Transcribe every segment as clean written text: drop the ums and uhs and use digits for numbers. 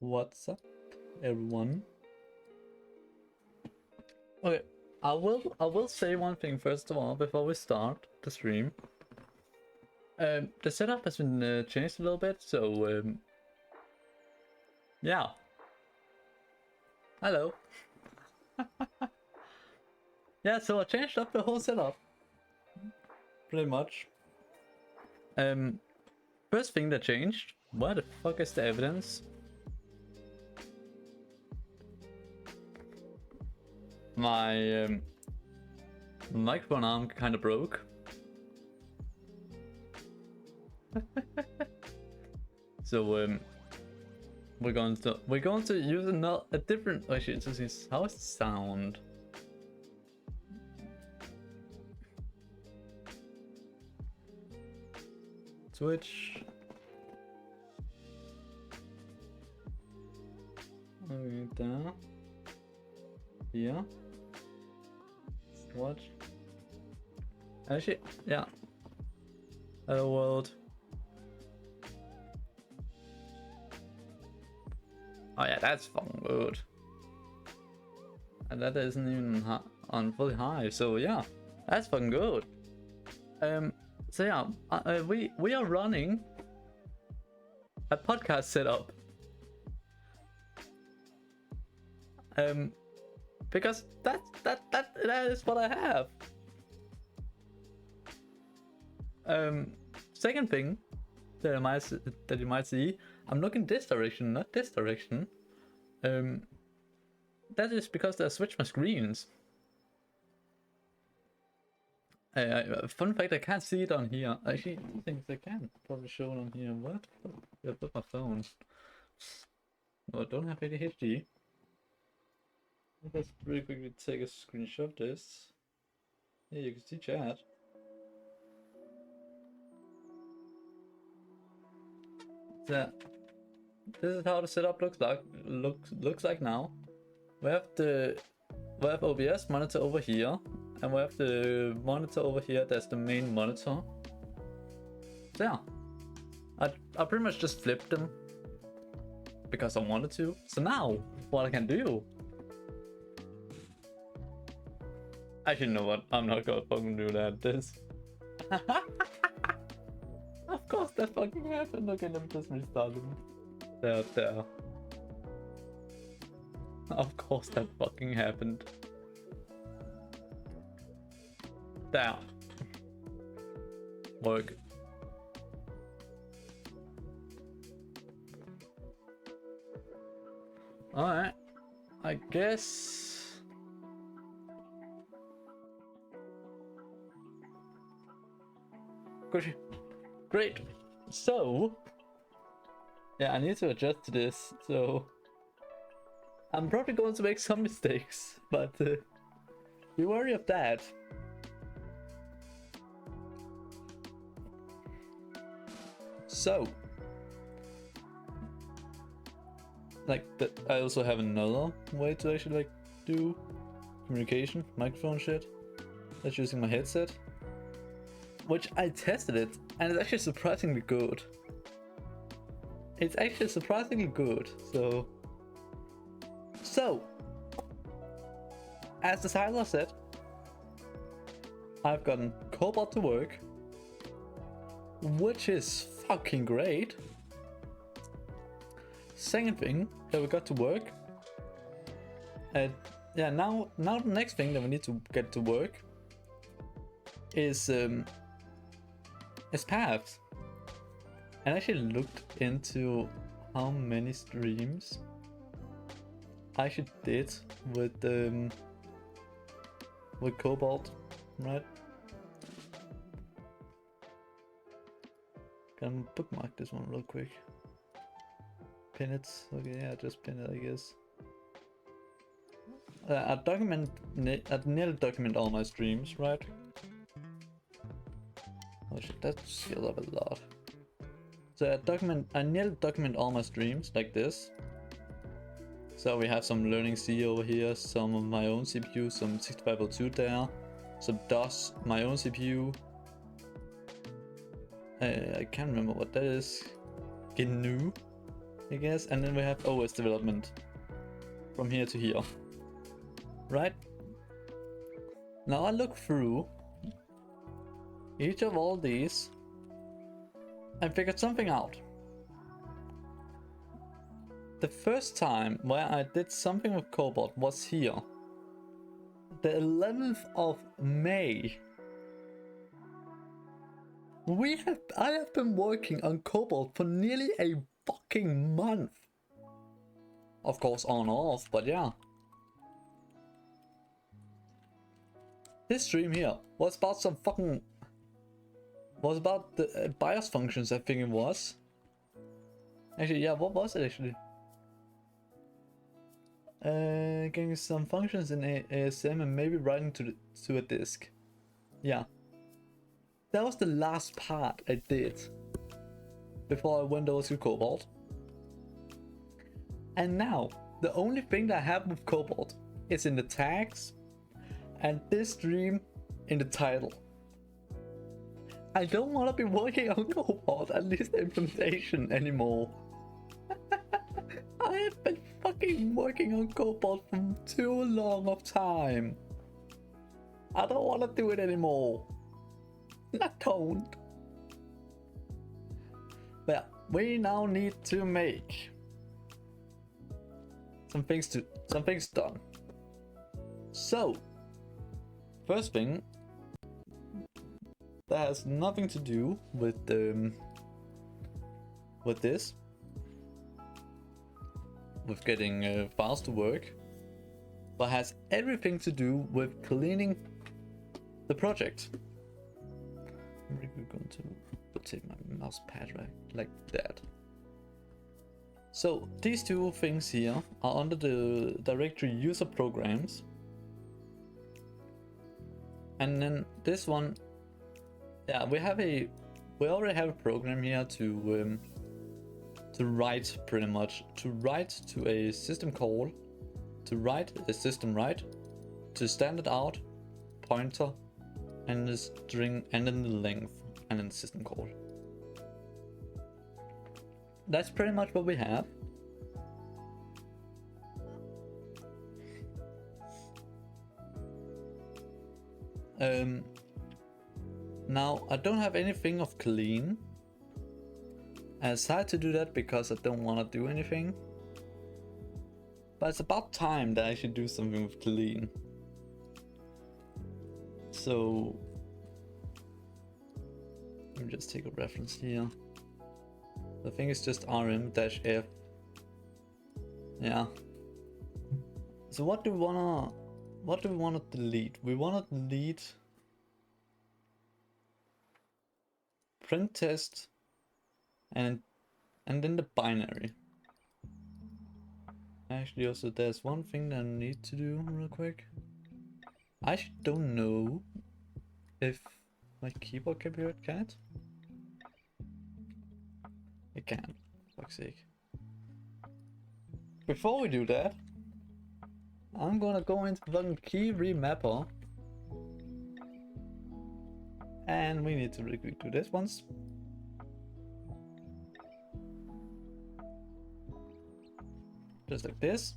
What's up, everyone? Okay, I will say one thing first of all before we start the stream. The setup has been changed a little bit, so yeah. Hello. Yeah, so I changed up the whole setup, pretty much. First thing that changed. Where the fuck is the evidence? My microphone arm kind of broke. So we're going to use a different. Actually, this is how does it sound? Switch. Okay, there. Here. What? Actually, yeah. Hello world. Oh yeah, that's fucking good. And that isn't even on fully high, so yeah, that's fucking good. So yeah, we are running a podcast setup. Because that is what I have. Second thing that you might see, I'm looking this direction, not this direction. That is because I switched my screens. Fun fact, I can't see it on here. Actually, I think I can probably show it on here. What? I put my phone. No, I don't have ADHD. Let's really quickly take a screenshot of this. Yeah, you can see chat. So, this is how the setup looks like now. We have OBS monitor over here, and we have the monitor over here. That's the main monitor. So yeah, I pretty much just flipped them because I wanted to. So now, what I can do. Actually, you know what? I'm not gonna fucking do that. This. Of course that fucking happened. Okay, let me just restart them. There. Of course that fucking happened. There. Work. Alright. I guess. Great. So, yeah, I need to adjust to this. So, I'm probably going to make some mistakes, but be wary of that. So, like, I also have another way to actually like do communication, microphone shit. That's using my headset, which I tested it, and it's actually surprisingly good. It's actually surprisingly good. So, as the title said, I've gotten cobol to work, which is fucking great. Second thing that we got to work, yeah, now the next thing that we need to get to work is paths. And I actually looked into how many streams I actually did with Cobalt, right? Can bookmark this one real quick. Pin it. Okay, yeah, just pin it, I guess. I nearly document all my streams, right? Oh shit, that scaled up a lot. So I nearly document all my streams like this. So we have some learning C over here, some of my own CPU, some 6502 there, some DOS, my own CPU. I can't remember what that is. GNU, I guess. And then we have OS development from here to here. Right? Now I look through each of all these and figured something out. The first time where I did something with Cobalt was here. The 11th of May. I have been working on Cobalt for nearly a fucking month. Of course on and off, but yeah. This stream here was about some fucking... was about the BIOS functions, I think it was. Actually, yeah, what was it actually? Getting some functions in ASM and maybe writing to a disk. Yeah. That was the last part I did before I went over to Cobalt. And now, the only thing that I have with Cobalt is in the tags and this stream in the title. I don't want to be working on Cobalt, at least the implementation anymore. I have been fucking working on Cobalt for too long of time. I don't want to do it anymore. I don't. But we now need to make some things done. So, first thing that has nothing to do with this, with getting files to work, but has everything to do with cleaning the project. I'm going to rotate my mouse pad right like that. So these two things here are under the directory user programs, and then this one, yeah, we already have a program here to write, pretty much to write to a system call, to write a system write, to standard out, pointer, and the string, and then the length, and then the system call. That's pretty much what we have. Now I don't have anything of clean. I decided to do that because I don't want to do anything. But it's about time that I should do something with clean. So let me just take a reference here. The thing is just rm-f. Yeah. So what do we wanna delete? We wanna delete print test and then the binary. Actually, also there's one thing that I need to do real quick. I actually don't know if my keyboard can be read. Can it? It can, for fuck's sake. Before we do that, I'm gonna go into the key remapper, and we need to really quick do this once. Just like this.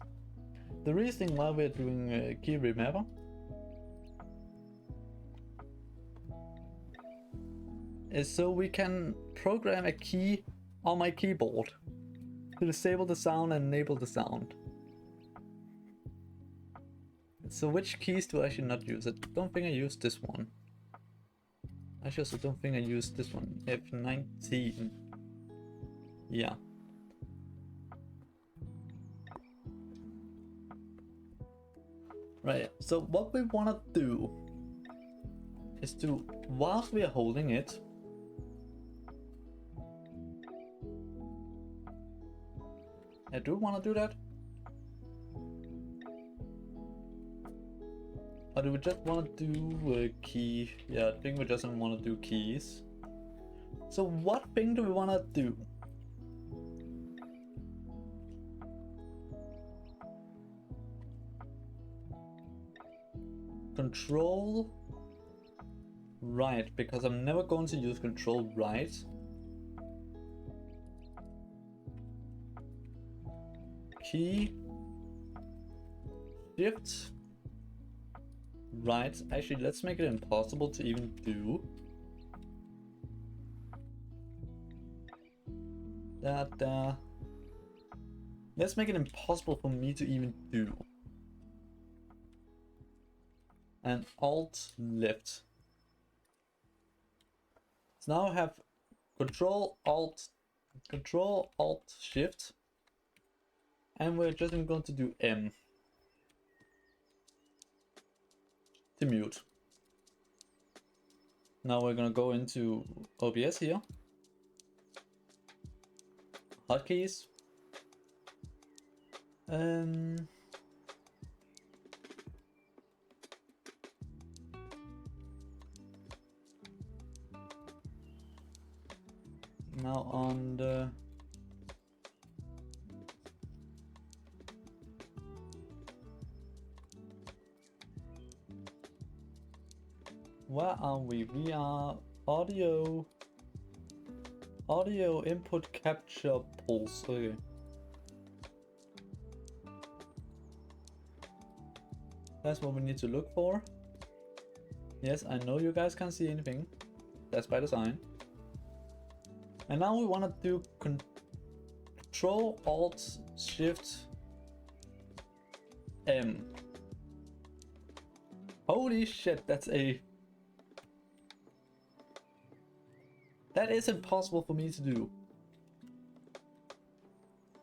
The reason why we're doing key remapper is so we can program a key on my keyboard to disable the sound and enable the sound. So which keys do I actually not use? I don't think I used this one. I also don't think I used this one. F19. Yeah. Right, so what we want to do is to, whilst we are holding it, I do want to do that. Or do we just want to do a key? Yeah, I think we just want to do keys. So what thing do we want to do? Control right, because I'm never going to use control right. Key shift right. Actually, let's make it impossible to even do that. Let's make it impossible for me to even do. And alt left. So now I have control alt shift, and we're just going to do M to mute. Now we're gonna go into OBS here, hotkeys, now on the where are we? We are audio input capture pulse. Okay. That's what we need to look for. Yes, I know you guys can't see anything. That's by design. And now we want to do Control Alt Shift M. Holy shit, that is impossible for me to do.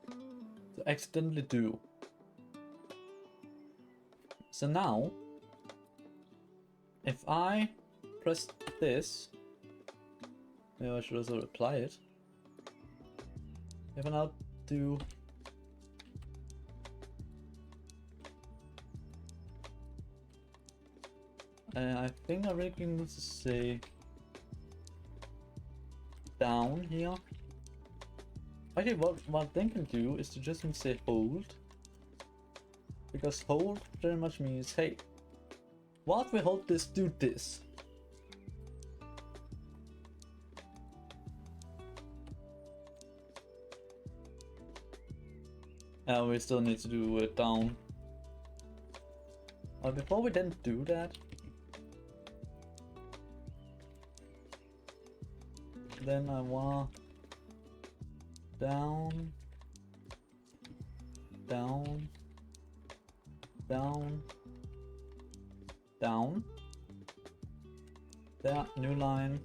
To accidentally do. So now, if I press this, maybe I should also apply it. If I now do I think I really need to say down here. Okay, what they can do is to just say hold. Because hold very much means, hey, whilst we hold this, do this. And we still need to do it down. But before we then do that, then I want down, down, down, down. There, new line.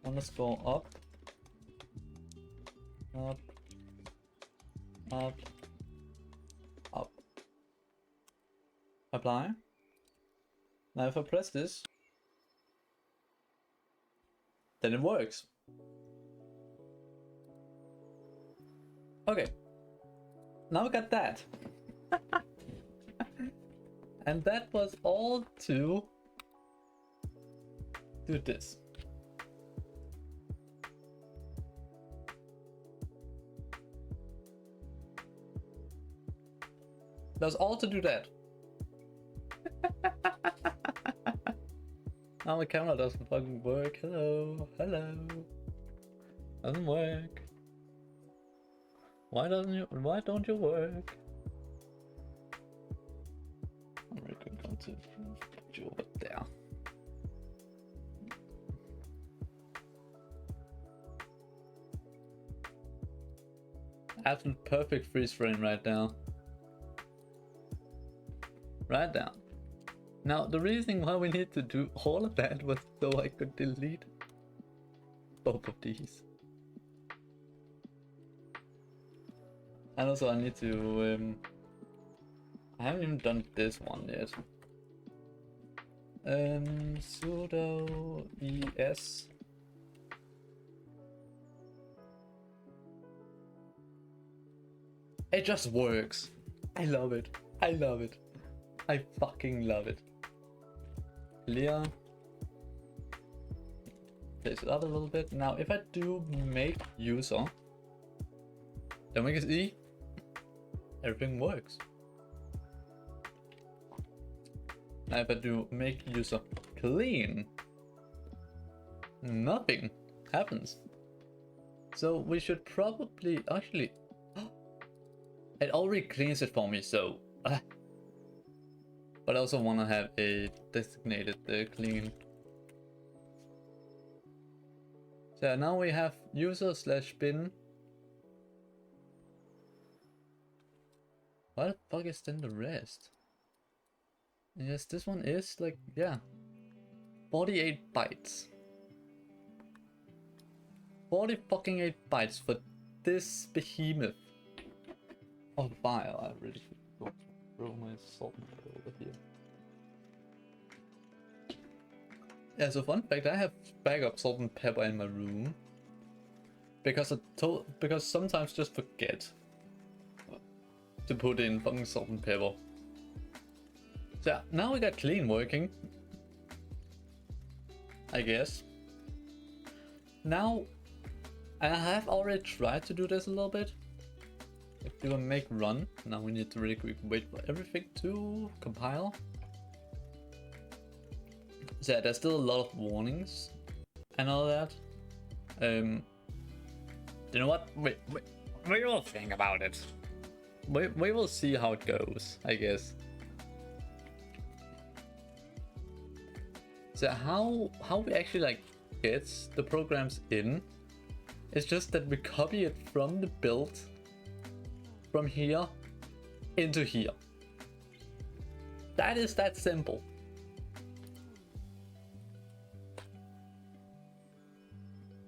Underscore up, up, up, up. Apply. Now if I press this, then it works. Okay. Now we got that. And that was all to do this. That was all to do that. Now my camera doesn't fucking work. Hello, hello. Doesn't work. Why don't you work? I'm really going to put you over there. Absolute perfect freeze frame right now. right down. Now, the reason why we need to do all of that was so I could delete both of these. And also I need to, I haven't even done this one yet. Sudo es. It just works. I love it. I love it. I fucking love it. Clear. Place it up a little bit. Now, if I do make user, then we can see everything works. Now, if I do make user clean, nothing happens. So we should probably actually. It already cleans it for me, so. But I also want to have a designated clean. So now we have user/bin. What the fuck is then the rest? Yes, this one is like, yeah, 48 bytes. 40 fucking 8 bytes for this behemoth of file. I really should go throw my salt and pepper over here. Yeah, so fun fact, I have backup salt and pepper in my room because because sometimes just forget to put in fucking salt and pepper. So yeah, now we got clean working, I guess. Now, and I have already tried to do this a little bit. If we make run, now we need to really quick wait for everything to compile. So yeah, there's still a lot of warnings and all that. You know what? We will think about it. We will see how it goes, I guess. So how we actually like get the programs in is just that we copy it from the build from here into here. That is that simple.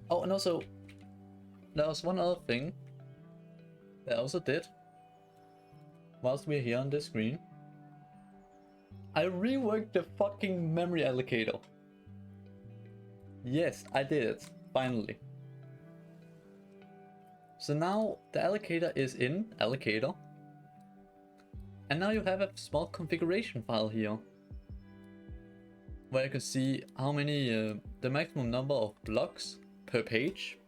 Oh, and also there was one other thing that I also did whilst we're here on this screen. I reworked the fucking memory allocator. Yes, I did it, finally. So now the allocator is in allocator. And now you have a small configuration file here, where you can see how many, the maximum number of blocks per page.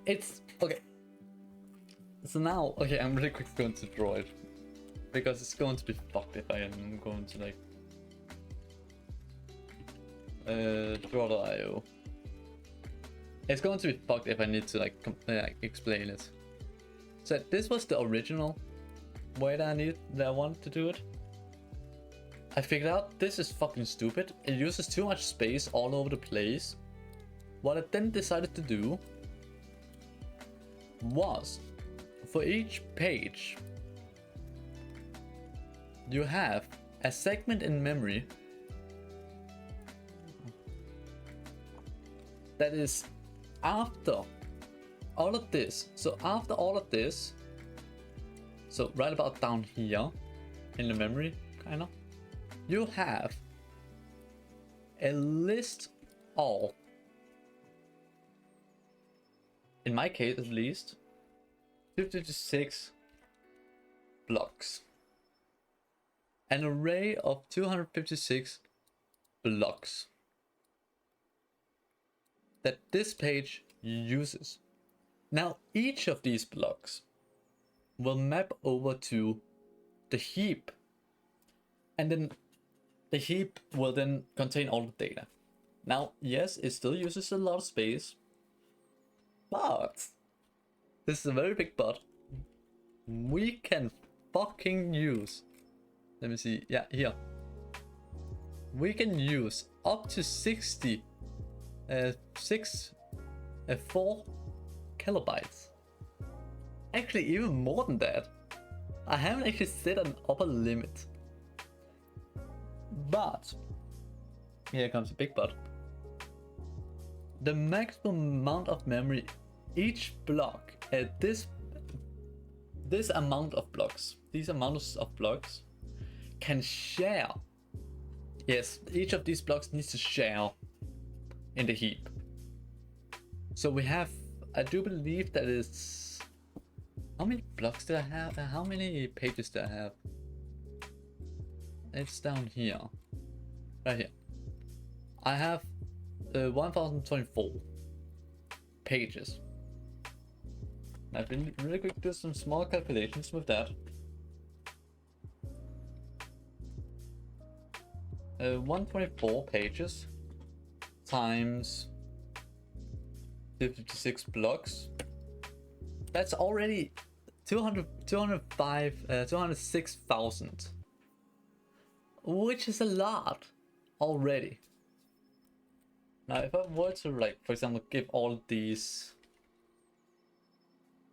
It's, okay. So now, okay, I'm really quick going to draw it, because it's going to be fucked if I am going to like draw.io. It's going to be fucked if I need to like explain it. So this was the original way that I wanted to do it. I figured out this is fucking stupid. It uses too much space all over the place. What I then decided to do was, for each page, you have a segment in memory that is after all of this. So after all of this, so right about down here in the memory, kind of, you have a list of, in my case at least, 56 blocks. An array of 256 blocks that this page uses. Now each of these blocks will map over to the heap, and then the heap will then contain all the data. Now yes, it still uses a lot of space, but this is a very big but. We can fucking use, let me see, yeah, here. We can use up to 4 kilobytes. Actually, even more than that. I haven't actually set an upper limit. But here comes a big but. The maximum amount of memory each block at this amount of blocks, these amounts of blocks can share. Yes, each of these blocks needs to share in the heap. So we have, I do believe that is, how many blocks do I have? How many pages do I have? It's down here, right here. I have 1024 pages. I've been really quick to do some small calculations with that. 124 pages times 56 blocks. That's already 206,000, which is a lot already. Now, if I were to, like, for example, give all these,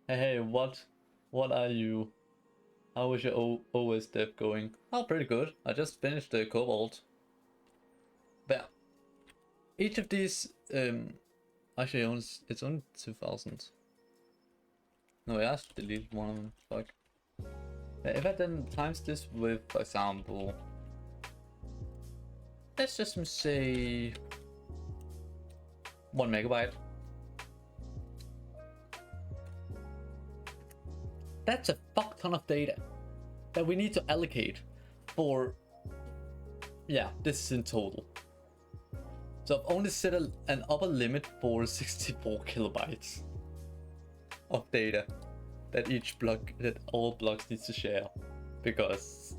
hey, what are you? How is your OS dev going? Oh, pretty good. I just finished the cobol. But each of these, actually, it's only 2,000. No, I just deleted one of them. Fuck. If I then times this with, for example, let's just say 1 megabyte. That's a fuck ton of data that we need to allocate for, yeah, this is in total. So I've only set an upper limit for 64 kilobytes of data that all blocks need to share, because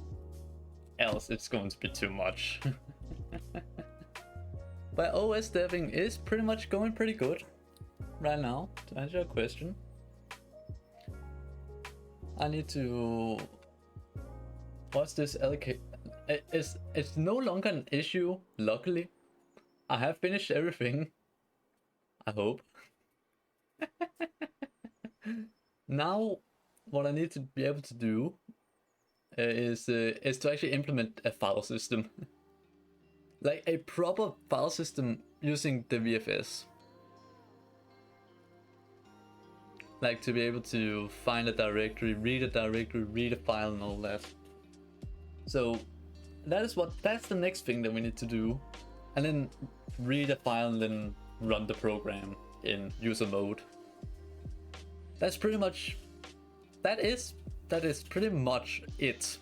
else it's going to be too much. But OS deving is pretty much going pretty good right now, to answer your question. I need to, what's this allocate? It's no longer an issue, luckily. I have finished everything, I hope. Now, what I need to be able to do is to actually implement a file system. Like a proper file system using the VFS. Like to be able to find a directory, read a file and all that. So that's the next thing that we need to do. And then read a file and then run the program in user mode. That's pretty much, that is pretty much it.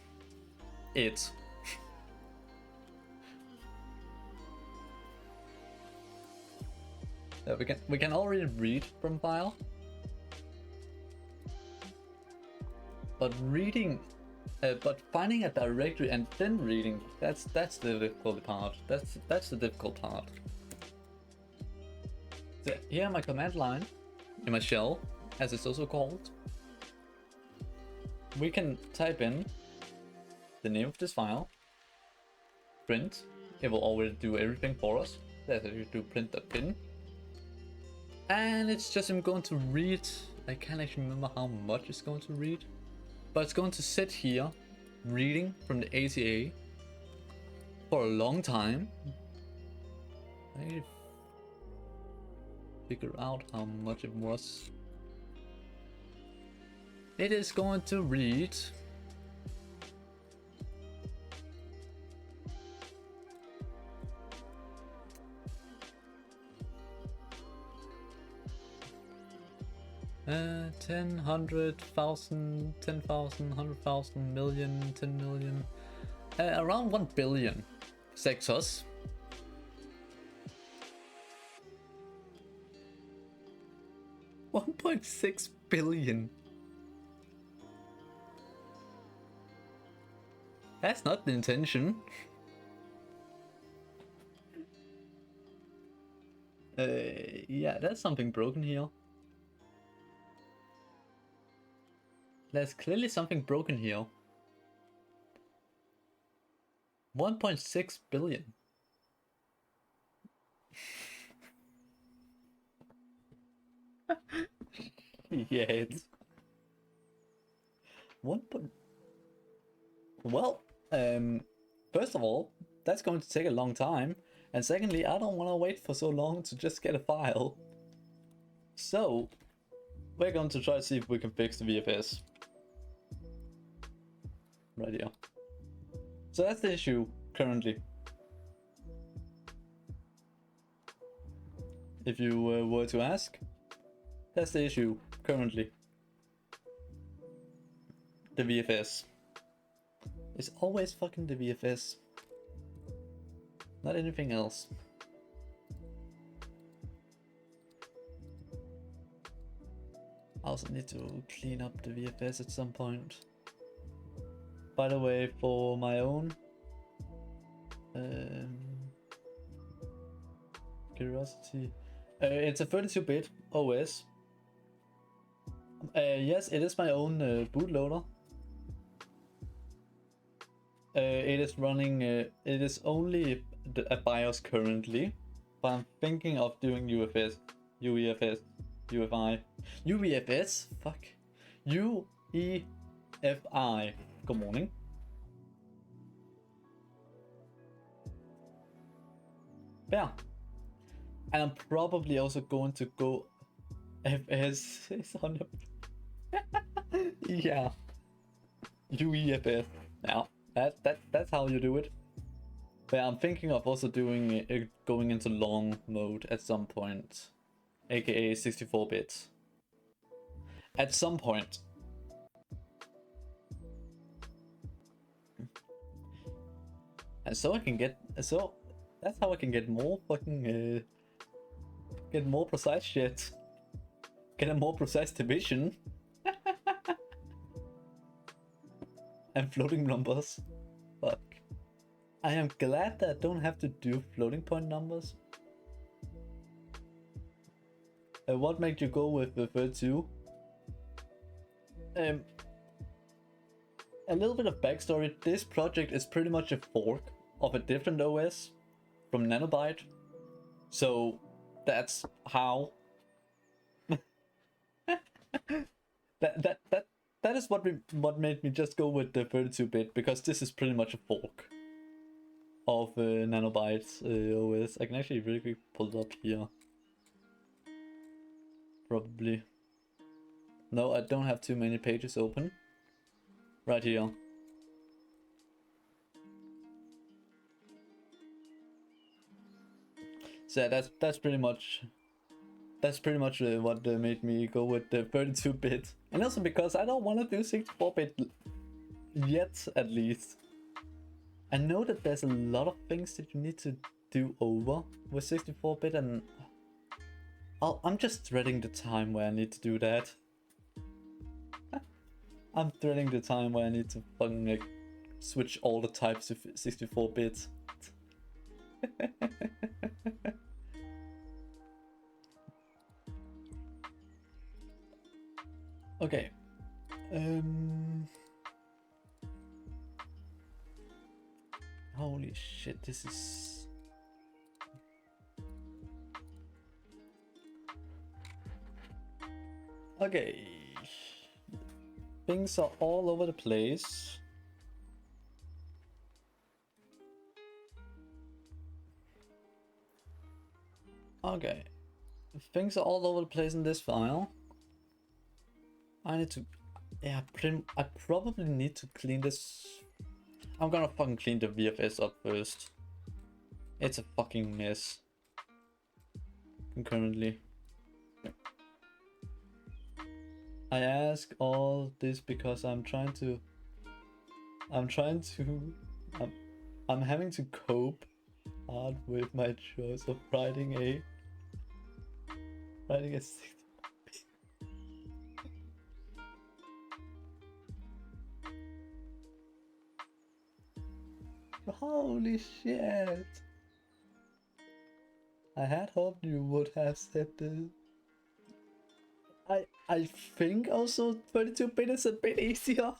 We can already read from file, but finding a directory and then reading, that's the difficult part. That's the difficult part. So here my command line, in my shell, as it's also called, we can type in the name of this file, print. It will already do everything for us. Let's actually do print.bin. And it's just going to read, I can't actually remember how much it's going to read, but it's going to sit here reading from the ACA for a long time. I need to figure out how much it was. It is going to read $10, 100,000, 10,000, 100,000, million, 10 million, around 1 billion sectors. $1.6 billion. That's not the intention. Yeah, there's something broken here. There's clearly something broken here. 1.6 billion. Yeah, it's 1. Well, first of all, that's going to take a long time. And secondly, I don't want to wait for so long to just get a file. So, we're going to try to see if we can fix the VFS. Right here. So that's the issue currently. If you were to ask, that's the issue currently. The VFS. It's always fucking the VFS. Not anything else. I also need to clean up the VFS at some point. By the way, for my own curiosity, it's a 32-bit OS. Yes, it is my own bootloader. It is running. It is only a BIOS currently, but I'm thinking of doing UFS, UEFS, UFI, UEFS. Fuck, UEFI. Good morning. Yeah, and I'm probably also going to go FS 600. Yeah, UEFS. Now that's how you do it. But I'm thinking of also doing going into long mode at some point, aka 64-bit. At some point. And so I can get that's how I can get more fucking get more precise shit. Get a more precise division. And floating numbers. Fuck. I am glad that I don't have to do floating point numbers. What made you go with the 32? A little bit of backstory. This project is pretty much a fork of a different OS from Nanobyte. So that's how that is what made me just go with the 32-bit, because this is pretty much a fork of Nanobyte's OS. I can actually really quick pull it up here. Probably. No, I don't have too many pages open. Right here. So that's pretty much what made me go with the 32-bit. And also because I don't want to do 64-bit yet, at least. I know that there's a lot of things that you need to do over with 64-bit, and I'm just dreading the time where I need to do that. I'm dreading the time where I need to fucking like switch all the types to 64-bit. Okay. Holy shit, this is... Okay. Things are all over the place. Okay. Things are all over the place in this file. I need to... Yeah, I probably need to clean this... I'm gonna fucking clean the VFS up first. It's a fucking mess. Concurrently. I ask all this because I'm having to cope hard with my choice of writing a Holy shit! I had hoped you would have said this. I think also 32-bit is a bit easier.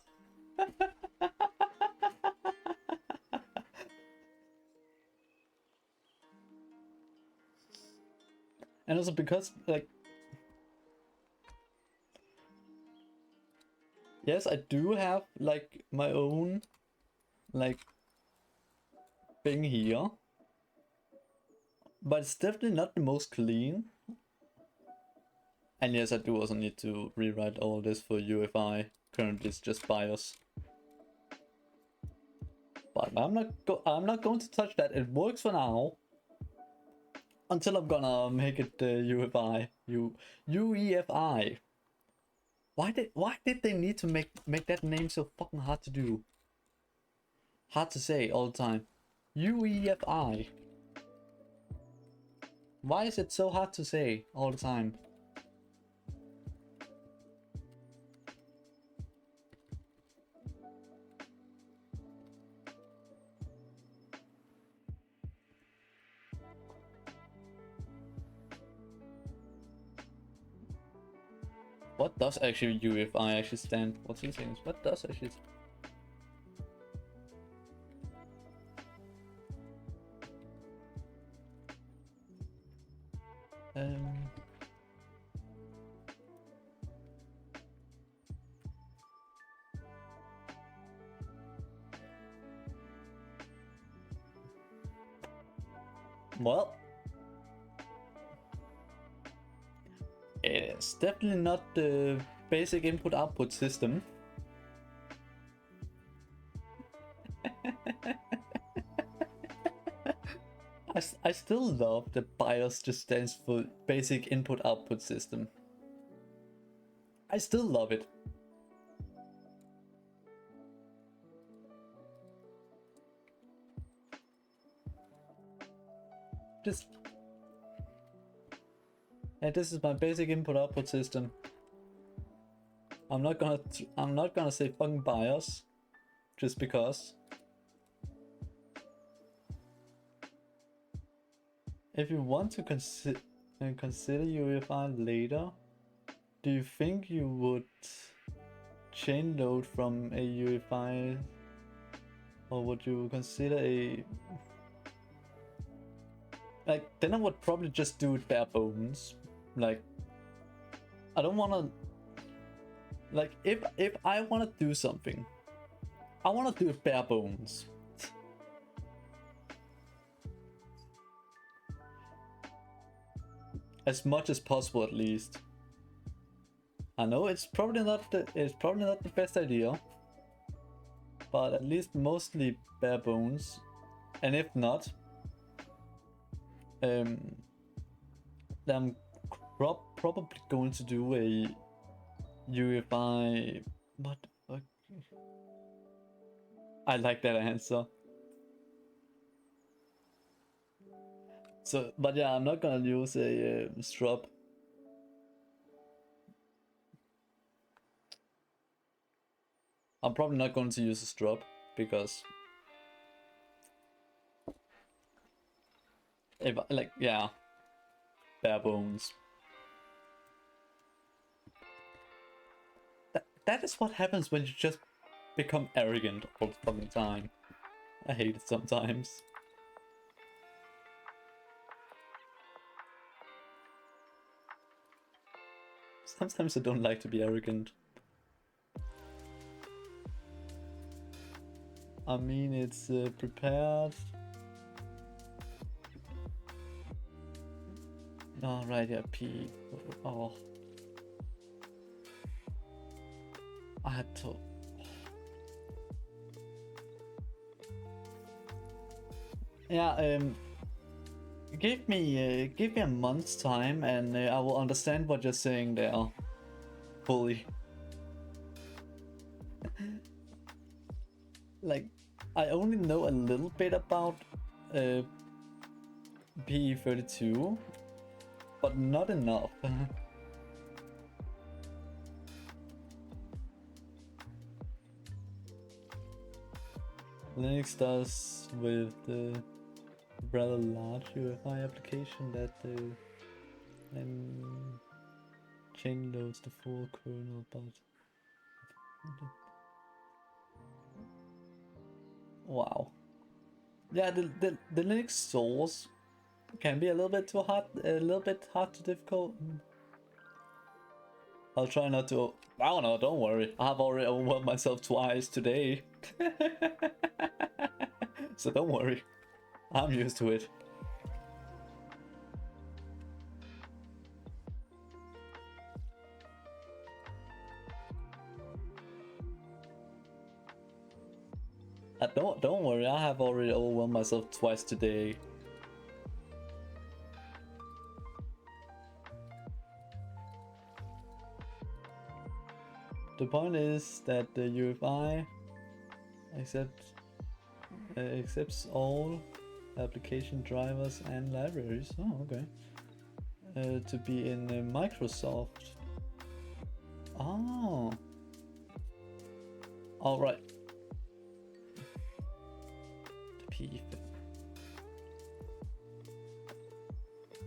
And also because, like... Yes, I do have, like, my own, like... thing here. But it's definitely not the most clean. And yes, I do also need to rewrite all this for UFI. Currently it's just BIOS. But I'm not going to touch that. It works for now. Until I'm gonna make it UFI. UEFI. Why did they need to make that name so fucking hard to do? Hard to say all the time. UEFI. Why is it so hard to say all the time? What does actually UEFI actually stand? What's he saying? What does actually? Well, it's definitely not the basic input-output system. I still love that BIOS just stands for basic input-output system. I still love it. Just... And this is my basic input-output system. I'm not gonna say fucking BIOS just because. If you want to consider UEFI later, do you think you would chain load from a UEFI, or would you consider a... Like, then I would probably just do it bare bones. Like, I don't wanna... Like, if I wanna do something, I wanna do it bare bones. As much as possible, at least. I know it's probably not the best idea, but at least mostly bare bones. And if not, then I'm probably going to do a UEFI. What the fuck? I like that answer. So, but yeah, I'm not gonna use a strop. I'm probably not going to use a strop because if like, yeah, bare bones. That is what happens when you just become arrogant all the fucking time. I hate it sometimes. Sometimes I don't like to be arrogant. I mean, it's prepared. Oh, right, yeah, P. Oh. I had to... Yeah, give me a month's time and I will understand what you're saying there fully. Like, I only know a little bit about PE32, but not enough. Linux does with the rather large UEFI application that chain loads the full kernel, but wow. Yeah, the Linux source can be a little bit hard to difficult. I'll try not to. Oh no, don't worry. I have already overwhelmed myself twice today. So don't worry. I'm used to it. Don't worry, I have already overwhelmed myself twice today. The point is that the UEFI accepts all application drivers and libraries. Oh, okay. To be in Microsoft. Oh. All right. The PE.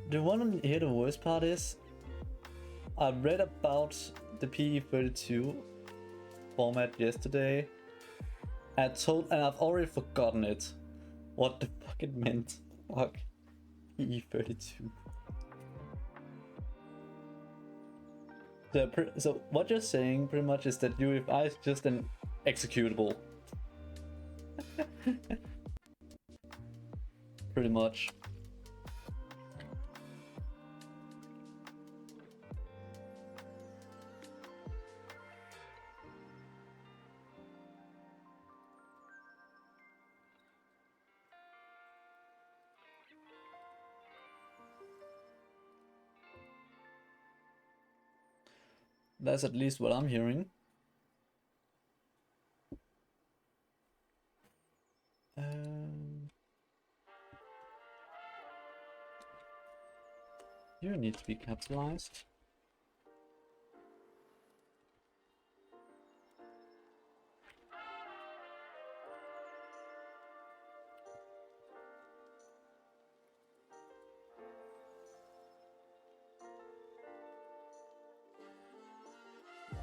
The one here, the worst part is, I read about the PE32 format yesterday, and I've already forgotten it. What the fuck it meant. Fuck. PE32. So what you're saying pretty much is that UEFI is just an executable. Pretty much. That's at least what I'm hearing. You need to be capitalized.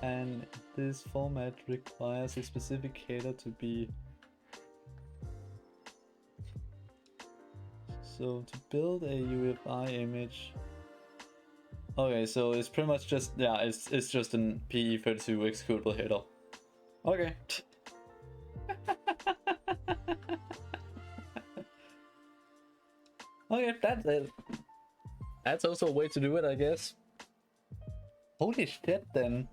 And this format requires a specific header to be. So to build a UEFI image. Okay, so it's pretty much just, yeah, it's just an PE32 executable header. Okay. Okay, that's it. That's also a way to do it, I guess. Holy shit, then.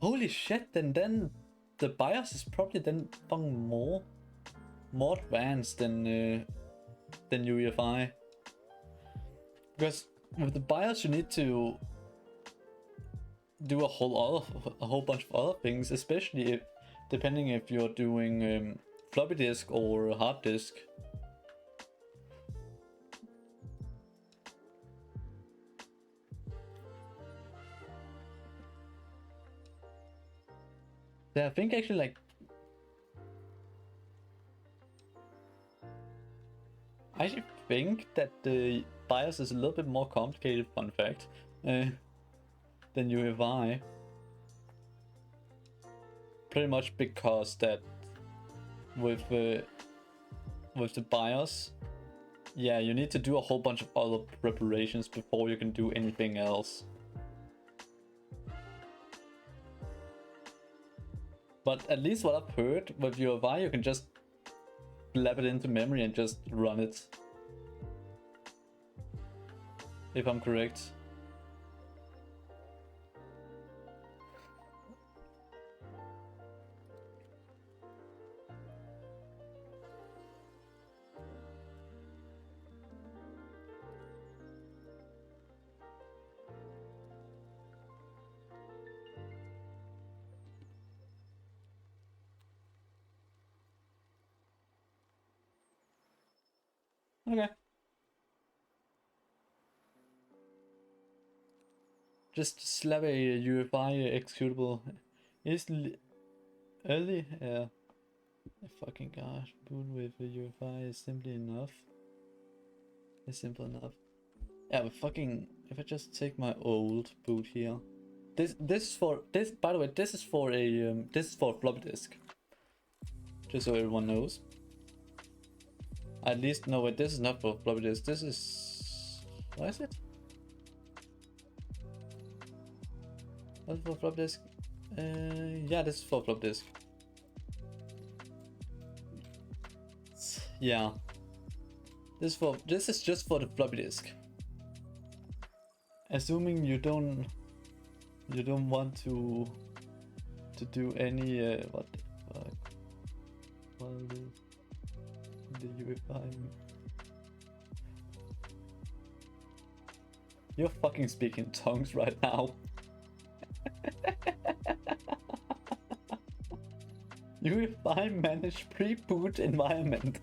Holy shit, then the BIOS is probably then fucking more advanced than UEFI. Because with the BIOS you need to do a whole bunch of other things, especially if depending if you're doing floppy disk or hard disk. Yeah, I think actually like I should think that the BIOS is a little bit more complicated, fun fact, than UEFI. Pretty much because that with the BIOS, yeah, you need to do a whole bunch of other preparations before you can do anything else. But at least what I've heard, with UEFI you can just slap it into memory and just run it. If I'm correct. Okay. Just slap a UEFI executable. Is early? Yeah. Fucking gosh, boot with a UEFI is simply enough. It's simple enough. Yeah, but fucking, if I just take my old boot here. This is for this. By the way, this is for a this is for a floppy disk. Just so everyone knows. At least, no, wait, this is not for floppy disk. This is, what is it? What's for floppy disk? Yeah, this is for flop disk. Yeah. This is just for the floppy disk. Assuming you don't want to do any what the fuck? Well, the UEFI. You're fucking speaking tongues right now. UEFI manage pre-boot environment.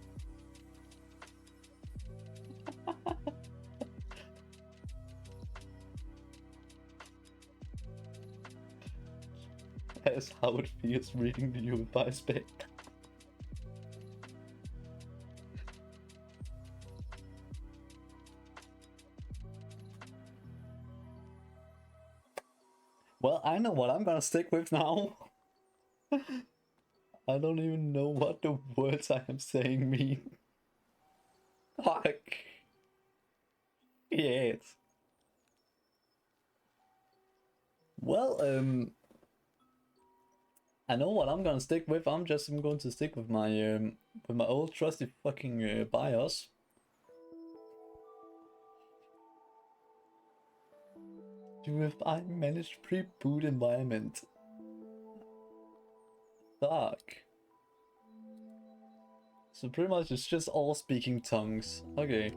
That's how it feels reading the UEFI spec. Well, I know what I'm gonna stick with now. I don't even know what the words I am saying mean. Fuck. Yes. Well, I know what I'm gonna stick with. I'm going to stick with my old trusty fucking BIOS. UEFI managed pre-boot environment. Fuck. So pretty much it's just all speaking tongues. Okay.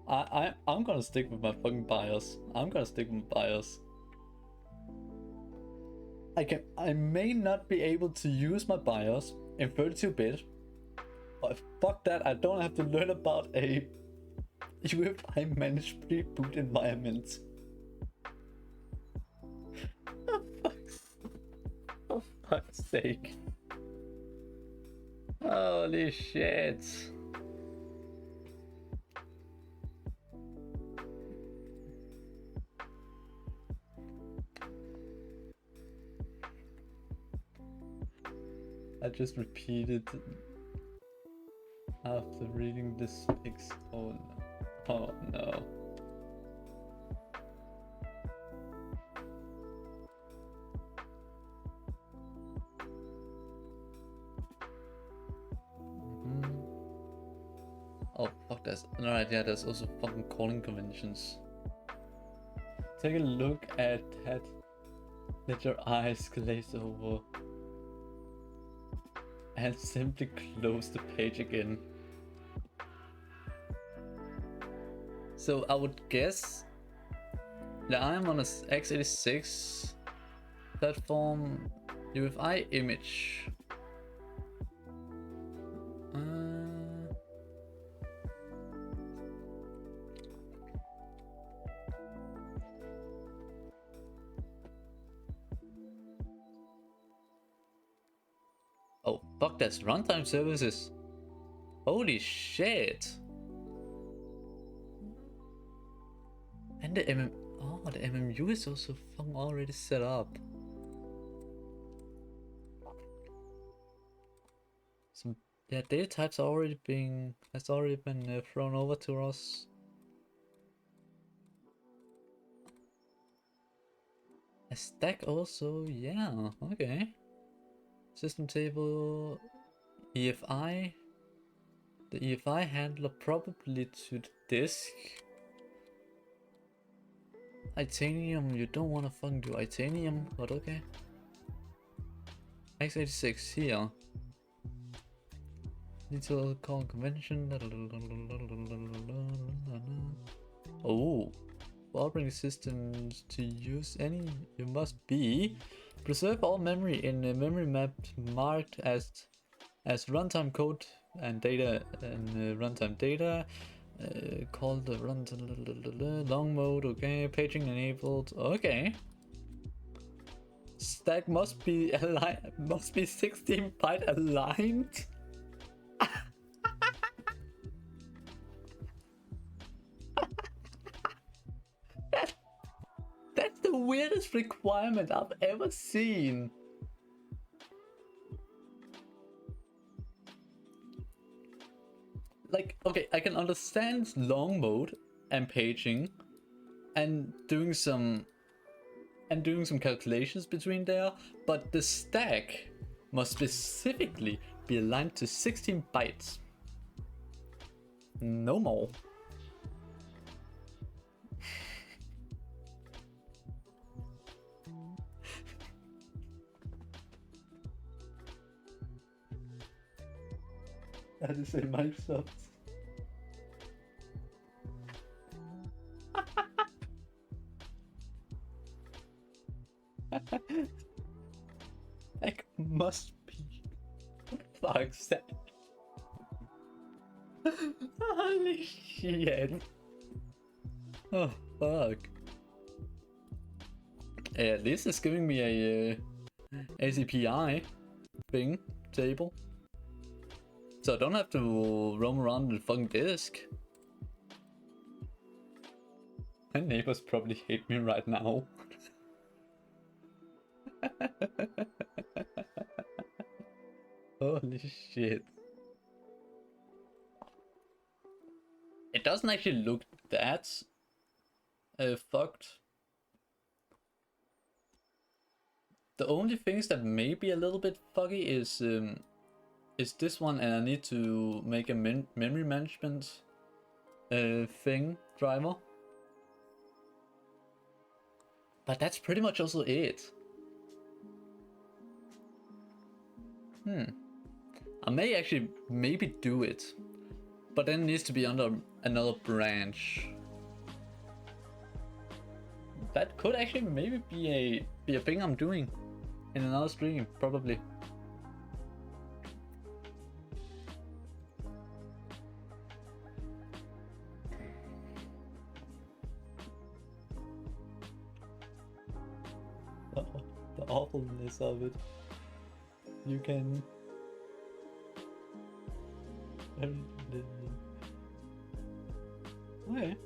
I'm gonna stick with my fucking BIOS. I'm gonna stick with my BIOS. I may not be able to use my BIOS in 32-bit, but fuck that, I don't have to learn about a UEFI managed pre-boot environment. For fuck's sake. Holy shit. I just repeated after reading the specs. Oh no. Oh no. Oh fuck, that's alright. Yeah, there's also fucking calling conventions. Take a look at that. Let your eyes glaze over and simply close the page again. So I would guess that I'm on a x86 platform UEFI image. Oh fuck, that's runtime services. Holy shit. And the the MMU is also fucking already set up. Some data types has already been thrown over to us. A stack also, yeah, okay. System table, EFI. The EFI handler probably to the disk. Itanium, you don't want to fucking do Itanium, but okay. x86 here. Detail call convention. Oh, for operating systems to use any, you must be preserve all memory in a memory map marked as runtime code and data and runtime data. Call the runtime long mode. Okay, paging enabled. Okay. Stack must be aligned. Must be 16 byte aligned. That's the weirdest requirement I've ever seen. Like, okay, I can understand long mode and paging and doing some and doing some calculations between there, but the stack must specifically be aligned to 16 bytes. No more. That is a Microsoft. That must be. Fuck's sake. Holy shit. Oh, fuck. At least it's giving me a ACPI thing table. So I don't have to roam around the fucking disk. My neighbors probably hate me right now. Holy shit. It doesn't actually look that fucked. The only things that may be a little bit fuggy is this one, and I need to make a memory management thing driver. But that's pretty much also it. I may actually maybe do it, but then it needs to be under another branch. That could actually maybe be a thing I'm doing in another stream, probably. The awfulness of it. You can. Okay.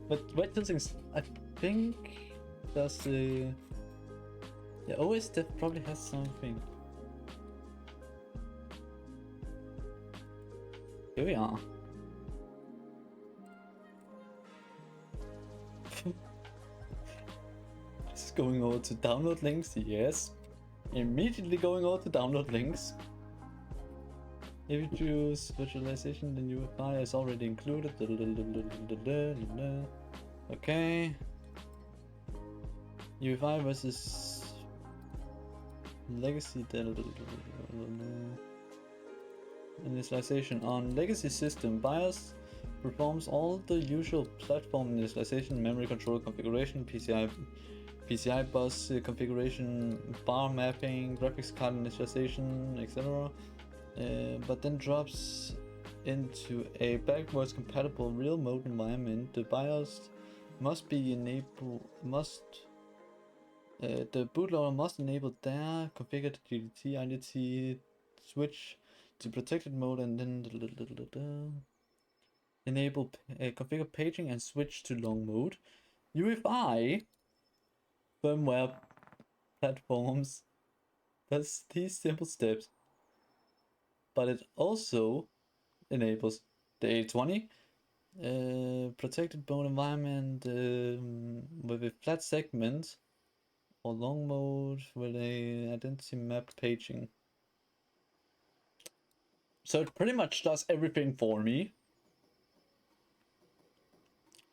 But wait till things. I think there's the OS diff probably has something. Here we are. This is going over to download links, yes. Immediately going over to download links. If you choose virtualization, then UEFI is already included. Okay. UEFI versus legacy initialization on legacy system. BIOS performs all the usual platform initialization, memory control configuration, PCI bus configuration, bar mapping, graphics card initialization, etc. But then drops into a backwards compatible real mode environment. The BIOS must be enabled. The bootloader must enable their configured GDT IDT switch to protected mode, and then enable configure paging and switch to long mode. UEFI firmware platforms does these simple steps, but it also enables the 820 protected mode environment with a flat segment, or long mode with a identity map paging. So it pretty much does everything for me.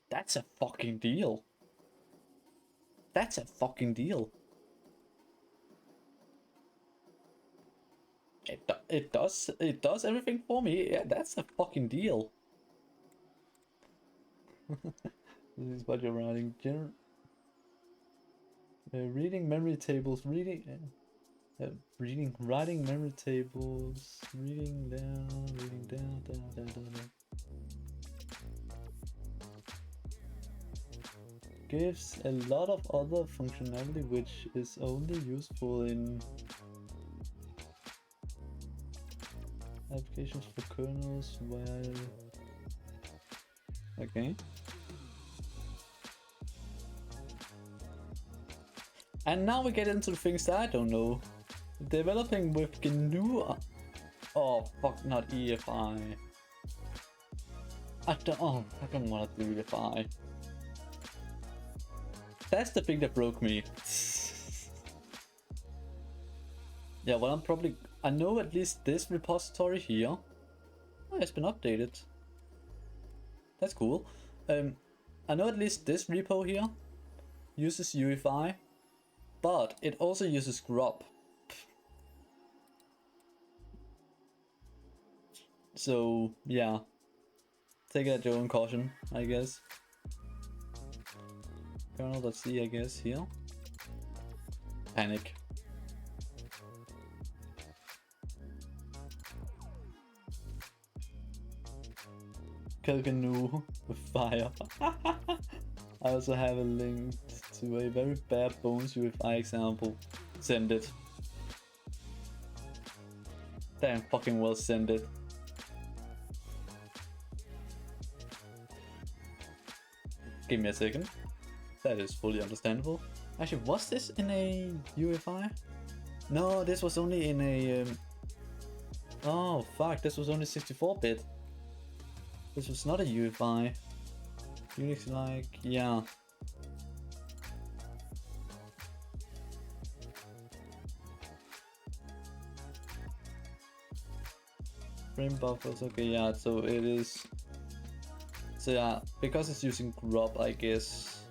That's a fucking deal. That's a fucking deal. It does everything for me. Yeah, that's a fucking deal. This is what you're writing. Reading memory tables, writing memory tables, reading down. Gives a lot of other functionality which is only useful in applications for kernels while... Okay. And now we get into the things that I don't know. Developing with GNU... Oh fuck, not EFI. I don't want to do EFI. That's the thing that broke me. Yeah, well, I know at least this repository here. Oh, it's been updated. That's cool. I know at least this repo here uses UEFI, but it also uses grub. So yeah, take it at your own caution, I guess. Kernel.c, I guess, here. Panic. Canoe with fire. I also have a link to a very bare bones UEFI example. Send it. Damn fucking well send it. Give me a second. That is fully understandable. Actually, was this in a UEFI? No, this was only in a... Oh fuck, this was only 64-bit. This was not a UEFI. Unix like, yeah. Frame buffers, okay, yeah, so it is... So yeah, because it's using grub, I guess.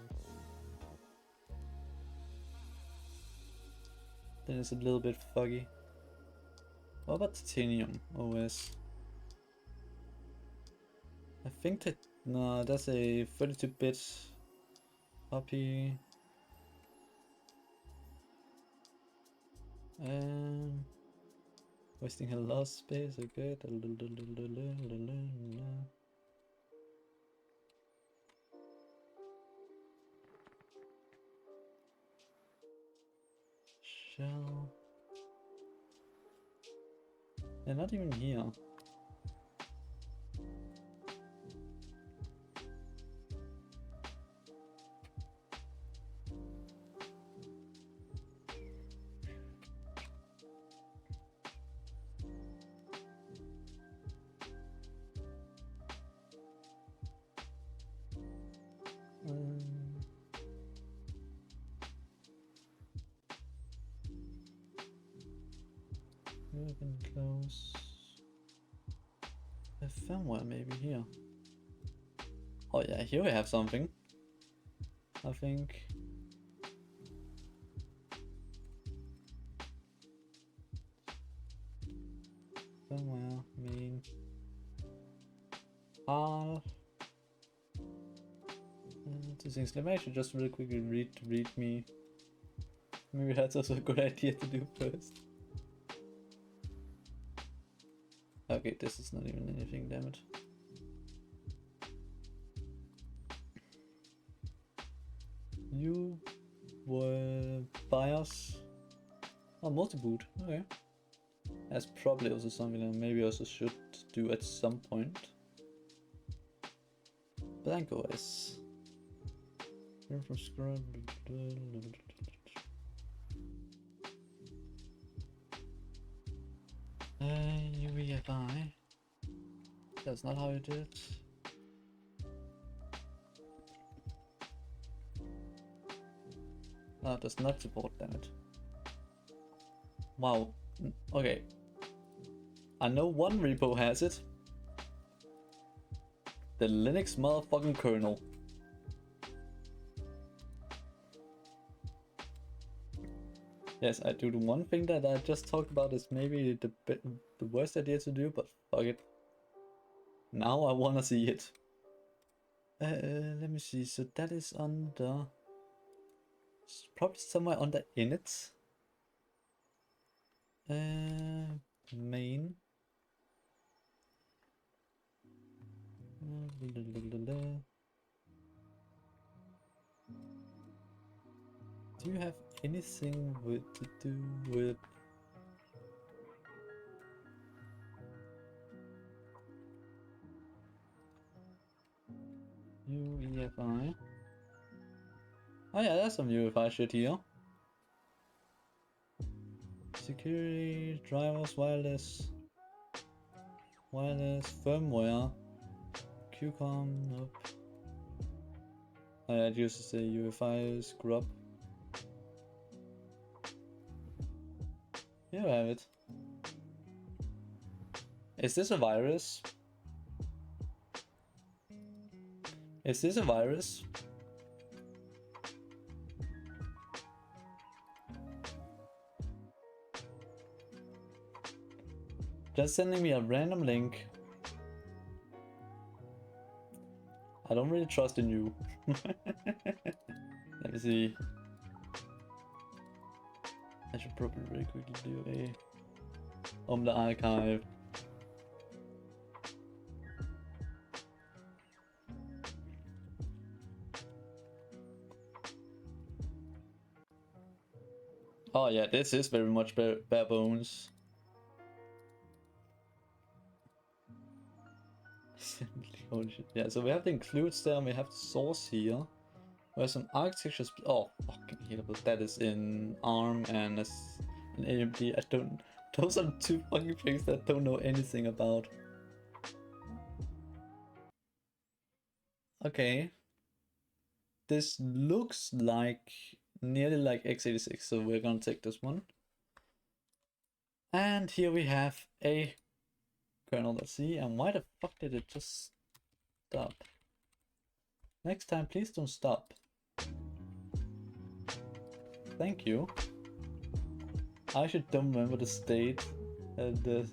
Then it's a little bit fuggy. What about Titanium OS? I think that... No, that's a 32-bit copy. Wasting a lot of space, okay. Shell. They're not even here. Open, close. A firmware maybe here. Oh yeah, here we have something. I think. Firmware main. Two things. Let me actually just really quickly read me. Maybe that's also a good idea to do first. Okay, this is not even anything, damn it. You were BIOS. Oh, multi-boot, okay. That's probably also something that maybe also should do at some point. Blank OS. From scrub. UEFI. That's not how you did it. No, it does not support, damn it. Wow. Okay. I know one repo has it. The Linux motherfucking kernel. Yes, I do. The one thing that I just talked about is maybe the worst idea to do, but fuck it. Now I wanna see it. Let me see. So that is under... Probably somewhere under init. Main. Do you have anything to do with UEFI? Oh yeah, there's some UEFI shit here. Security, drivers, wireless, firmware, QCOM, nope. Oh yeah, it uses the UEFI scrub. Yeah, Here we have it. Is this a virus? Is this a virus? Just sending me a random link. I don't really trust in you. Let me see. I should probably really quickly do a the archive. Oh yeah, this is very much bare bones. Holy shit. Yeah, so we have the includes there, and we have the source here. There's some architectures. Oh, fucking hell, but that is in ARM and in AMD. I don't. Those are two fucking things that I don't know anything about. Okay. This looks like nearly like x86, so we're gonna take this one. And here we have a kernel.c, and why the fuck did it just stop? Next time, please don't stop. Thank you. I should don't remember the state. The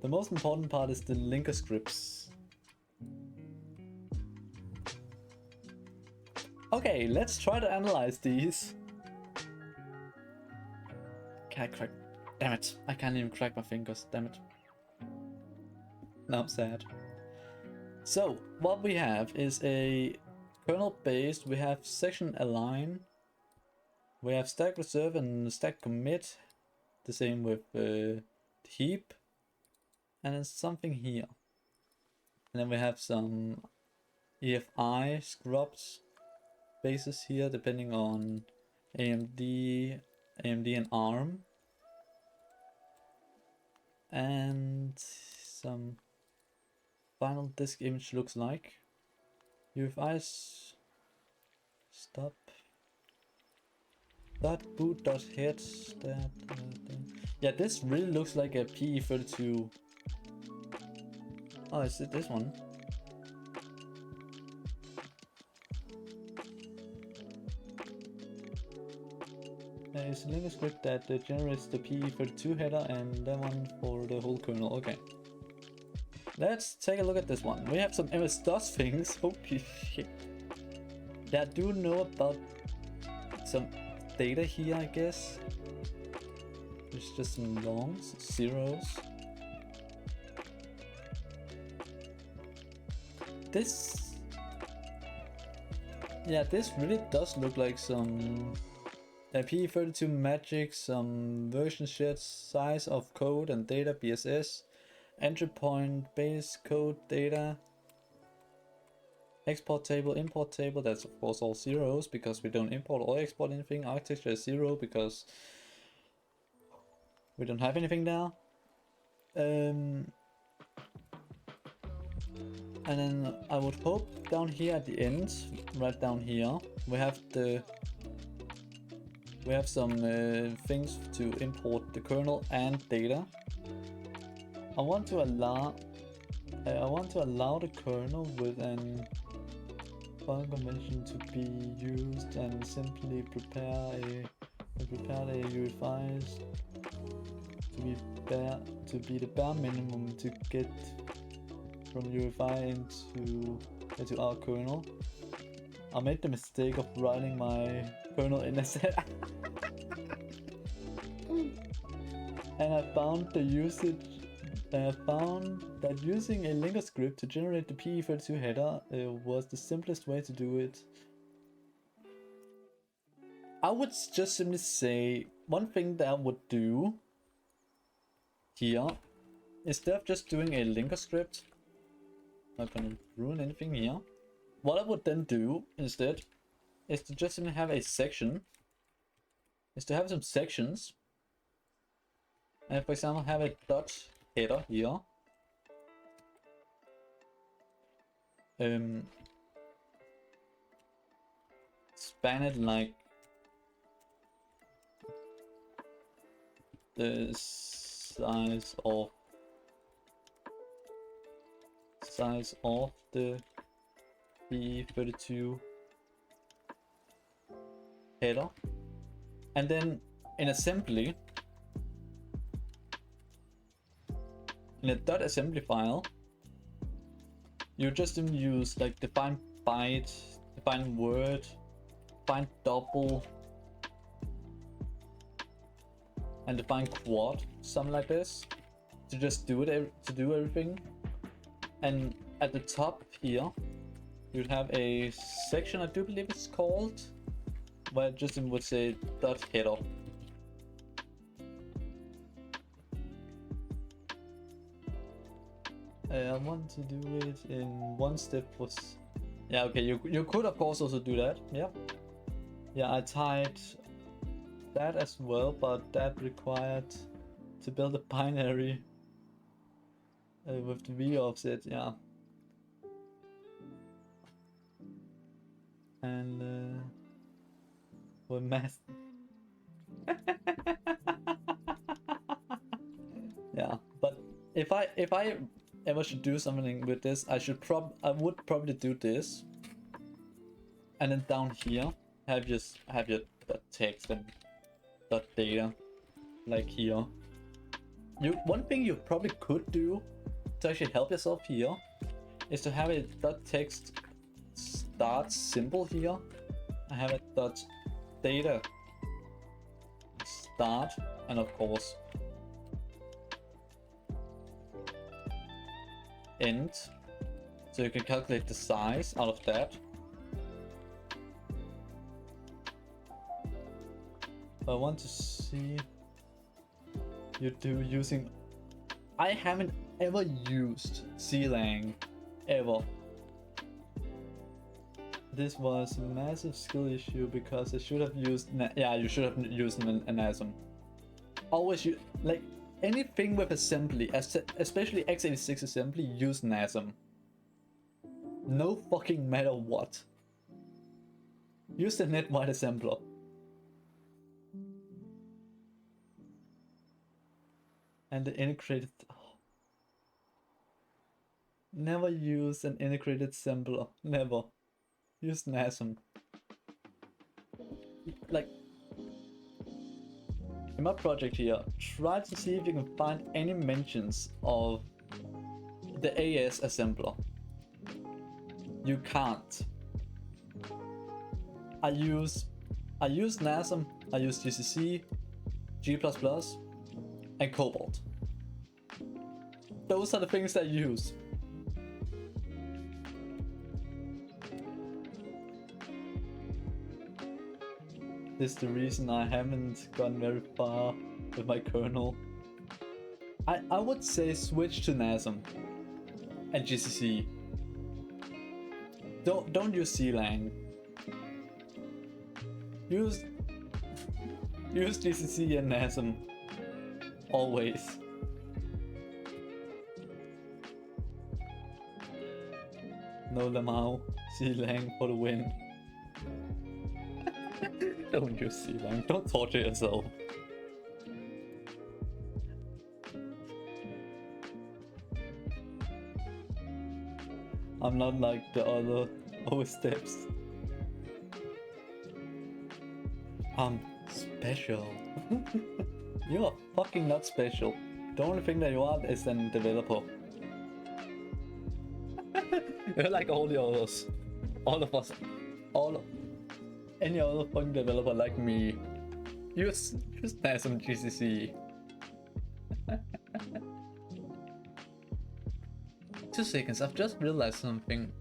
most important part is the linker scripts. Okay, let's try to analyze these. Can I crack? Damn it! I can't even crack my fingers. Damn it. Now I'm sad. So what we have is a kernel based. We have section align. We have stack reserve and stack commit. The same with the heap. And then something here. And then we have some EFI scrubbed bases here, depending on AMD and ARM. And some final disk image looks like. UFIs stop. .boot.head. Yeah, this really looks like a PE32. Oh, is it this one? It's a linker script that generates the PE32 header and that one for the whole kernel. Okay. Let's take a look at this one. We have some MS-DOS things. Holy shit. Yeah, I do know about some data here, I guess. There's just some longs, zeros. This really does look like some PE32 magic, some version shared size of code and data BSS, entry point base code data, export table, import table. That's of course all zeros because we don't import or export anything. Architecture is 0 because we don't have anything now. And then I would hope down here at the end, right down here, we have some things to import the kernel and data. I want to allow the kernel with an file convention to be used and simply prepare a UEFIs to be the bare minimum to get from UEFI into our kernel. I made the mistake of writing my kernel in a set. And I found that using a linker script to generate the PE32 header was the simplest way to do it. I would just simply say one thing that I would do here, instead of just doing a linker script, not gonna ruin anything here. What I would then do instead is to just simply have a section, is to have some sections, and for example have a dot header here. Span it like the size of the B32 header, and then in assembly, in a .assembly file, you just use like define byte, define word, define double, and define quad, something like this, to just do it, to do everything. And at the top here, you have a section, I do believe it's called, where just would say .header. I want to do it in one step. Was yeah, okay, you could of course also do that. Yep. Yeah, I typed that as well, but that required to build a binary with the V offset, yeah. And with math. Yeah, but if I ever should do something with this, I would probably do this, and then down here have your text and data, like here. One thing you probably could do to actually help yourself here is to have a .text start symbol here. I have a .data start, and of course end, so you can calculate the size out of that. I want to see you do using. I haven't ever used CLang ever. This was a massive skill issue because I should have used. Yeah, you should have used an ASM. Always use, like, anything with assembly, especially x86 assembly, use NASM. No fucking matter what. Use the net-wide assembler. And the integrated. Never use an integrated assembler. Never. Use NASM. Like, in my project here, try to see if you can find any mentions of the AS assembler. You can't. I use NASM, I use GCC, G++, and Cobalt. Those are the things I use. This is the reason I haven't gone very far with my kernel. I would say switch to NASM and GCC. Don't use CLang. Use GCC and NASM always. No Lamau, CLang for the win. Don't use CLang, don't torture yourself. I'm not like the other OS steps. I'm special. You are fucking not special. The only thing that you are is a developer. You're like all the others. All of us. Any other fucking developer like me. Use NASM GCC. 2 seconds, I've just realized something.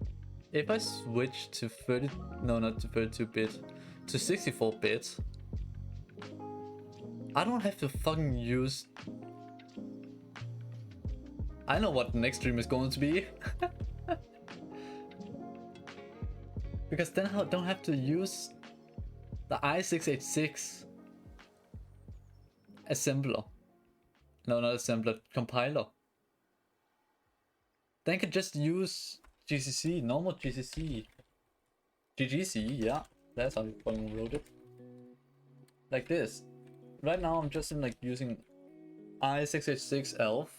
If I switch to 32-bit, to 64-bit, I don't have to fucking use... I know what the next stream is going to be. Because then I don't have to use the i686 assembler. No, not assembler, compiler. Then I can just use GCC, normal GCC. GGC, yeah, that's how you fucking wrote it. Like this. Right now I'm just like using I6H6 elf.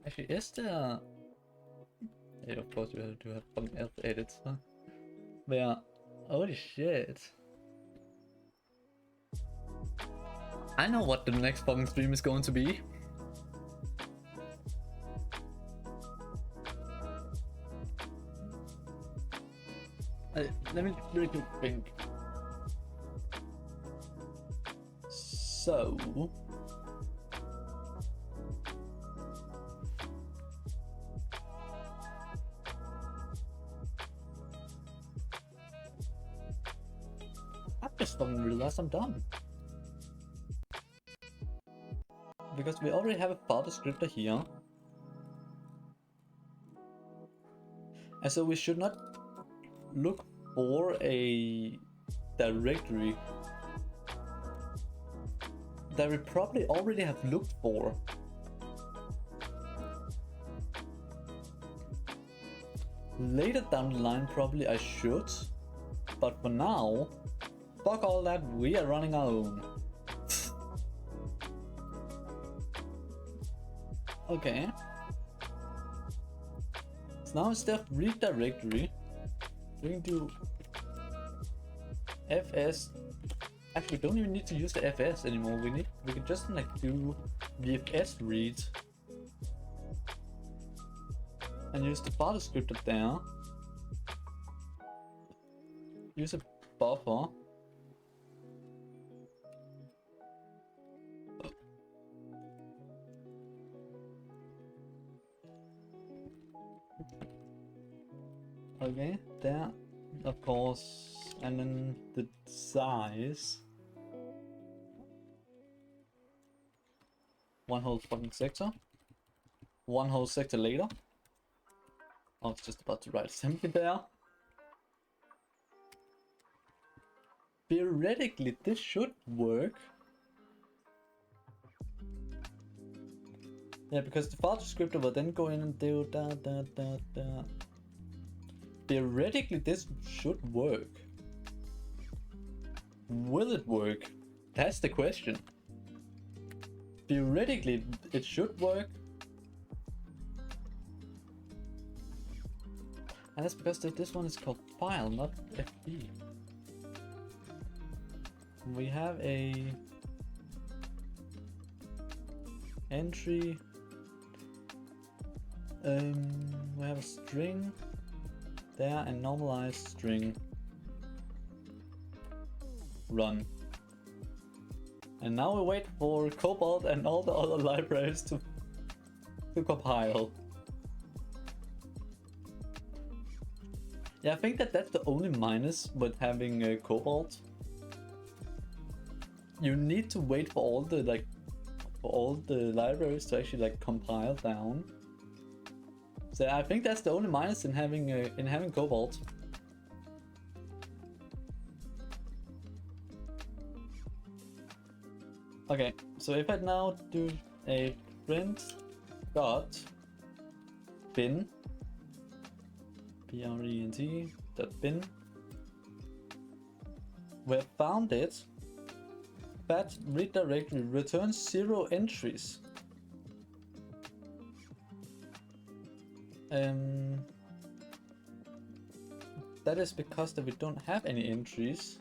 Actually, is there... Yeah, of course you do have fucking elf edits, huh? But yeah, holy shit. I know what the next fucking stream is going to be. Let me really think. So... I just fucking realized I'm done. Because we already have a file descriptor here. And so we should not look for a directory that we probably already have looked for. Later down the line probably I should, but for now, fuck all that, we are running our own. Okay. So now instead of read directory, we can do fs. Actually, we don't even need to use the fs anymore. We can just like do vfs read and use the file descriptor there. Use a buffer. Okay, there, of course, and then the size. One whole fucking sector. One whole sector later. I was just about to write assembly there. Theoretically, this should work. Yeah, because the file descriptor will then go in and do da. Theoretically, this should work. Will it work? That's the question. Theoretically, it should work. And that's because this one is called file, not FB. We have a entry. We have a string there and normalized string run. And now we wait for Cobalt and all the other libraries to compile. Yeah, I think that's the only minus with having Cobalt. You need to wait for all the libraries to actually compile down. So I think that's the only minus in having Cobalt. Okay, so if I now do a print dot bin prent dot bin, we have found it. That read directory returns 0 entries. That is because that we don't have any entries.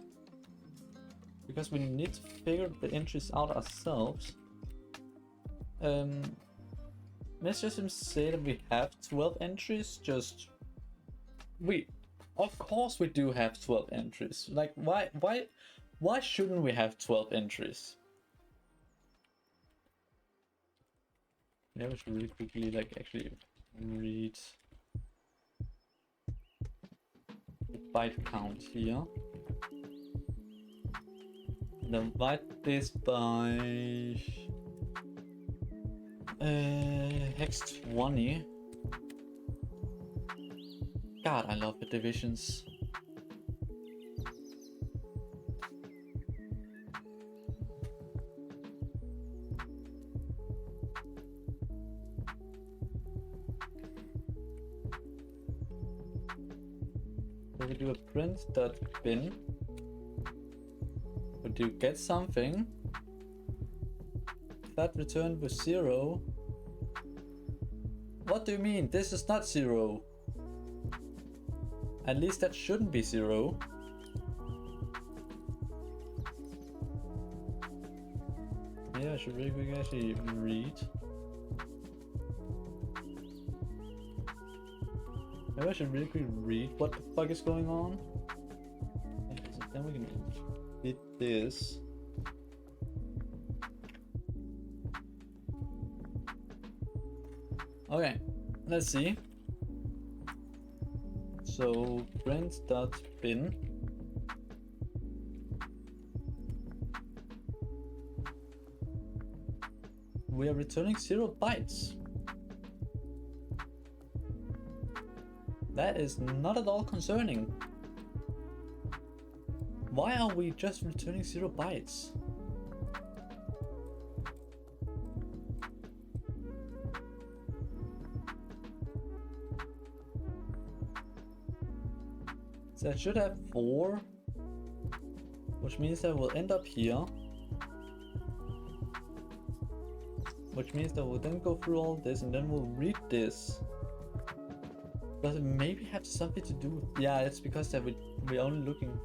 Because we need to figure the entries out ourselves. Let's just say that we have 12 entries. Of course we do have 12 entries. Like why shouldn't we have 12 entries? Yeah, we should really quickly actually read the byte count here. Divide this by hex 20. God, I love the divisions. So we do a print.bin. We Did you get something? That returned with 0. What do you mean? This is not 0. At least that shouldn't be 0. Yeah, I should really quick actually read. Maybe I should really quick read what the fuck is going on. Okay, so then we can hit this. Okay, let's see. So print.bin. We are returning 0 bytes. That is not at all concerning. Why are we just returning 0 bytes? So I should have 4, which means that we'll end up here. Which means that we'll then go through all this and then we'll read this. Does it maybe have something to do with... Yeah, it's because that we're only looking...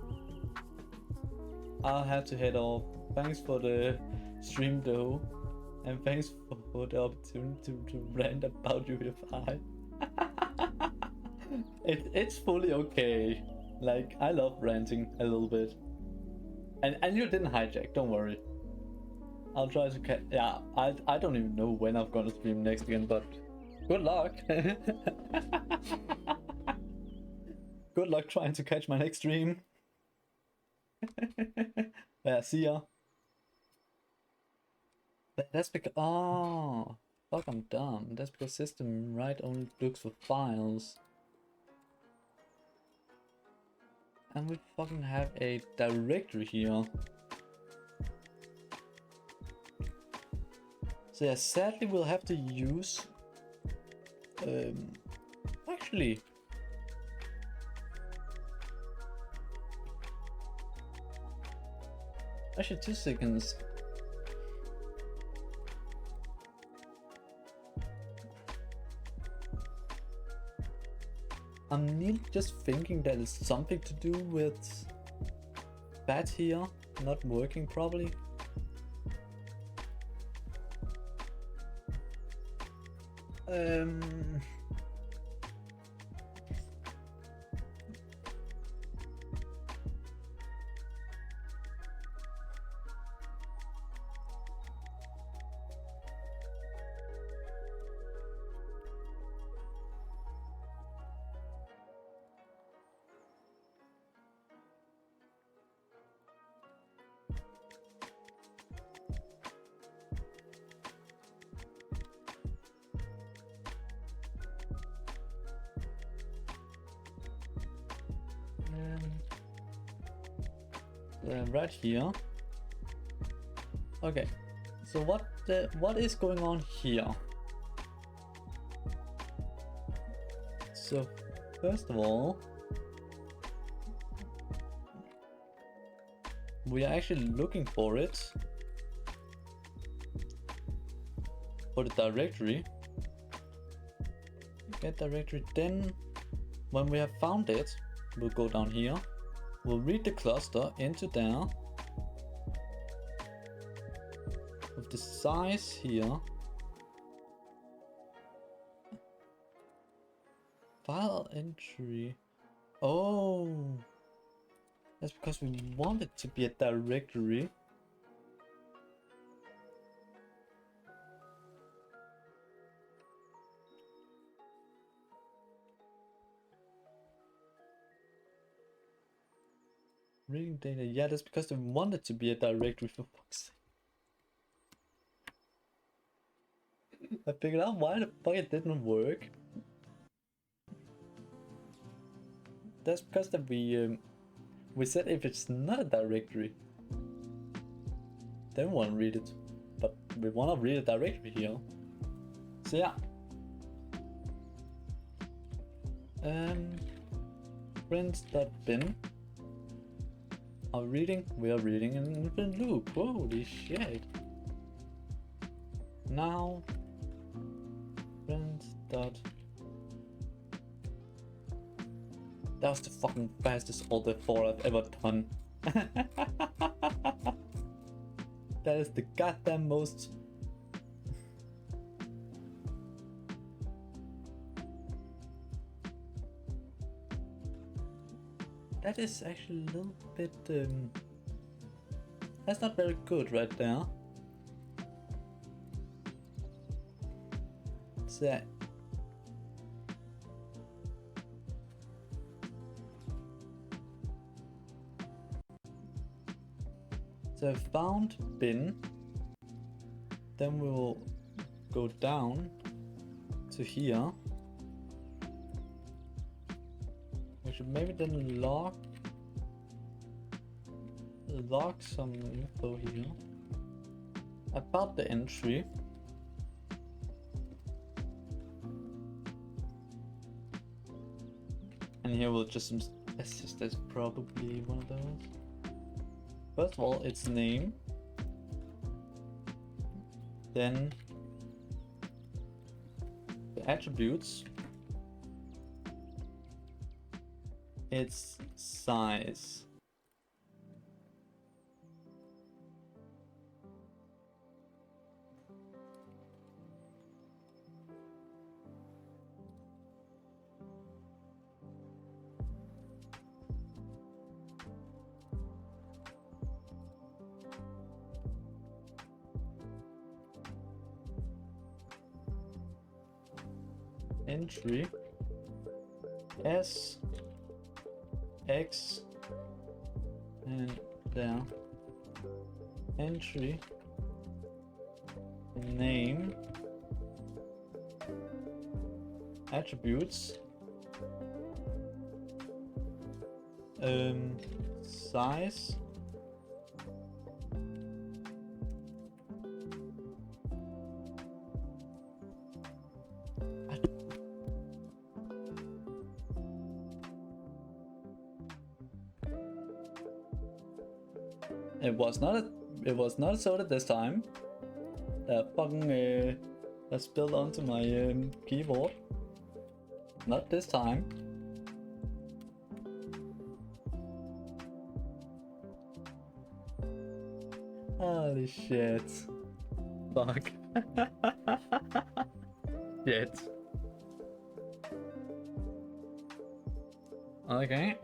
I'll have to head off. Thanks for the stream though. And thanks for the opportunity to rant about UEFI. It's fully okay. Like, I love ranting a little bit. And you didn't hijack, don't worry. I'll try to catch... Yeah, I don't even know when I'm gonna stream next again, but... Good luck! Good luck trying to catch my next stream. Yeah, see ya. That's because... Oh, fuck, I'm dumb. That's because system right only looks for files. And we fucking have a directory here. So yeah, sadly we'll have to use... actually... Actually, 2 seconds. I'm nearly just thinking that it's something to do with that here not working properly. Right here. Okay, so what is going on here? So first of all, we are actually looking for it, for the directory. Get directory. Then when we have found it, we'll go down here. We'll read the cluster into there with the size here. File entry. Oh, that's because we want it to be a directory. Reading data, yeah, that's because they want it to be a directory, for fuck's sake. I figured out why the fuck it didn't work. That's because that we said if it's not a directory, then we want to read it, but we want to read a directory here. So yeah. Print.bin. Are we reading? We are reading an infinite loop. Holy shit. Now print dot. That was the fucking fastest Alt F4 I've ever done. That is the goddamn most. That is actually a little bit. That's not very good right there. So. So found bin. Then we will go down to here. We should maybe then log some info here about the entry. And here we'll just assist as probably one of those. First of all, its name. Then the attributes. Its size. Entry S X and down entry name attributes size It was not sorted this time. That fucking that spilled onto my keyboard. Not this time. Holy shit. Fuck. Shit. Okay.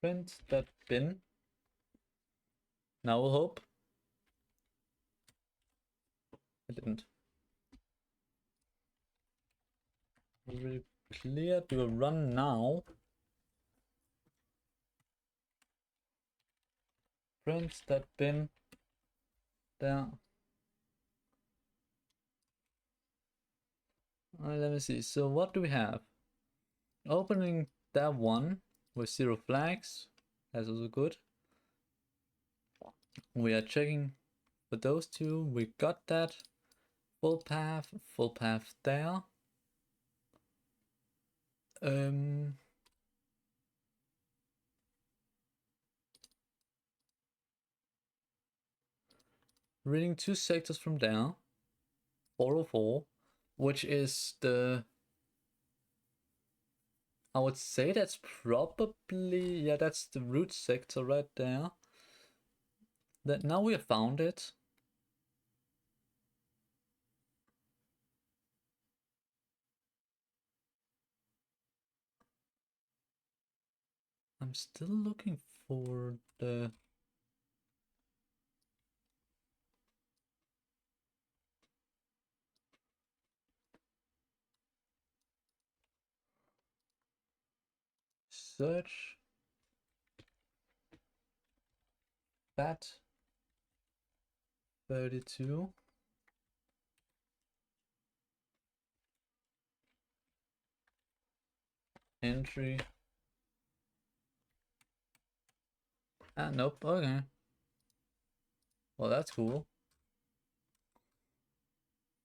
Print that bin. Now we'll hope. I didn't. Really clear. Do a run now. Print that bin. There. Let me see. So what do we have? Opening that one with 0 flags. That's also good. We are checking for those two. We got that. Full path there. Reading 2 sectors from there. 404, which is the. I would say that's probably, yeah, that's the root sector right there. That now we have found it. I'm still looking for the. Search. Bat 32. Entry Ah, nope. Okay. Well, that's cool.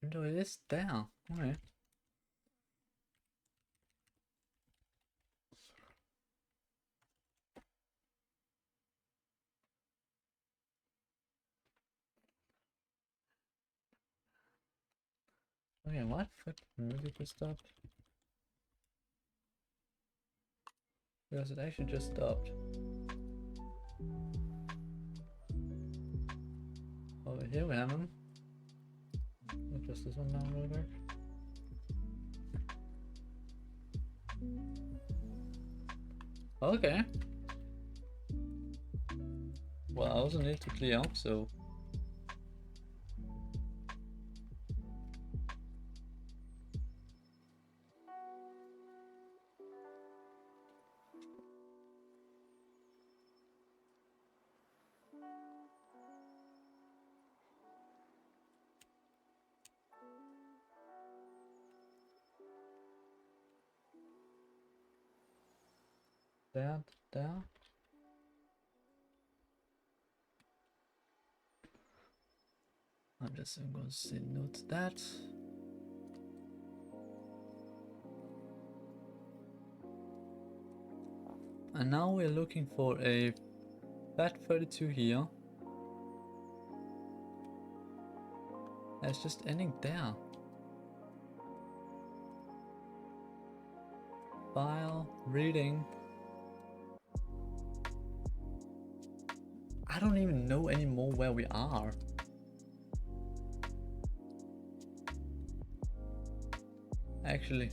Even though it is there. Okay. Okay, what? Fuck, music just stopped. Because it actually just stopped. Over here we have them. Just this one now, real quick. Okay. Well, I also need to clear, so. There. I'm just going to say note that. And now we're looking for a FAT32 here. That's just ending there. File, reading. I don't even know anymore where we are. Actually.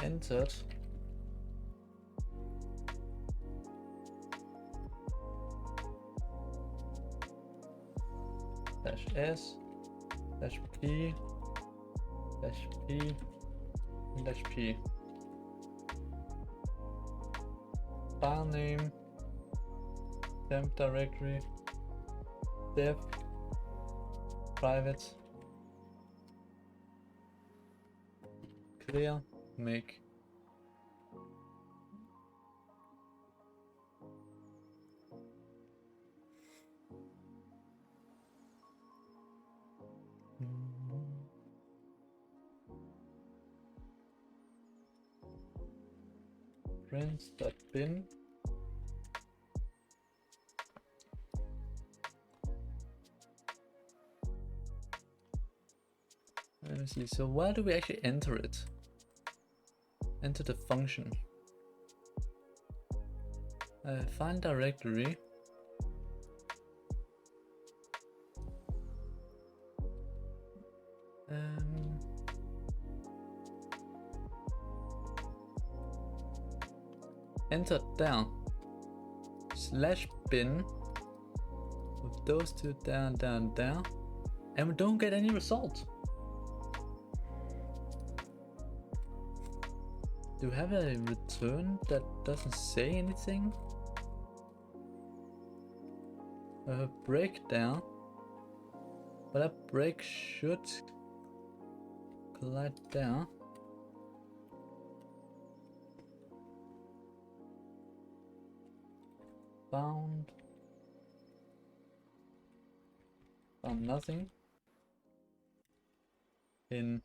Entered. Dash S, dash P, dash P, and dash P. File name, temp directory, dev, private, clear, make. Prints.bin. Let me see. So where do we actually enter it? Enter the function. Find directory. Enter down. Slash bin. With those two down, and we don't get any result. Do we have a return that doesn't say anything? Breakdown. But that break should collide down. Found nothing. In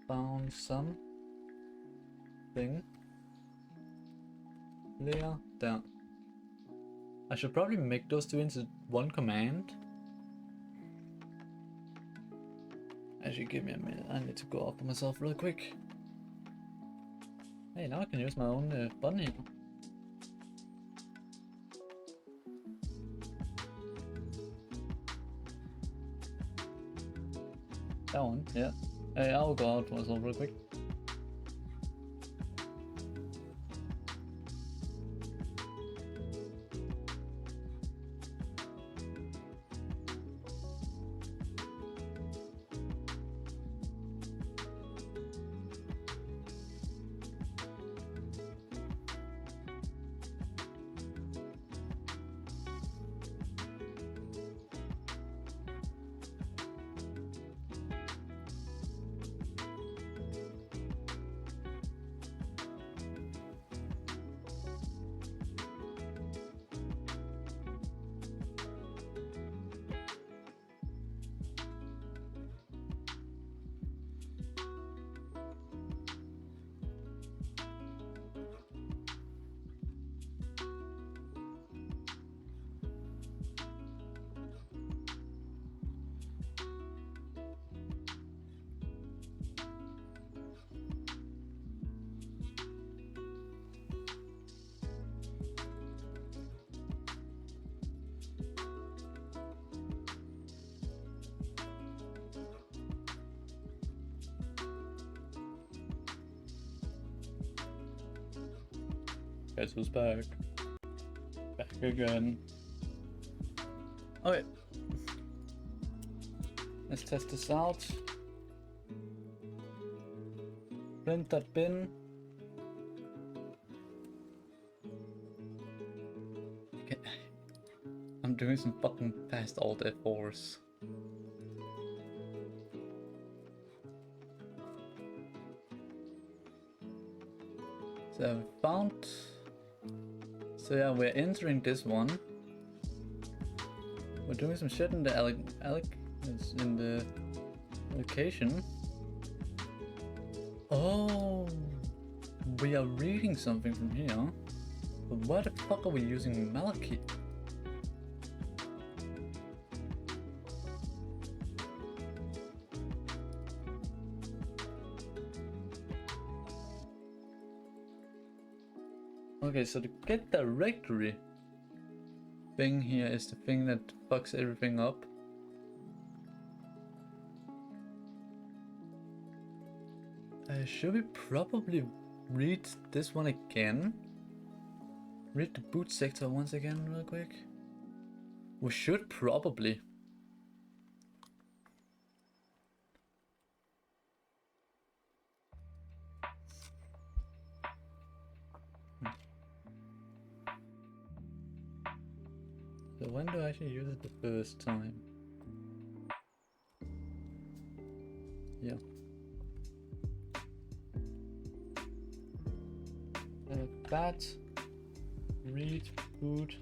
found some thing. Layer down. I should probably make those two into one command. Actually, give me a minute. I need to go after myself real quick. Hey, now I can use my own button here. That one, yeah. Hey, I'll go out for myself real quick. Guess who's back? Back again. Okay. Let's test this out. Print that bin. Okay. I'm doing some fucking fast alt F4s. So I found. So yeah, we're entering this one. We're doing some shit in the in the location. Oh, we are reading something from here. But why the fuck are we using Malachite? Okay, so the get directory thing here is the thing that fucks everything up. Should we probably read this one again? Read the boot sector once again real quick? We should probably. So when do I actually use it the first time? Yeah. That read boot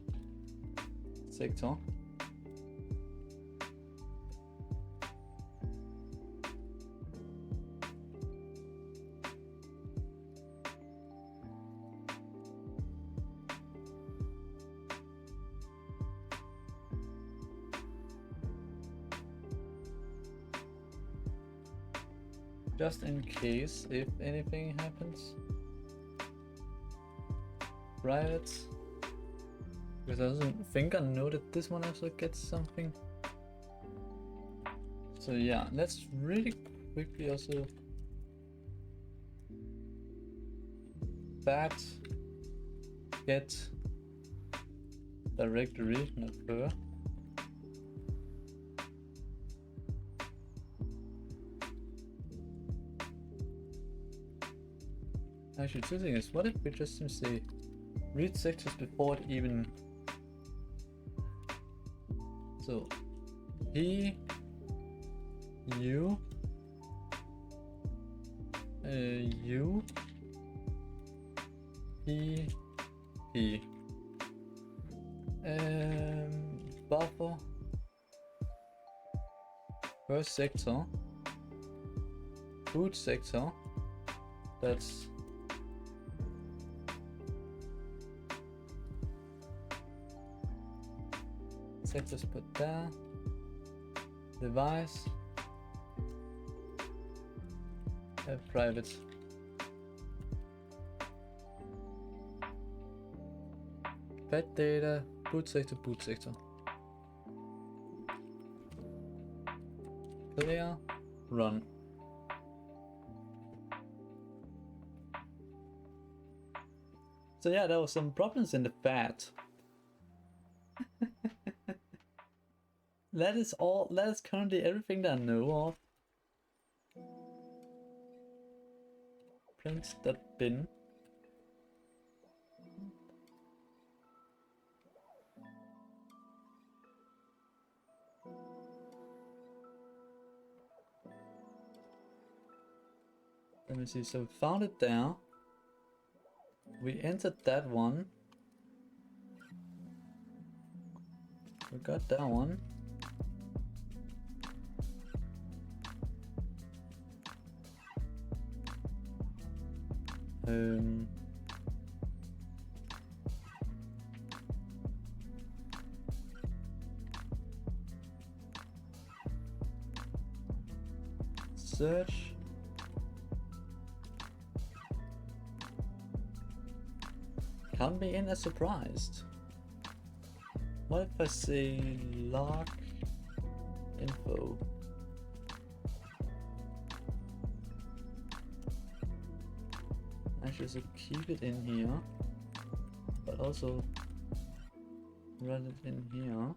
sector. Just in case if anything happens. Private. Because I don't think I know that this one actually gets something. So yeah, let's really quickly also that get directory, not fur. Actually, two things. What if we just say read sectors before it even. So he, you, you, he, buffer, first sector, boot sector, that's sectors put there, device, private. Pet data, boot sector, boot sector. Clear, run. So yeah, there were some problems in the FAT. That is all. That is currently everything that I know of. Print that bin. Let me see. So we found it there. We entered that one. We got that one. Search. Count me in as surprised. What if I say log info? Actually, so keep it in here. also run it in here.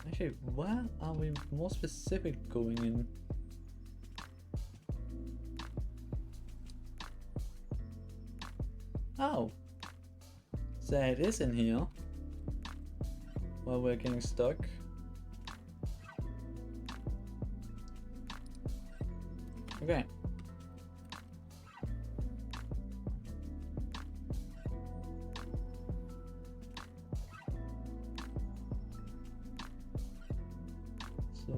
Actually, where are we more specific going in? Oh, so it is in here while we're getting stuck. Okay. So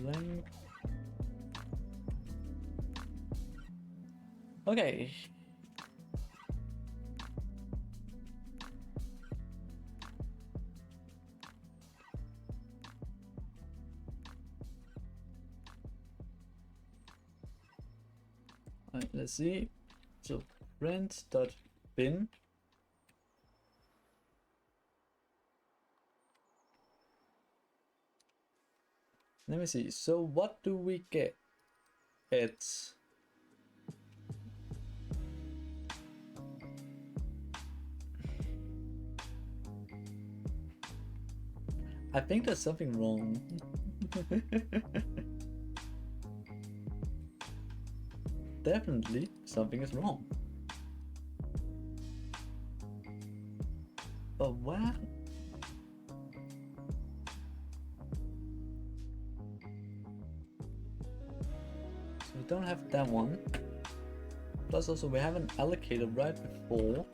length. Okay. Alright, let's see. So print.bin. Let me see. So what do we get? It's I think there's something wrong. Definitely something is wrong. But what? So we don't have that one. Plus also we haven't allocated right before.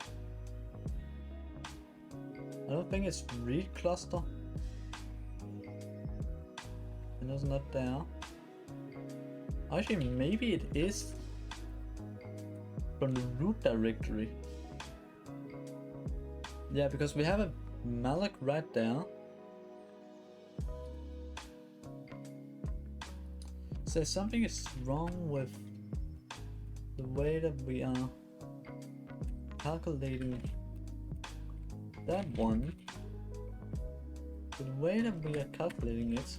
I don't think it's read cluster. And it's not there. Actually, maybe it is from the root directory. Yeah, because we have a malloc right there. So something is wrong with the way that we are calculating that one. The way that we are calculating it.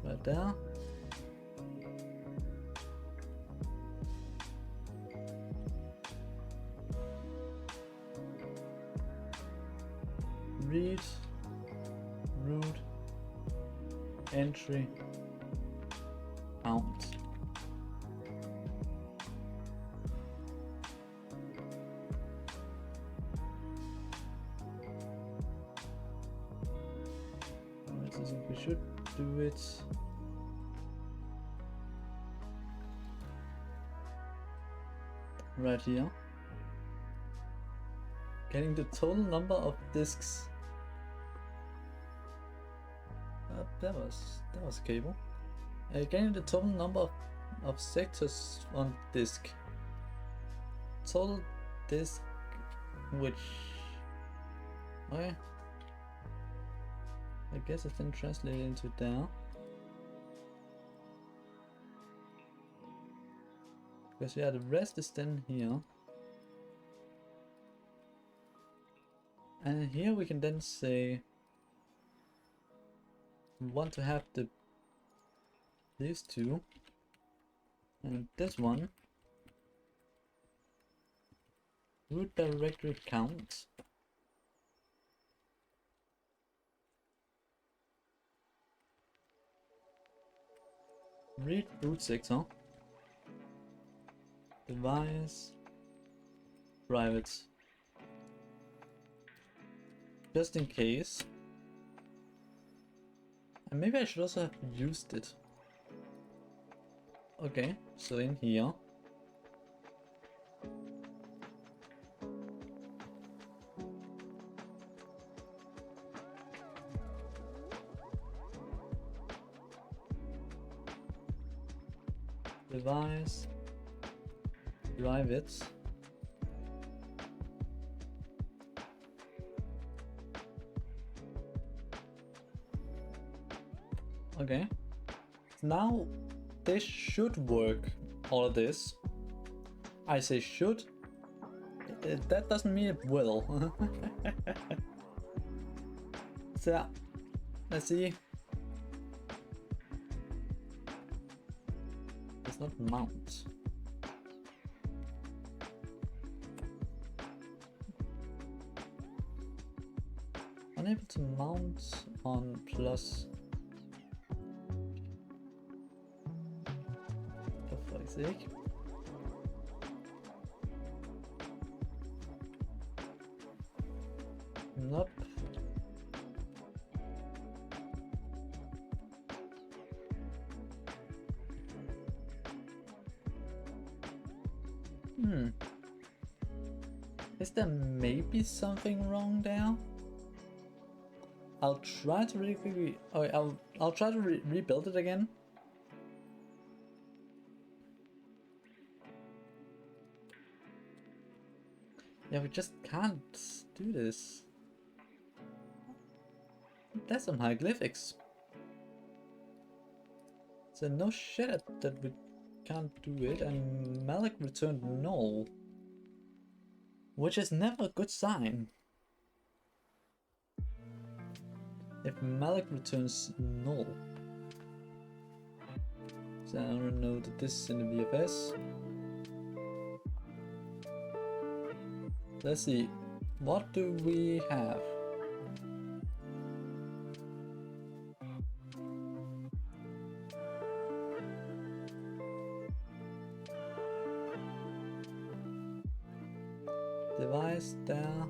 Right there. Read, root, entry, count. Alright, so we should do it. Right here. Getting the total number of disks. That was a cable. Getting the total number of sectors on disk. Total disk, which okay. I guess it's then translated into there. Because yeah, the rest is then here. And here we can then say we want to have these two and this one root directory count. Read root sector. Device private. Just in case. And maybe I should also have used it. Okay, so in here. Device drive it. Okay. Now this should work. All of this. I say should. That doesn't mean it will. So let's see. It's not mount. Unable to mount on plus. For fuck's sake. Nope. Is there maybe something wrong there? I'll try to really quickly. Okay, I'll try to rebuild it again. Yeah, we just can't do this. That's some hieroglyphics. So no shit that we can't do it, and Malik returned null. Which is never a good sign. If Malik returns null. So I don't know that this is in the VFS. Let's see. What do we have? Device there.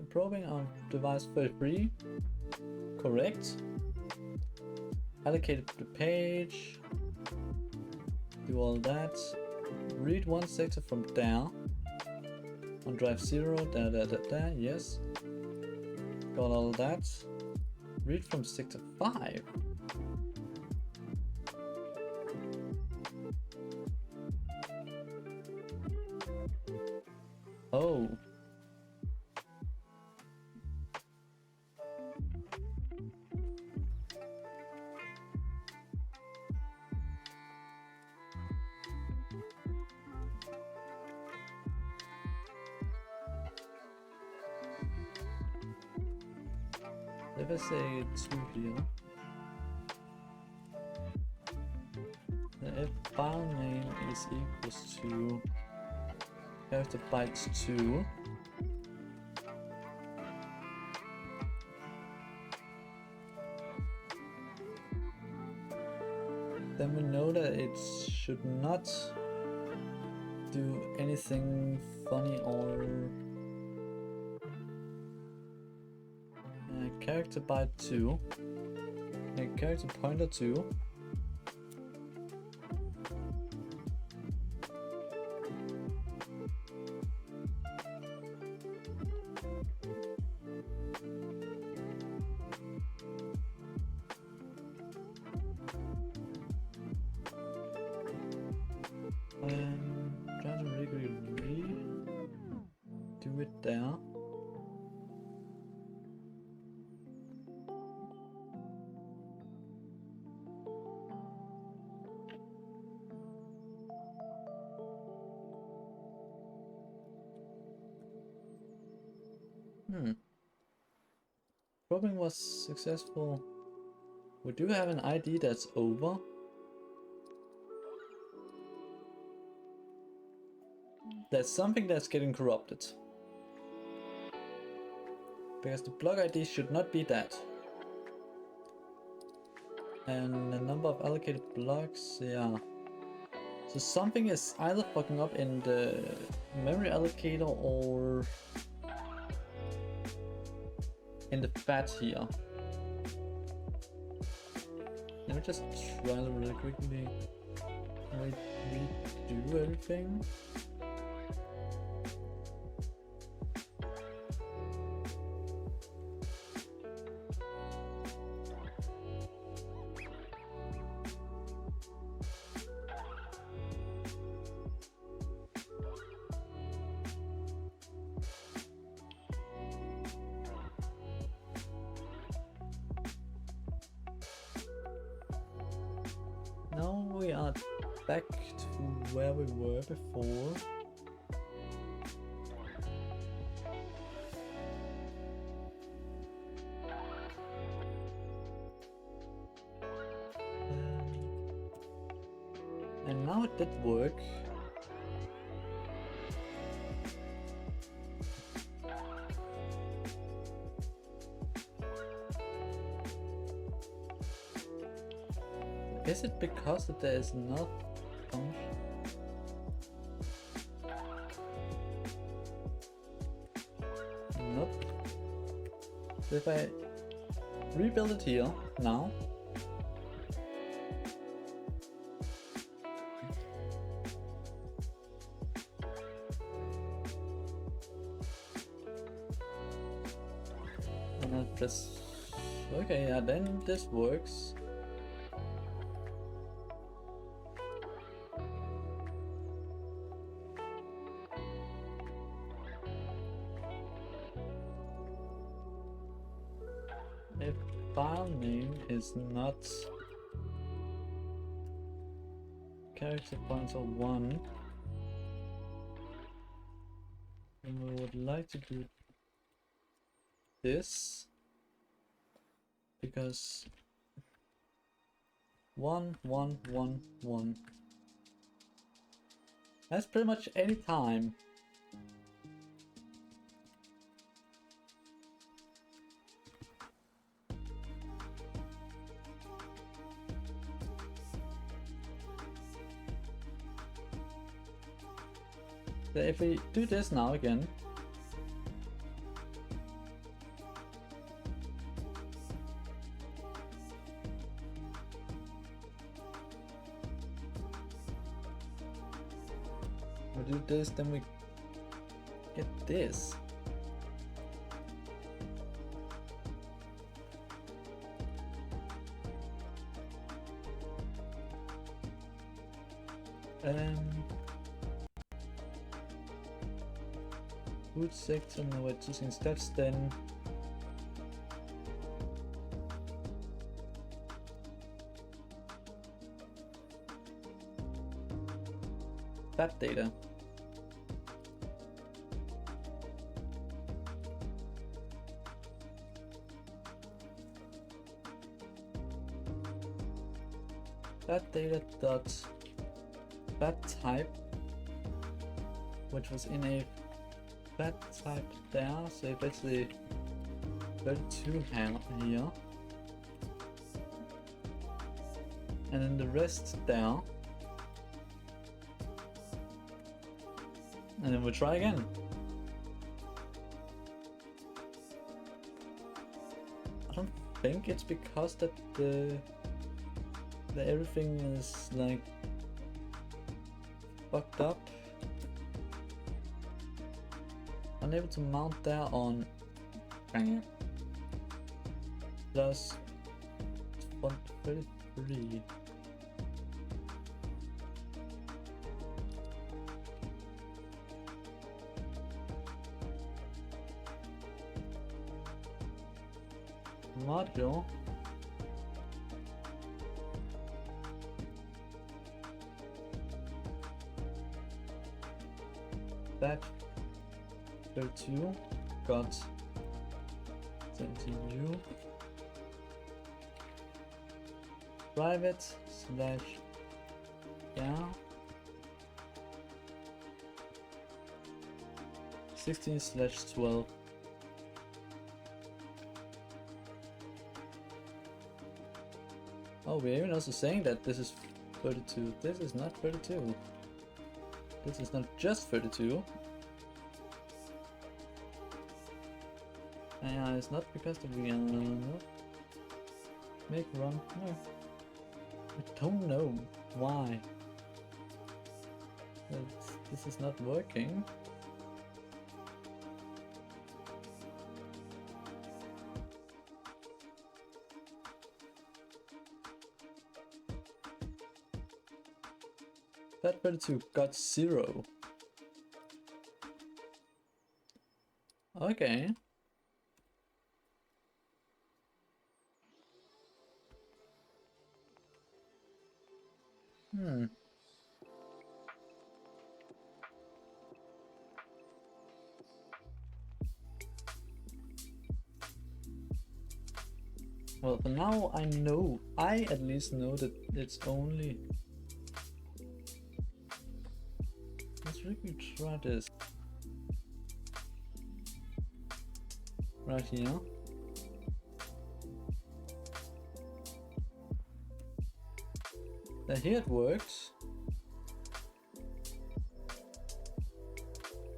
Probing on device 33. Correct. Allocated the page. Do all that. Read one sector from there. On drive 0. There. Yes. Got all that. Read from sector 5. Oh. Let us say 2 here. If file name is equals to character bytes 2, then we know that it should not do anything funny or character byte 2 and character pointer 2. Trying to regularly do it there. Probing was successful. We do have an ID that's over. There's something that's getting corrupted. Because the block ID should not be that. And the number of allocated blocks, yeah. So something is either fucking up in the memory allocator or in the fat here. Let me just try to really quickly redo everything. back to where we were before. And now it did work. Is it because that there is no function? Nope. So if I rebuild it here now, and I press, okay, yeah, then this works. If file name is not character pointer 1, and we would like to do this because 1, 1, 1, 1. That's pretty much any time. So if we do this now again, we do this, then we get this. Root section, now we're choosing steps then. That data. That data dot that type, which was in a that type there, so basically 32 here, and then the rest there, and then we'll try again. I don't think it's because that that everything is like fucked up. Unable to mount there on plus 133. Module. That 32 got 70u private slash yeah 16 slash 12. Oh, we're even also saying that this is 32. This is not 32. This is not just 32. Yeah, it's not because of the no. Make run. No. I don't know why. This is not working. That 32 got 0. Okay. Well, for now I at least know that it's only... Let's really try this. Right here. So here it works.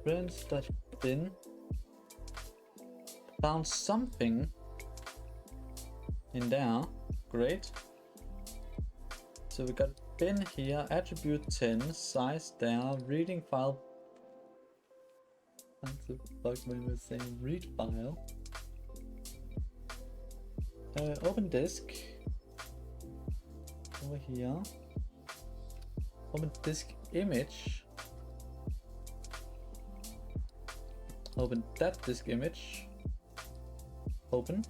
Friends.bin. Found something in there. Great. So we got bin here, attribute 10, size there, reading file. What the fuck when we're saying read file? Open disk. Over here. Open disk image. Open that disk image. Open.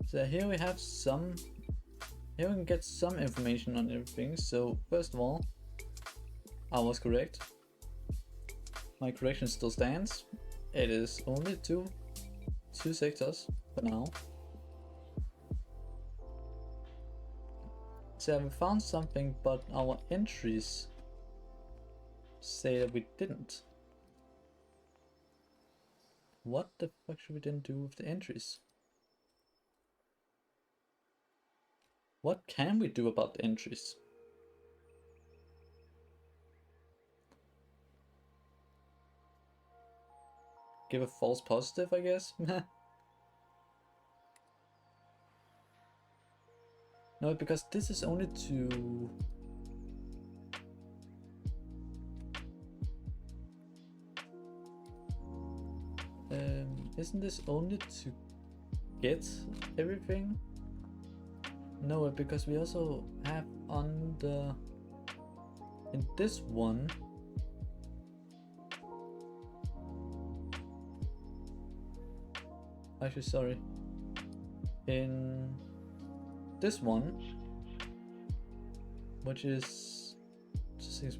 So here we have some, here we can get some information on everything. So first of all, I was correct. My correction still stands. It is only two sectors for now. So we found something, but our entries say that we didn't. What the fuck should we then do with the entries? What can we do about the entries? Give a false positive, I guess? No, because this is only to... Isn't this only to get everything? No, because we also have on the... in this one... Actually, sorry. In this one, which is...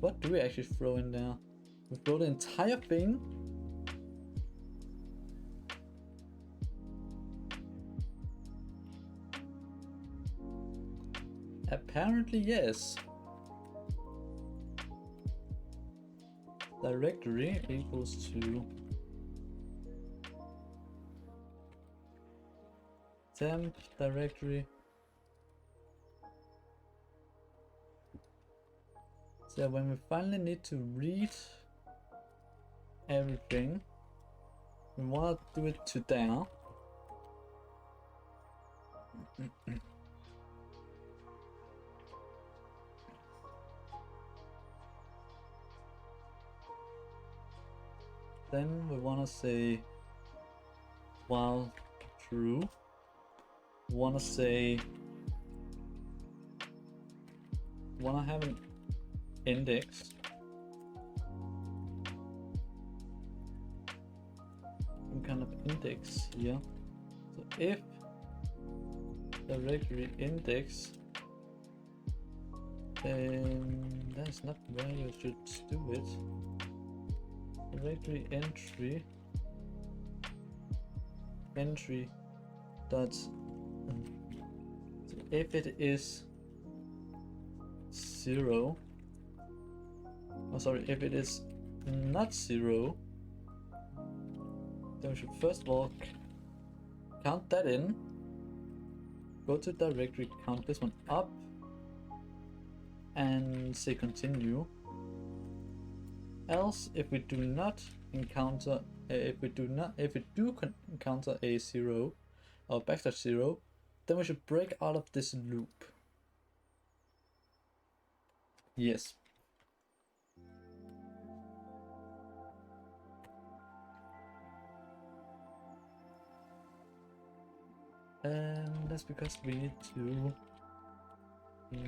what do we actually throw in there? We throw the entire thing? Apparently, yes. Directory equals to temp directory. So when we finally need to read everything, we want to do it to there. Then we want to say while true. We want to say want to have an index. Some kind of index here. So if directory index, that's not where you should do it. Directory entry dot, so if it is 0, oh sorry, if it is not 0, then we should first of all count that in, go to directory, count this one up, and say continue. Else, if we do not encounter, if we do encounter a 0 or backslash 0, then we should break out of this loop. Yes. And that's because we need to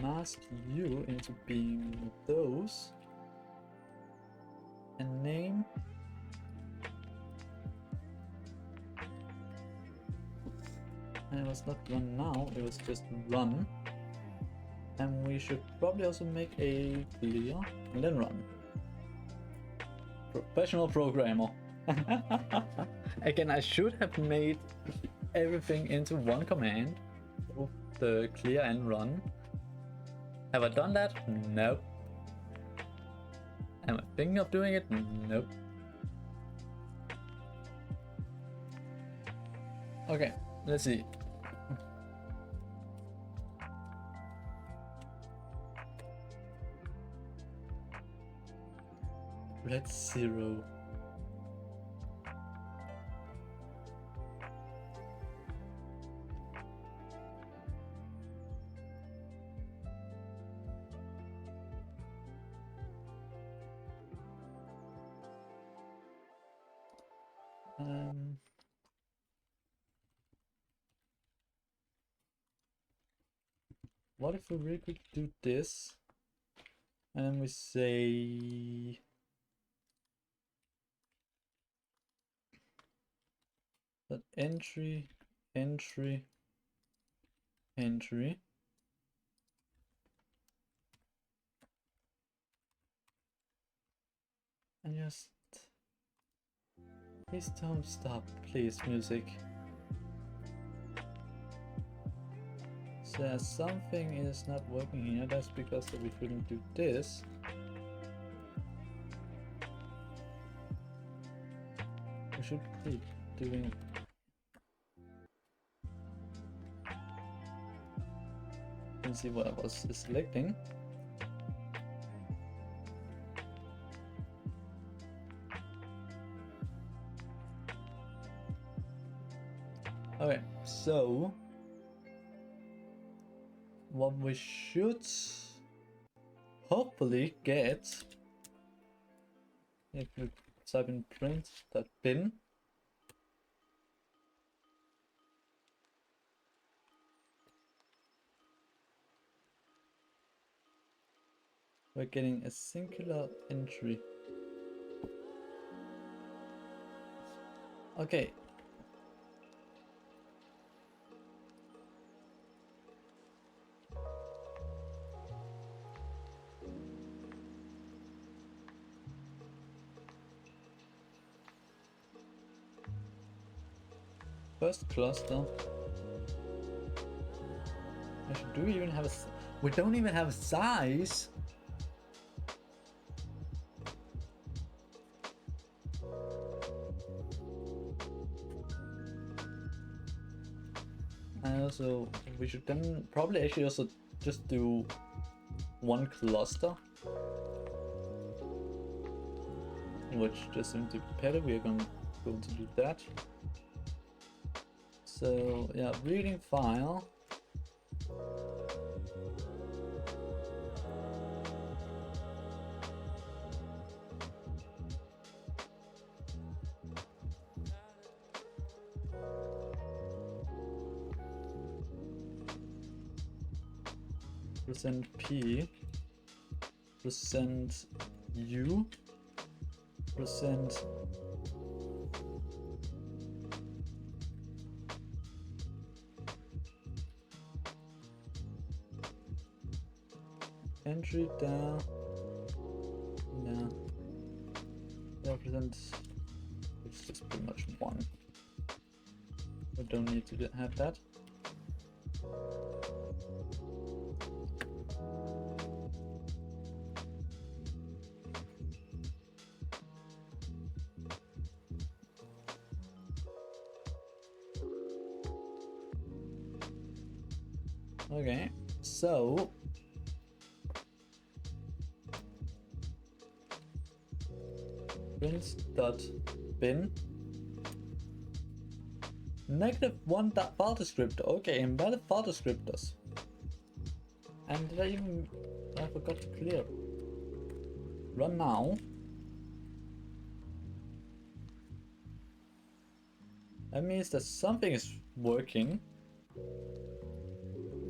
mask you into being those. And name and it was not run now, it was just run, and we should probably also make a clear and then run. Professional programmer. Again, I should have made everything into one command. The clear and run. Have I done that? Nope. Am I thinking of doing it? Nope. Okay, let's see. Let's 0. What if we really could do this? And then we say that entry, entry, entry. And just please don't stop, please, music. So something is not working here. That's because we couldn't do this. We should be doing. Let's see what I was selecting. Okay, so what we should hopefully get, if we type in print.bin, we're getting a singular entry. Okay. First cluster. Actually, do we even have a... We don't even have a size. And also, we should then probably actually also just do one cluster. Which just seems to be better. We are going to do that. So yeah, reading file. %p %u % entry down no represent, which is just pretty much 1. We don't need to have that. Okay, so print.bin -1 file descriptor. Okay, invalid file descriptors. And did I forgot to clear. Run now. That means that something is working,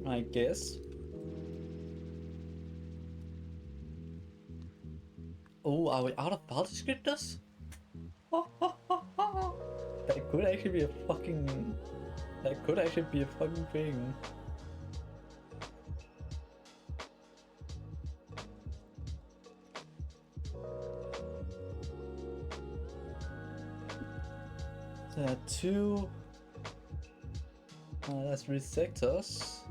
I guess. Oh, are we out of file descriptors? That could actually be a fucking... That could actually be a fucking thing. 2. Let's read sectors.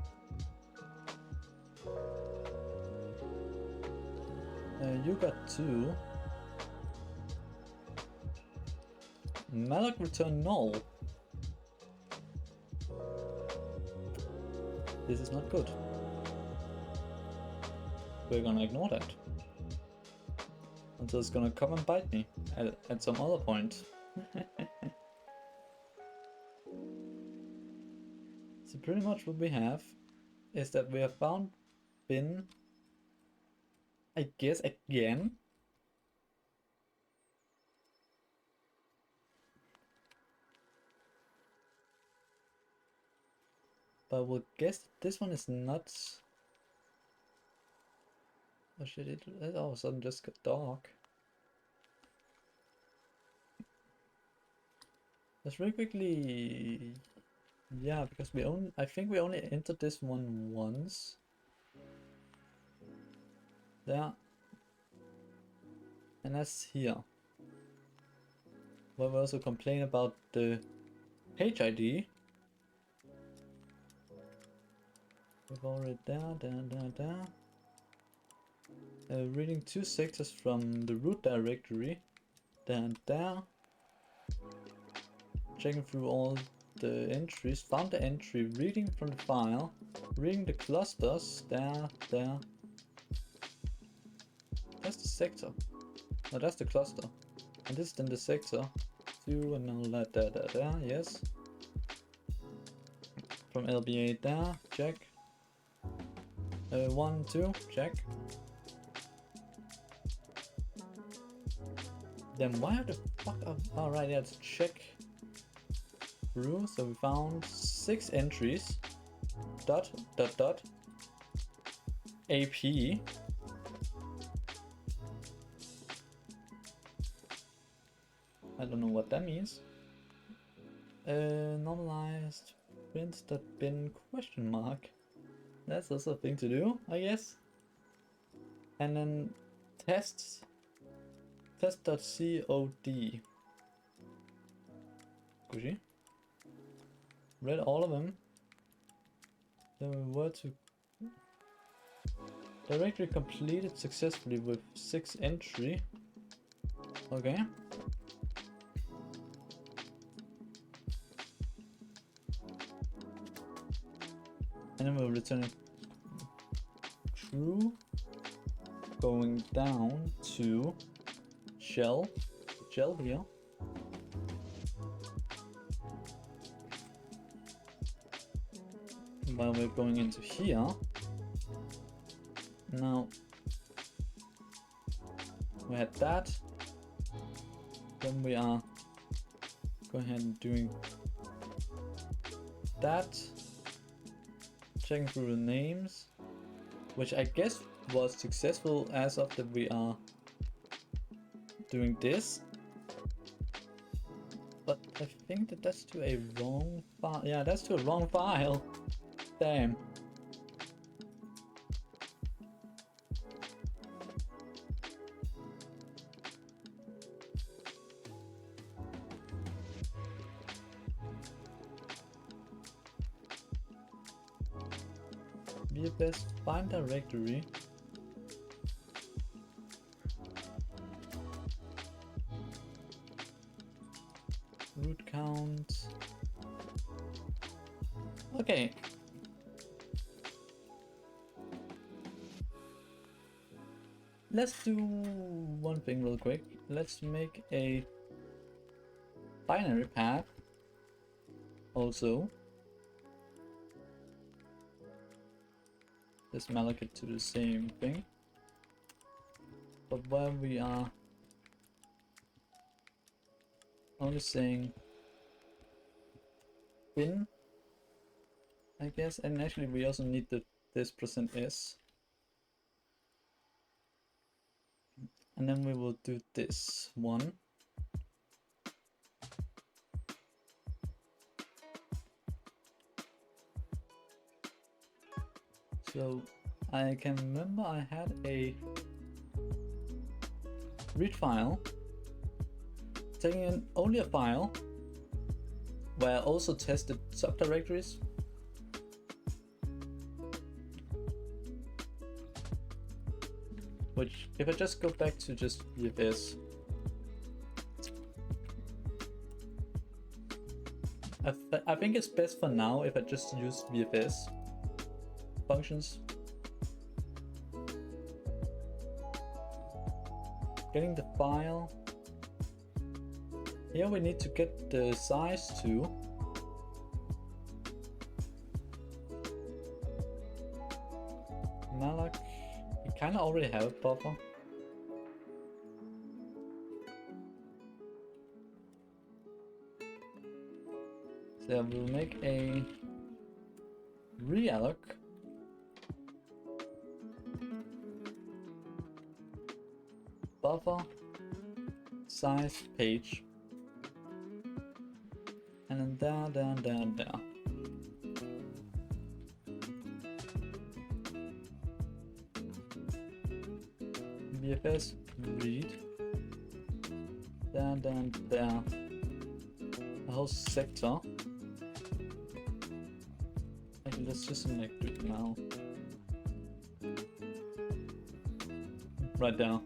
You got 2. Malloc return null. This is not good. We're gonna ignore that. Until it's gonna come and bite me at some other point. So pretty much what we have is that we have found bin, I guess again. But we'll guess this one is not. Oh shit, it all of a sudden just got dark. Let's really quickly. Yeah, because I think we only entered this one once. There. And that's here. Where we also complain about the page ID. We've already there. Reading 2 sectors from the root directory. There. Checking through all the entries, found the entry, reading from the file, reading the clusters, there. That's the sector. No, that's the cluster. And this is then the sector. 2 and all that, there, yes. From LBA there, check. 1, 2, check. Then why the fuck are... Alright, yeah, let's check through. So we found 6 entries. Dot. AP. I don't know what that means. Normalized print.bin question mark. That's also a thing to do, I guess. And then test.cod. Gucci. Read all of them. Then we were to directory completed successfully with 6 entry. Okay. And then we'll return it true. Going down to shell here. While we're going into here, now we had that, then we are going ahead and doing that, checking through the names, which I guess was successful as of that we are doing this. But I think that that's to a wrong file. Yeah, that's to a wrong file. Damn. VFS find directory. Root count. Okay. Let's do one thing real quick. Let's make a binary path also. Let's malloc it to the same thing. But where we are only saying bin, I guess, and actually we also need this %s. And then we will do this one. So I can remember I had a read file, taking in only a file, where I also tested subdirectories. Which, if I just go back to just VFS, I think it's best for now if I just use VFS functions. Getting the file. Here we need to get the size to. Malloc. We kind of already have a buffer. So we'll make a realloc. Buffer size page. And then there. VFS read. There. The whole sector. Actually, let's just select it now. Right down.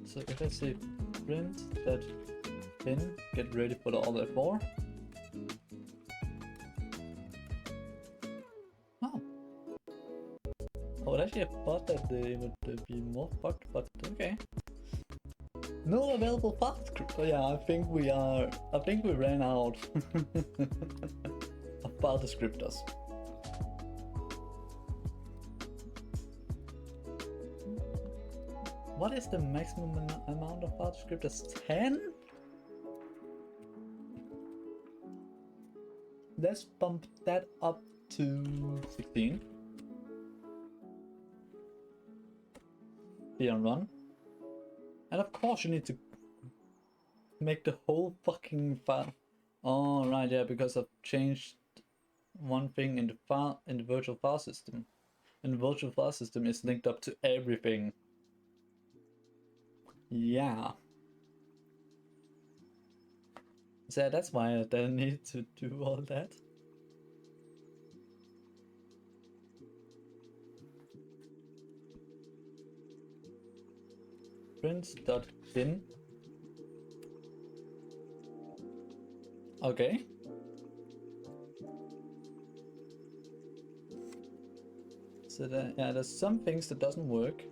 So if I say print that bin, get ready for the other 4. Oh. I would actually have thought that they would be more fucked, but okay. No available file script. Oh yeah, I think we ran out of file descriptors. What is the maximum amount of file descriptors? 10? Let's bump that up to 16. Here and run. And of course you need to make the whole fucking file. Oh right, yeah, because I've changed one thing in the virtual file system. And the virtual file system is linked up to everything. Yeah. So that's why I don't need to do all that. Print.bin. Okay. So that, yeah, there's some things that doesn't work.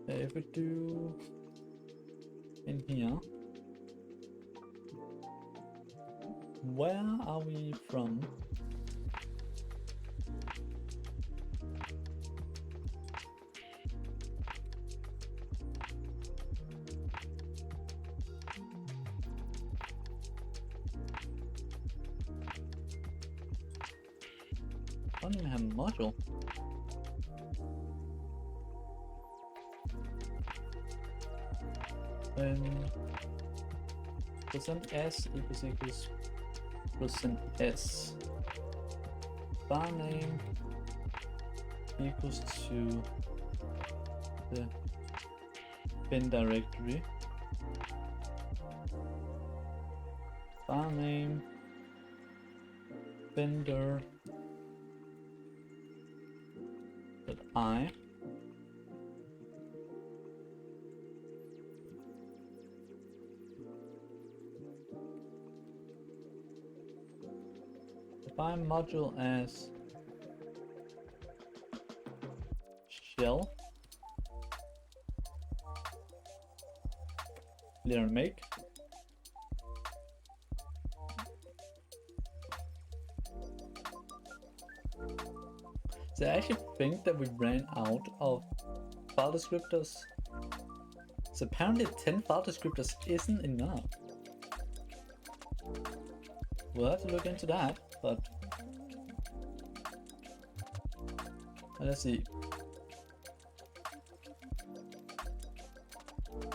If we do in here, where are we from? I don't even have a module. %s equals %s. File name equals to the bin directory. File name vendor .i. Define module as shell clear and make. So I actually think that we ran out of file descriptors. So apparently 10 file descriptors isn't enough. We'll have to look into that, but let's see.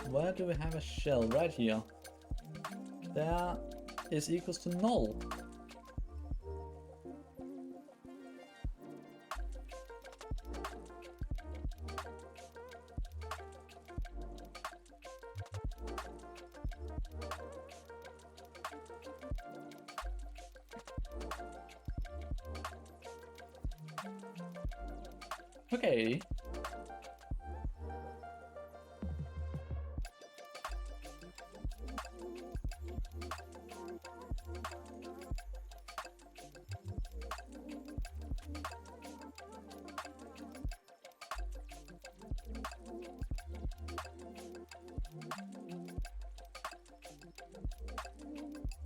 Where do we have a shell? Right here. there is equals to null. Okay.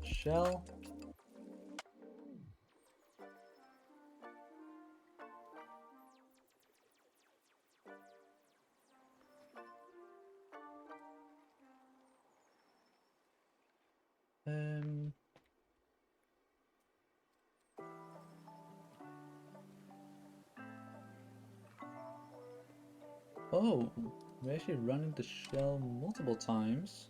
Shell. Oh, we're actually running the shell multiple times.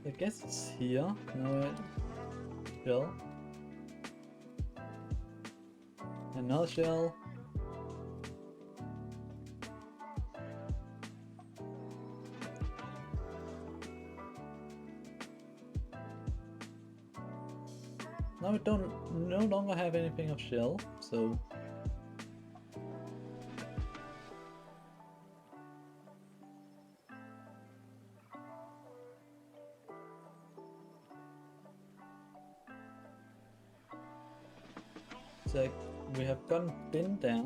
I guess it's here. No, shell. Another shell. Now we don't no longer have anything of shell, so we have gotten bin there.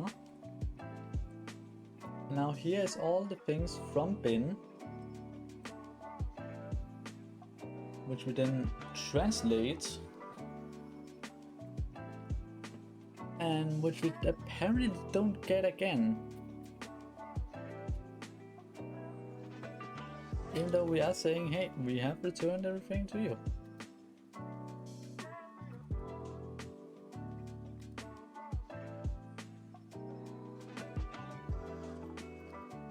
Now here is all the things from bin, which we then translate, and which we apparently don't get again. Even though we are saying, hey, we have returned everything to you.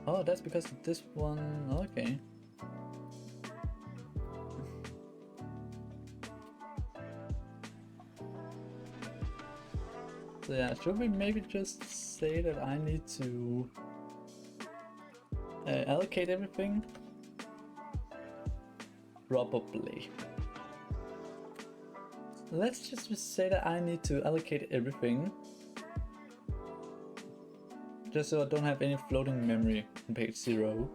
Oh, that's because of this one. Okay. So yeah, should we maybe just say that I need to allocate everything? Probably. Let's just say that I need to allocate everything. Just so I don't have any floating memory on page 0.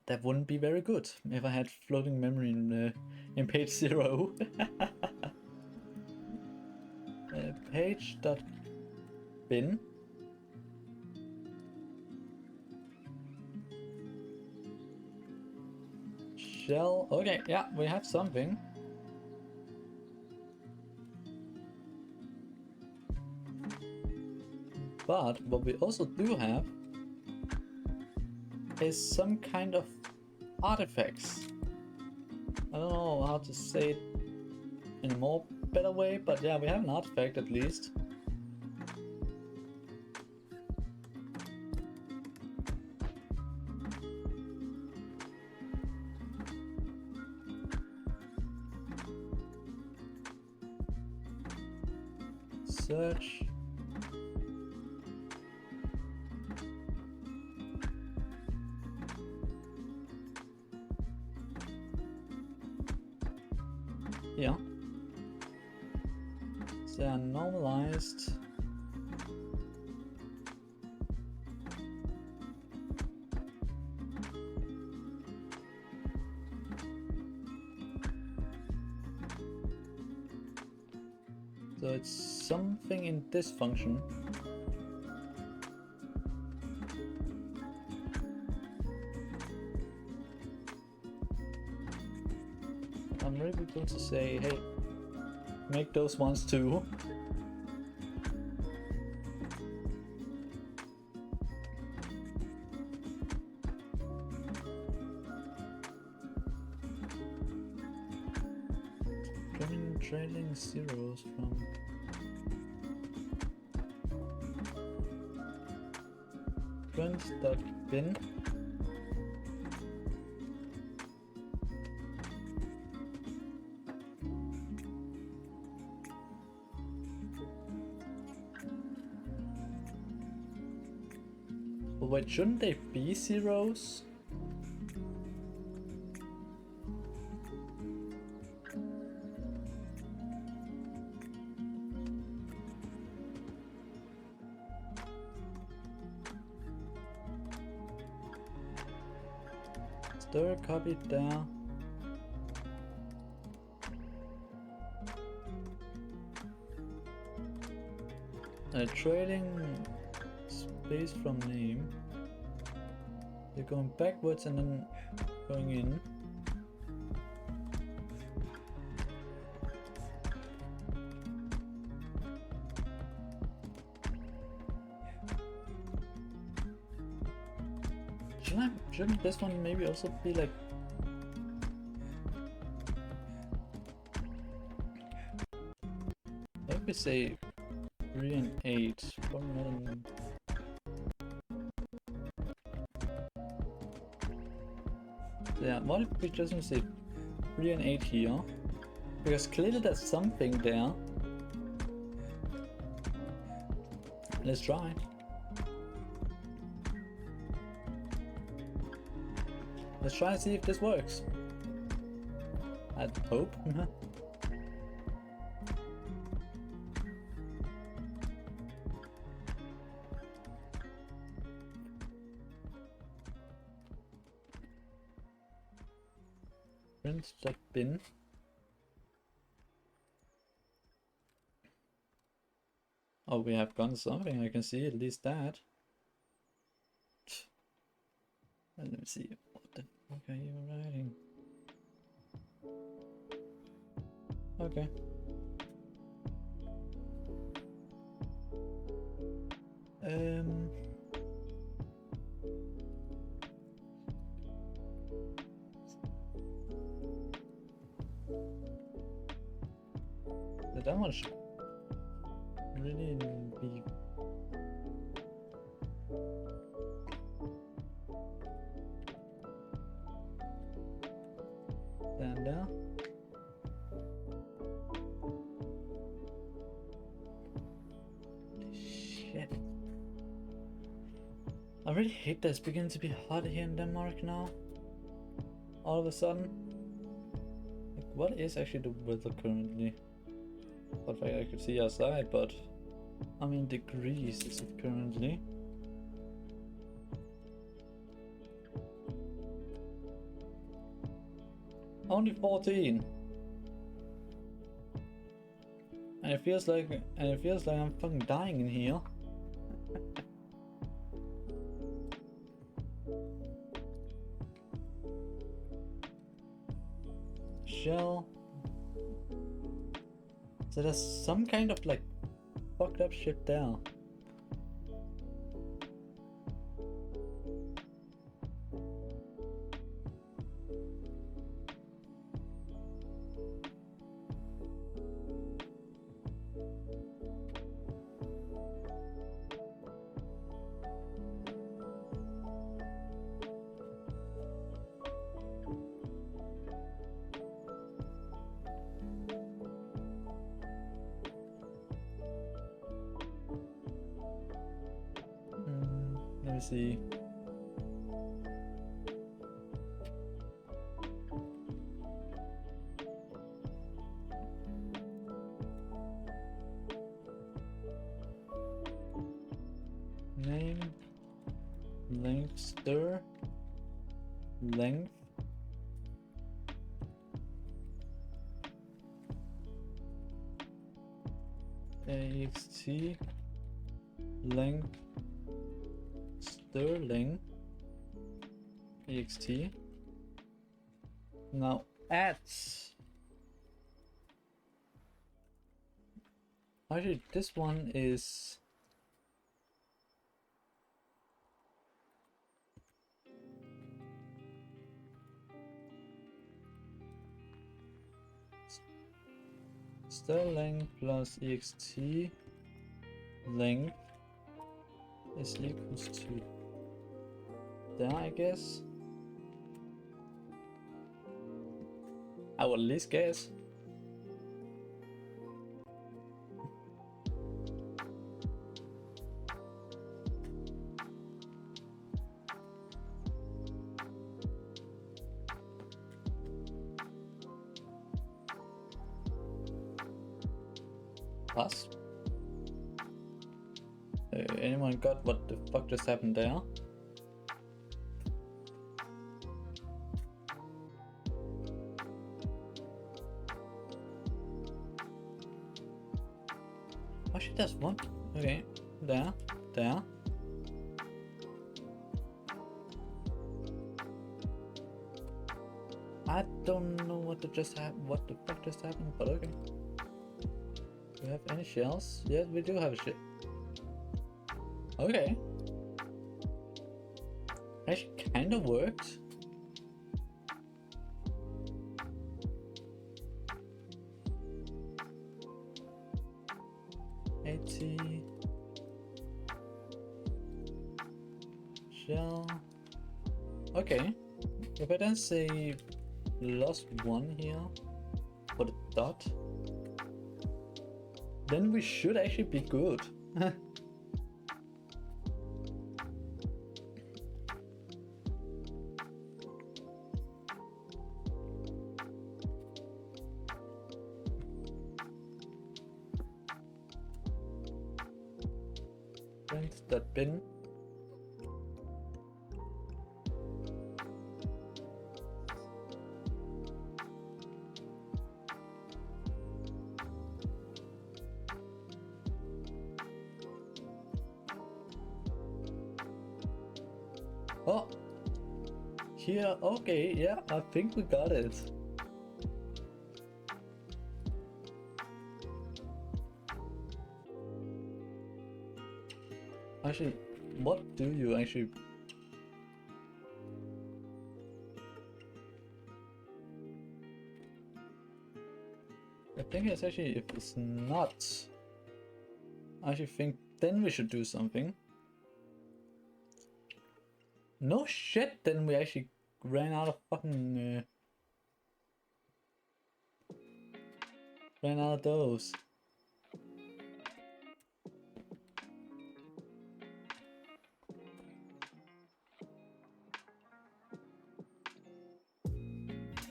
That wouldn't be very good if I had floating memory in page 0. Page.bin. Shell. Okay, yeah, we have something. But what we also do have is some kind of artifacts. I don't know how to say it in a more better way, but yeah, we have an artifact at least. Search. Yeah. They are normalized. So it's something in this function. I'm really going to say, hey, make those ones too. zeros from? Print.bin. But wait, shouldn't they be zeros? Stir copy there. Trading space from name. They're going backwards and then going in. Shouldn't this one maybe also be like... Let me say 3 and 8. Probably not in... Yeah, what if we just say 3 and 8 here? Because clearly there's something there. Let's try. Let's try and see if this works. I hope. Print.bin. Oh, we have gotten something. I can see at least that. Let me see. What the fuck are you writing? Okay. That one should really be... Stand down. Shit. I really hate that it's beginning to be hot here in Denmark now. All of a sudden. Like, what is actually the weather currently? But I could see outside, but how many degrees is it currently? Only 14. And it feels like I'm fucking dying in here. Shell. So there's some kind of like fucked up shit there. Let me see. Name, length, stir, length. AXT, length, sterling, AXT. Now ads. Actually, this one is Stir length plus ext length is equals to there, I guess. I would at least guess. Plus. Anyone got what the fuck just happened there? Oh shit, that's one. Okay, there. I don't know what just happened. What the fuck just happened? But okay. Do we have any shells? Yes, we do have a shell. Okay. Actually, kind of worked. Shell. Okay. If I then say lost one here for the dot, then we should actually be good. Print that bin. Oh, here, okay, yeah, I think we got it. Actually, what do you actually... I think it's actually, if it's not, I actually think then we should do something. No shit, then we actually ran out of fucking... ran out of those.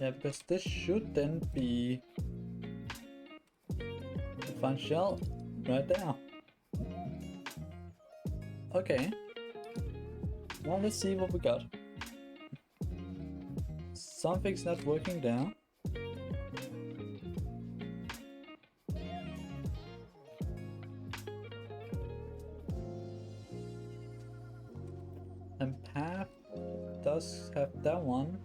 Yeah, because this should then be the fun shell right there. Okay. Well, let's see what we got. Something's not working there. And path does have that one.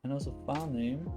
And also file name.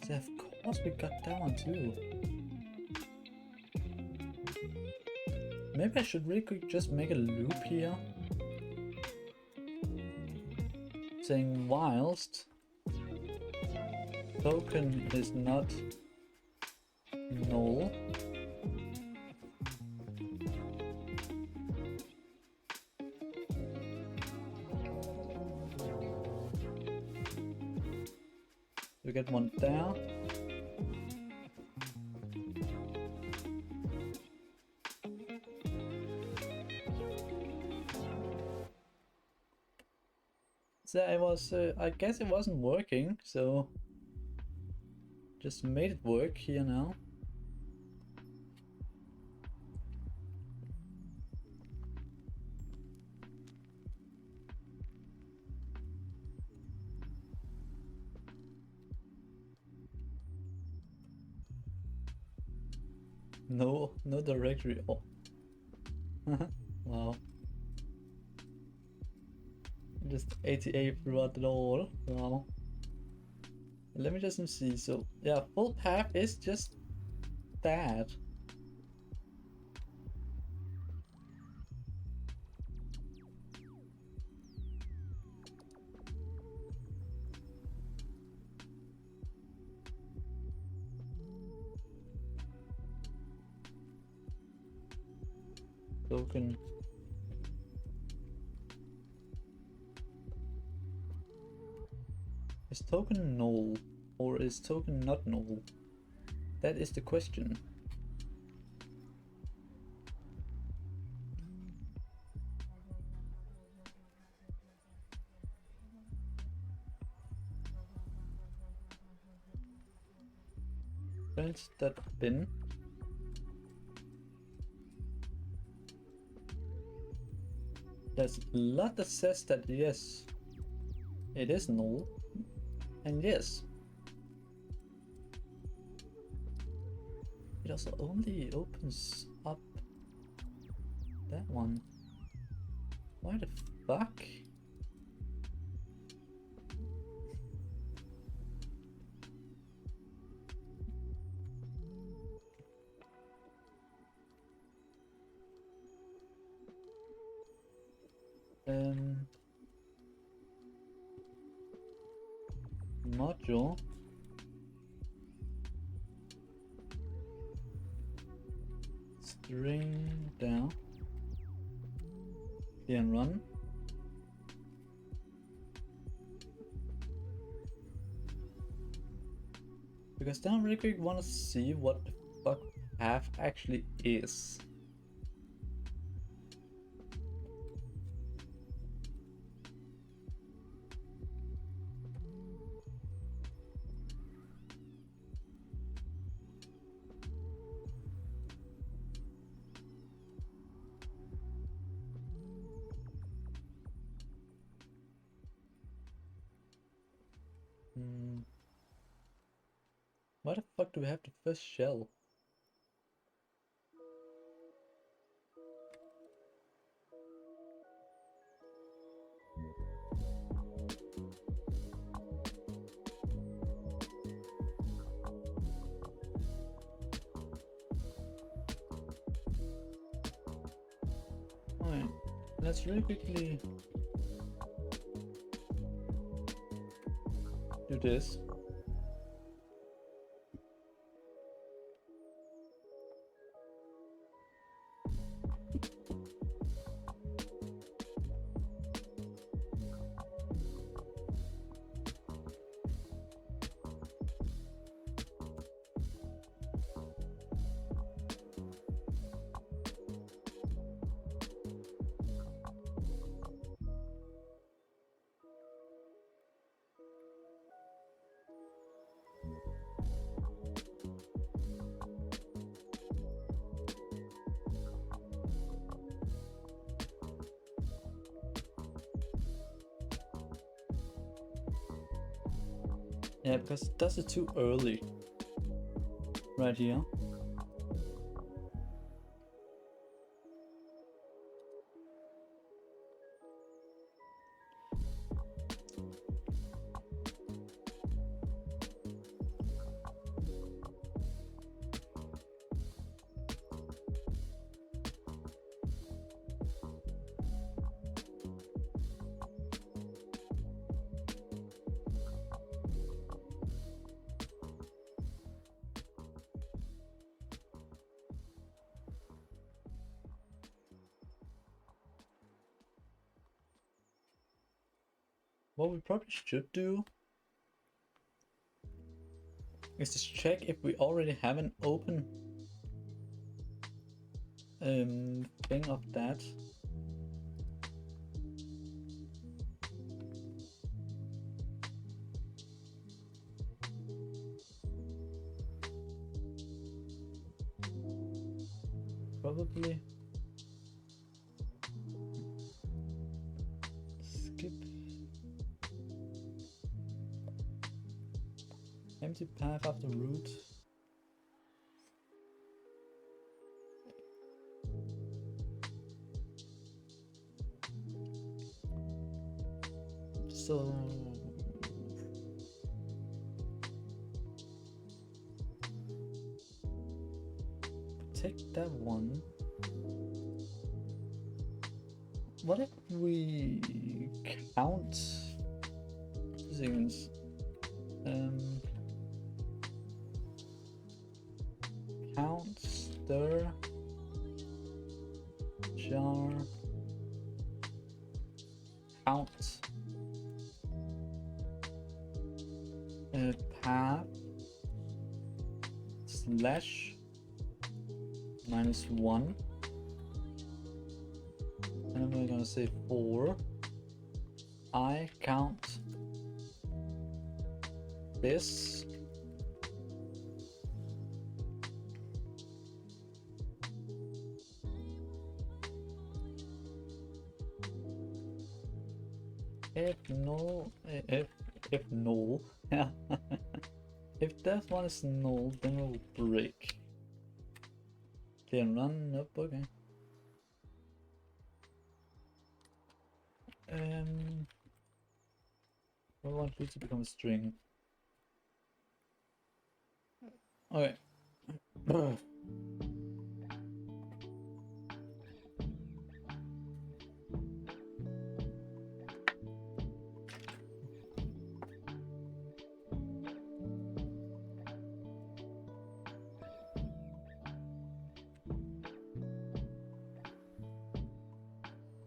So of course we got that one too. Maybe I should really quick just make a loop here. Saying whilst token is not null. We get one there. So I was, I guess it wasn't working, so just made it work here now. No directory. Oh. Wow. Just 88 throughout it all. Wow. Let me just see. So yeah, full path is just that. Token. Is token null or is token not null? That is the question. Print that bin. There's a lot that says that yes, it is null, and yes. It also only opens up that one. Why the fuck? Module. String down. Clear and run. Because then I really quick want to see what the fuck path actually is. Why the fuck do we have the first shell? Alright, let's really quickly do this. Yeah, because that's too early. Right here. What we probably should do is just check if we already have an open thing of that. Probably skip empty path after root. so take that one. What if we count things? Count, stir, jar, count, path, slash, -1. And we're gonna say 4. I count this. If null, yeah. If that one is null, then we'll break. Clear and run. Nope. Okay. I want it to become a string. Okay.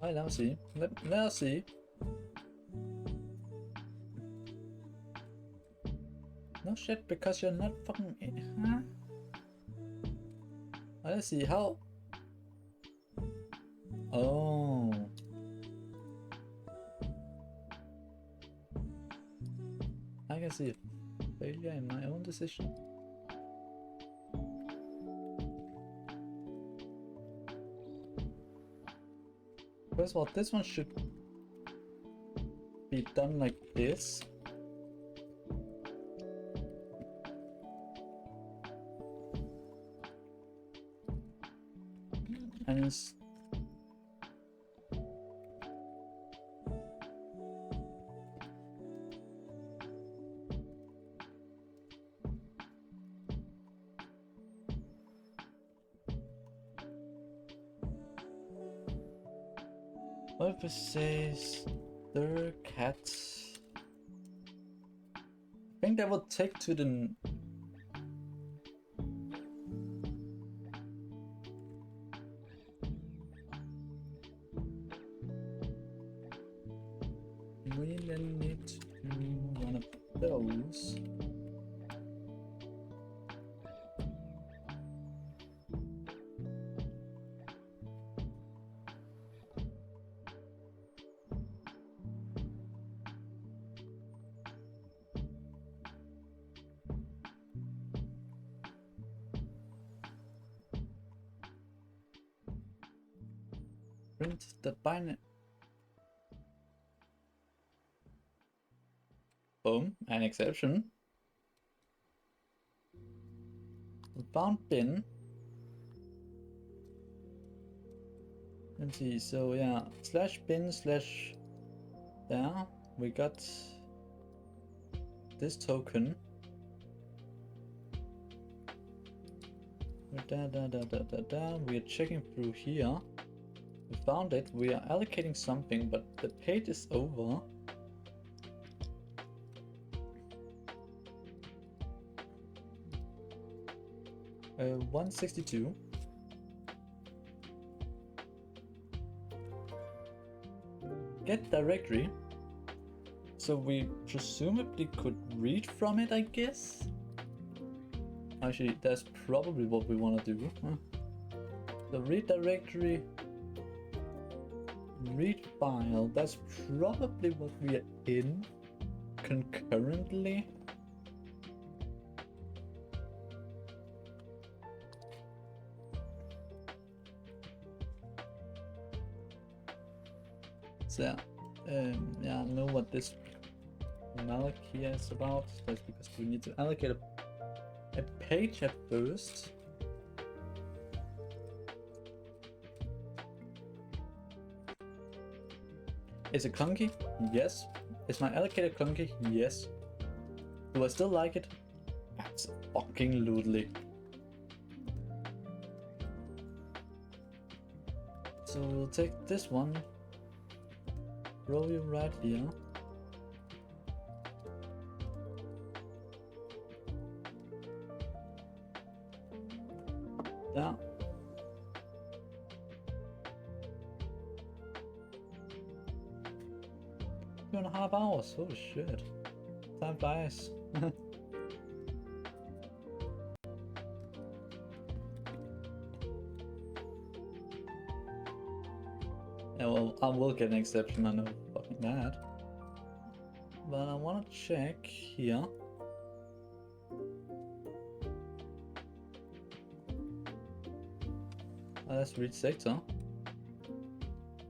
Alright, now see. Let us see. No shit, because you're not fucking. Huh? Let's see how. Oh. I can see a failure in my own decision. First of all, this one should be done like this. And it's what if it says stir cat? I think that will take to the we then need to do one of those. Print the binary. Boom, an exception. We found bin. Let's see, so yeah, slash bin slash there. We got this token. We are checking through here. We found it. We are allocating something, but the page is over. Uh, 162. Get directory. So we presumably could read from it, I guess. Actually, that's probably what we want to do. Huh? The read directory, read file, that's probably what we are in concurrently. So, yeah, I know what this malloc here is about. That's because we need to allocate a page at first. Is it clunky? Yes. Is my allocator clunky? Yes. Do I still like it? Absolutely. So we'll take this one, throw you right here. Yeah. 2.5 hours, holy shit. Time flies. Yeah, well, I will get an exception, I know fucking that. But I wanna check here. Oh, that's read sector.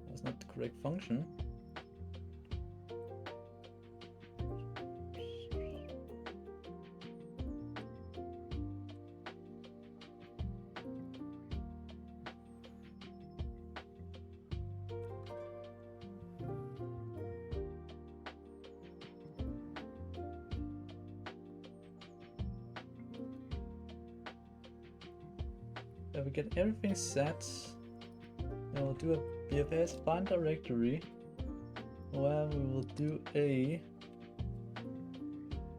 That's not the correct function. If we get everything set, then we'll do a BFS find directory where we will do a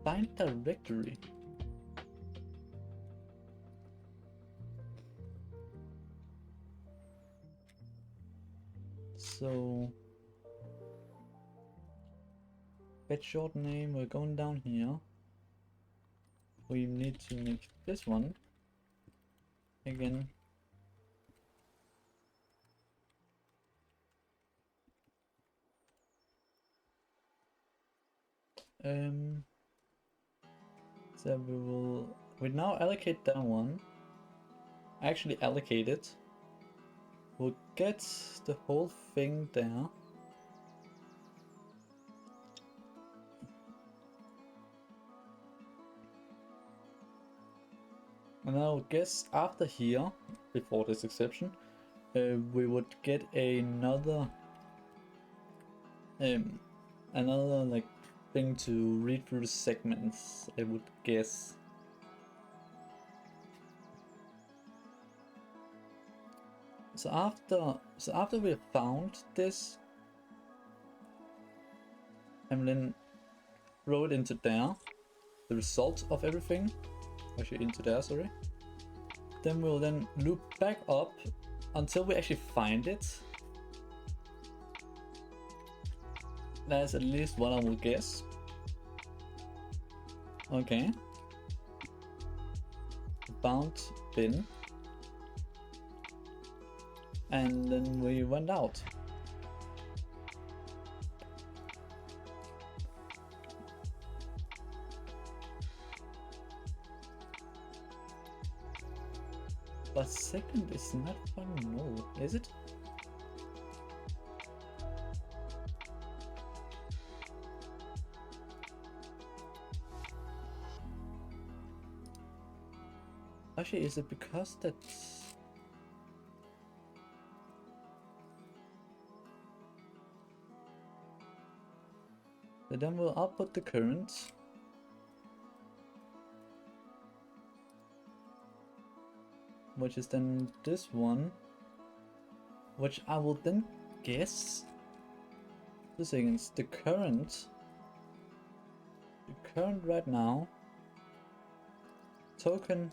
find directory. So fetch short name, we're going down here. We need to make this one again. So we now allocate that one. Actually allocate it. We'll get the whole thing there. And I would guess after here, before this exception, we would get another like thing to read through the segments, I would guess. So after we have found this and then throw it into there, the result of everything, actually into there, sorry. Then we'll then loop back up until we actually find it. That's at least what I will guess. Okay. Found bin. And then we went out. But second is not fucking null, is it? Actually, is it because that's... Then we'll output the current. Which is then this one. Which I will then guess... 2 seconds. The current right now... Token...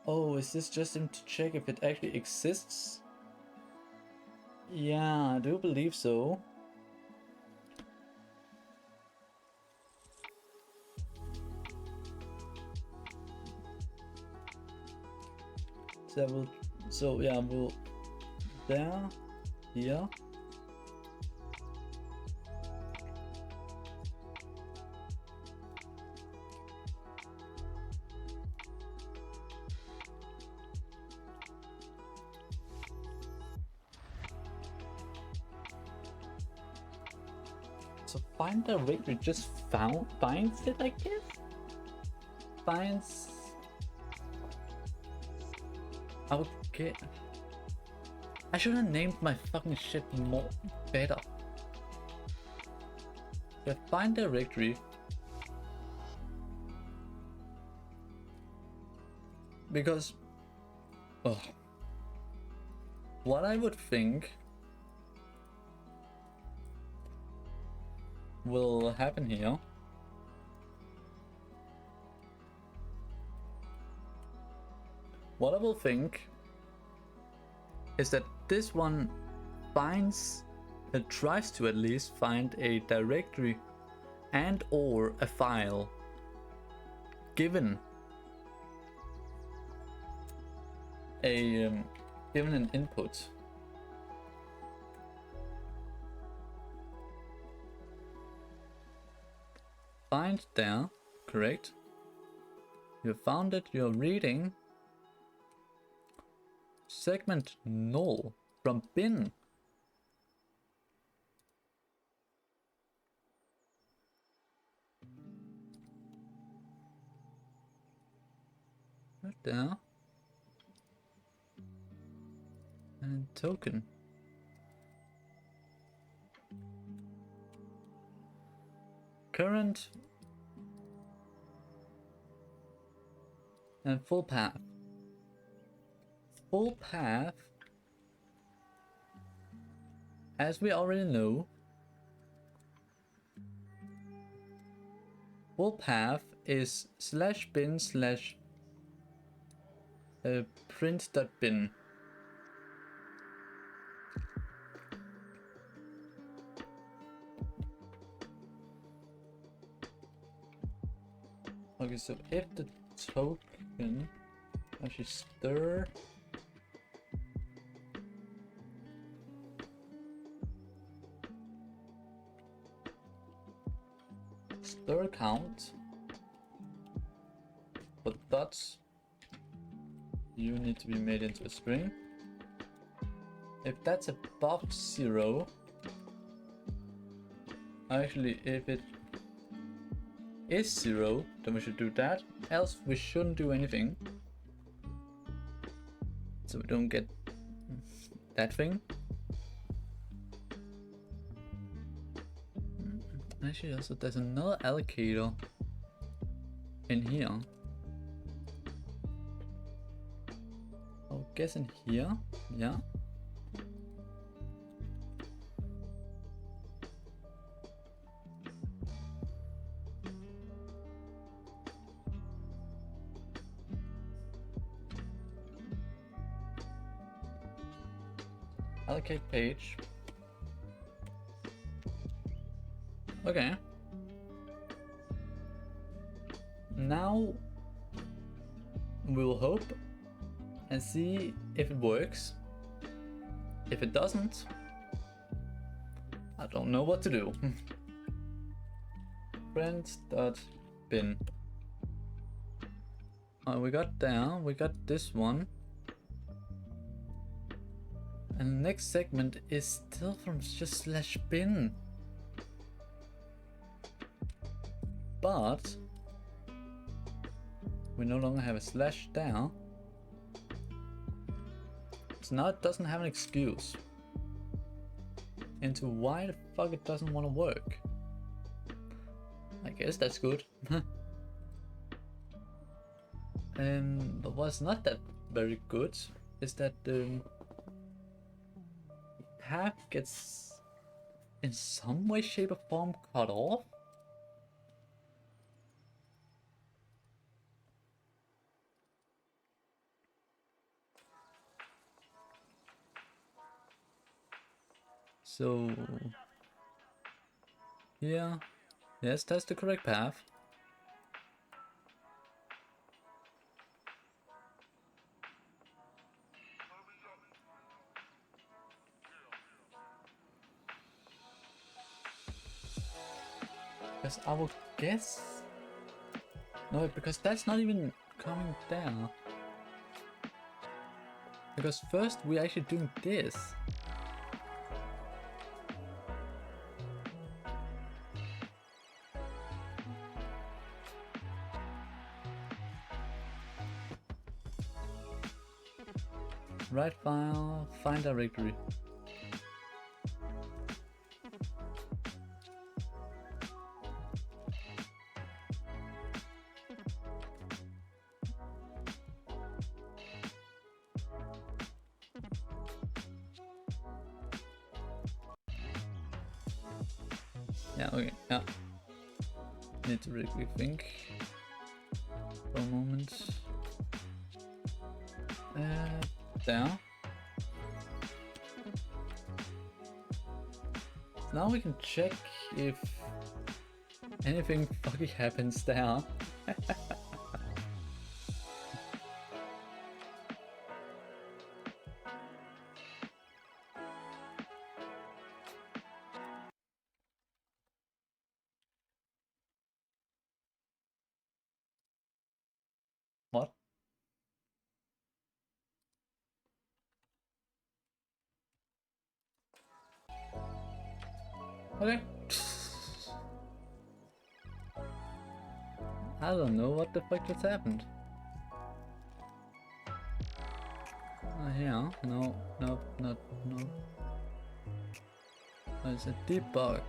Oh, is this just him to check if it actually exists? Yeah, I do believe so. So yeah, we'll there, here. So find directory just finds it, I guess? Finds... Okay. I should have named my fucking shit more better. the find directory. Because what I would think will happen here what I will think is that this one finds, it tries to at least find a directory and or a file given an input. Find there, correct. You found it, you're reading segment null from bin. Right there. And token. Current and full path. Full path, as we already know, full path is /bin/ print.bin. Okay, so if the token actually stir count, but dots you need to be made into a string. If that's above 0, actually if it is 0, then we should do that, else we shouldn't do anything, so we don't get that thing. Actually, also there's another allocator in here. I'll guess in here, yeah. Allocate page. Okay. Now we will hope and see if it works. If it doesn't, I don't know what to do. Print.bin. We got this one. And the next segment is still from just /bin. But we no longer have a slash there. So now it doesn't have an excuse into why the fuck it doesn't want to work. I guess that's good. But what's not that very good is that the path gets in some way, shape or form cut off. So yeah, yes, that's the correct path. Because I will guess, no, because that's not even coming down. Because first we're actually doing this. Write file, find directory. Yeah, okay, yeah. Need to really think for a moment. There. Now we can check if anything fucking happens there. What? Okay. I don't know what the fuck just happened. Yeah, no. There's a debug.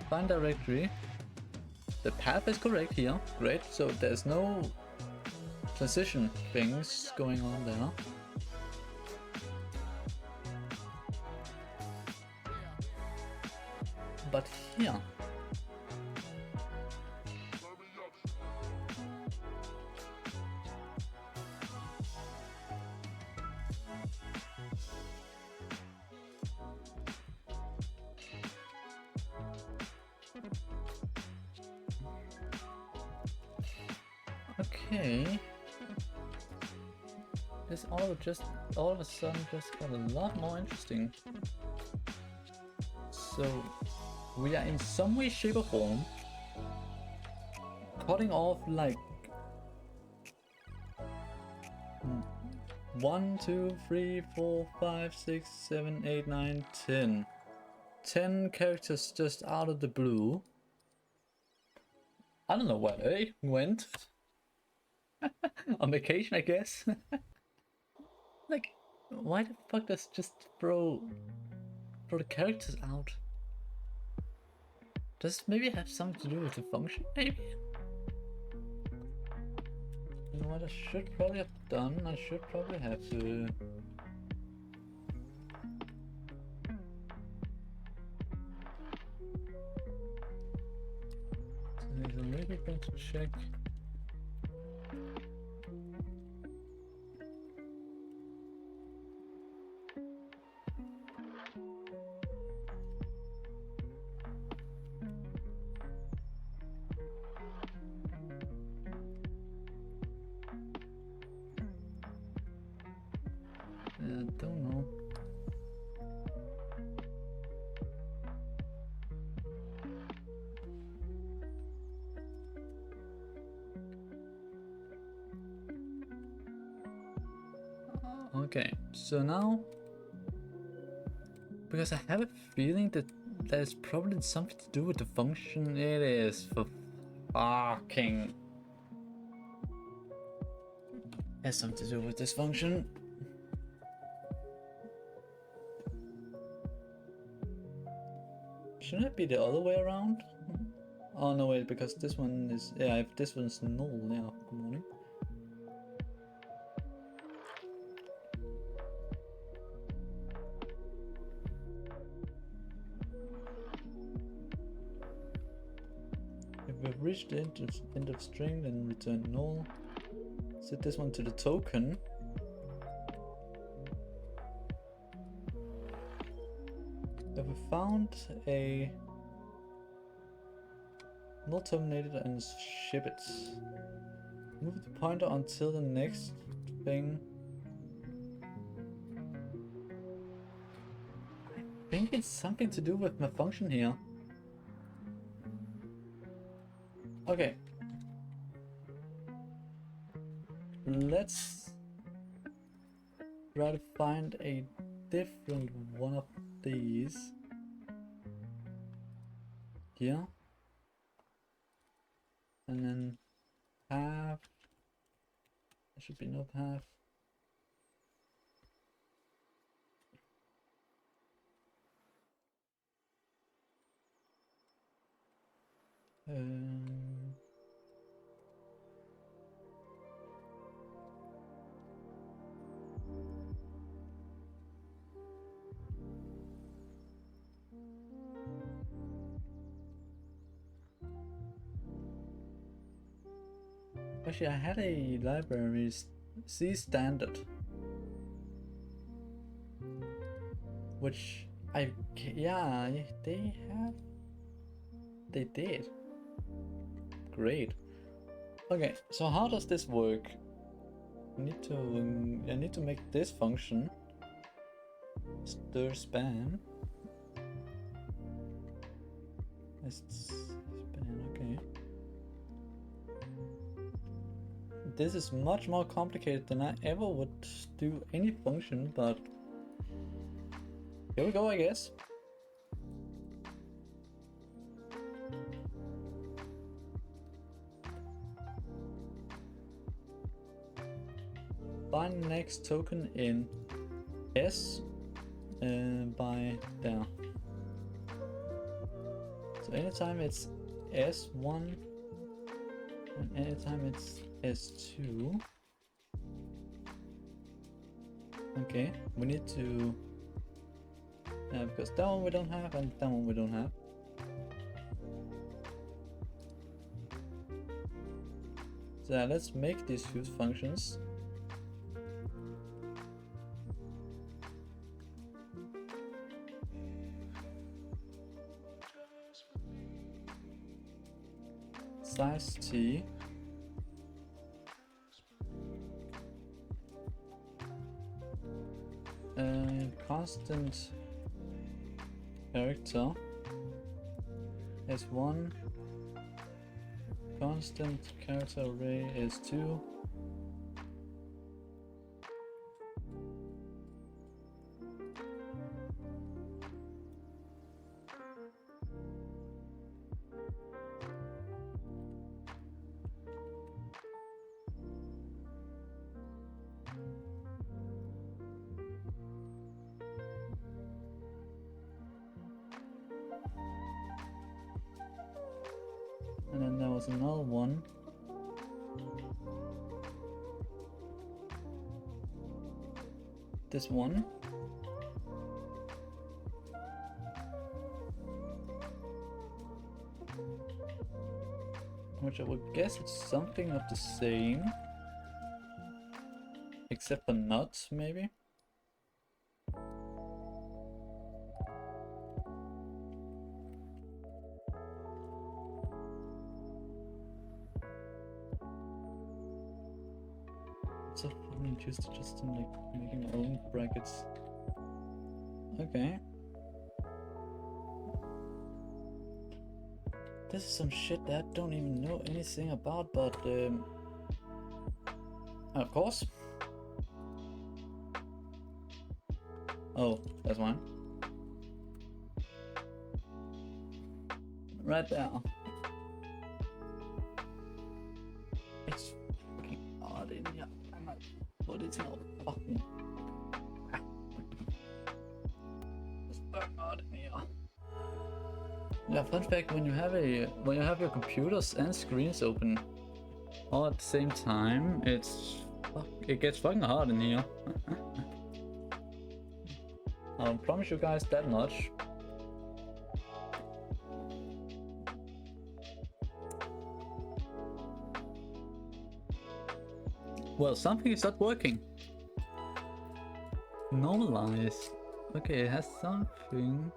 Find directory. The path is correct here. Great. So there's no transition things going on there. But here. Okay. This all of a sudden just got a lot more interesting. So we are in some way, shape or form cutting off like 1, 2, 3, 4, 5, 6, 7, 8, 9, 10. 10 characters just out of the blue. I don't know where they went. On vacation, I guess. Like, why the fuck does just throw the characters out? Does it maybe have something to do with the function, maybe? You know what I should probably have done? I should probably have to... So there's a little bit to check. I don't know. Okay, so now, because I have a feeling that there's probably something to do with the function. It is for fucking... It has something to do with this function. Shouldn't it be the other way around? Oh no, wait, because this one is... Yeah, if this one's null, yeah, good morning. If we've reached the end of string, then return null. Set this one to the token. If we found a null terminated and ship it. Move the pointer until the next thing. I think it's something to do with my function here. Okay. Let's try to find a different one of these. Here. And then path. There should be no path. Actually, I had a library C standard, which yeah, they did. Great. Okay, so how does this work? I need to make this function stir span. Span, okay. This is much more complicated than I ever would do any function, but here we go, I guess. Find the next token in S by there. So anytime it's S1 and anytime it's S2. Okay, we need to because that one we don't have and that one we don't have. So let's make these use functions. Size T. Constant character is 1. Constant character array is 2. And then there was another one. This one. Which I would guess it's something of the same. Except for nuts, maybe? So fucking just in like making my own brackets. Okay. This is some shit that I don't even know anything about, but of course. Oh, that's one. Right there. It's fucking odd in here. I'm not, but it's not fucking. It's fucking odd in here. Yeah, fun fact: when you have your computers and screens open all at the same time, it gets fucking hard in here. I'll promise you guys that much. Well, something is not working. Normalize. Okay, it has something.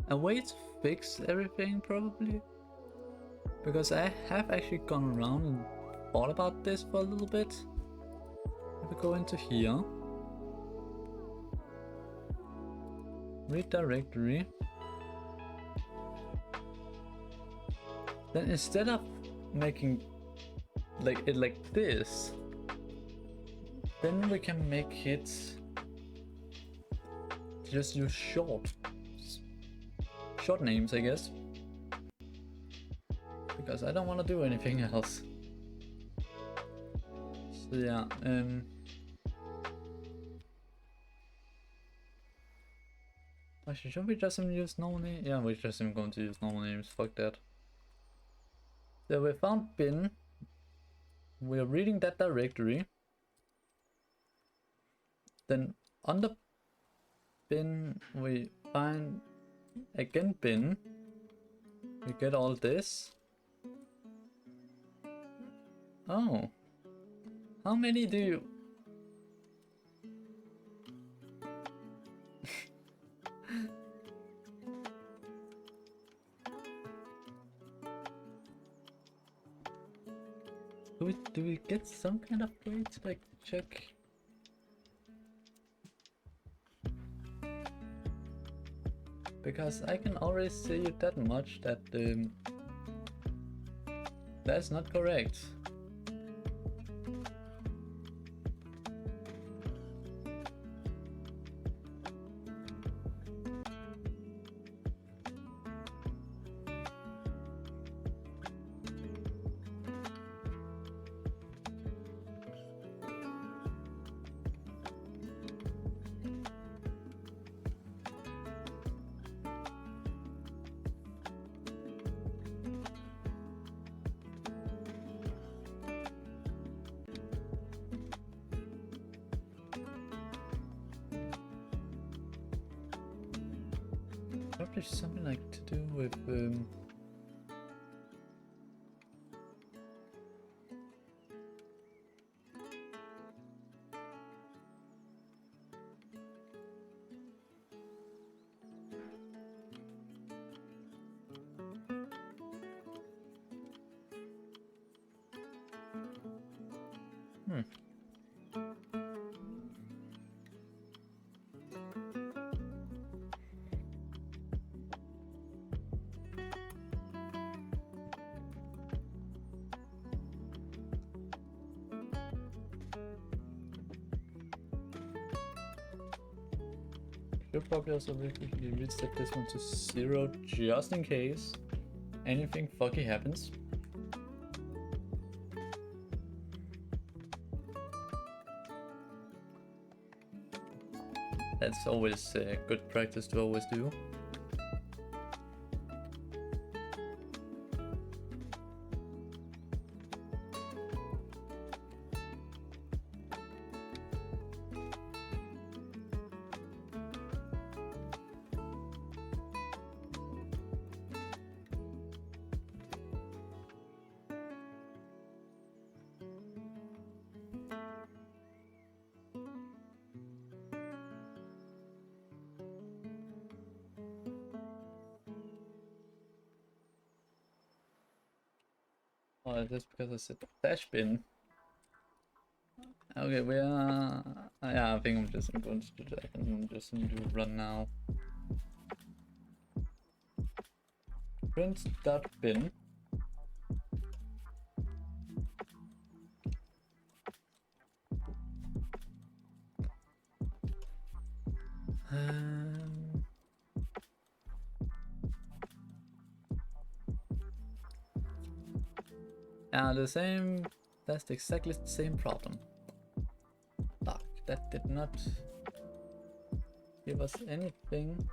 A way to fix everything, probably. Because I have actually gone around and thought about this for a little bit. If we go into here, read directory, then instead of making it like this, then we can make it just use short names, I guess, because I don't want to do anything else. So yeah, actually, should we just use normal names? Yeah, we're just going to use normal names. Fuck that. So we found bin. We're reading that directory. Then under bin we find again bin. We get all this. Oh. How many do you... do we get some kind of way to like check? Because I can already say you that much that that's not correct. Probably something like to do with should probably also reset this one to 0 just in case anything fucky happens. That's always good practice to always do. Oh, that's because I said dash bin. Okay, we are... yeah, I think I'm just going to do that. I'm just going to run now. Print.bin. Yeah, the same... that's exactly the same problem. Fuck, that did not give us anything.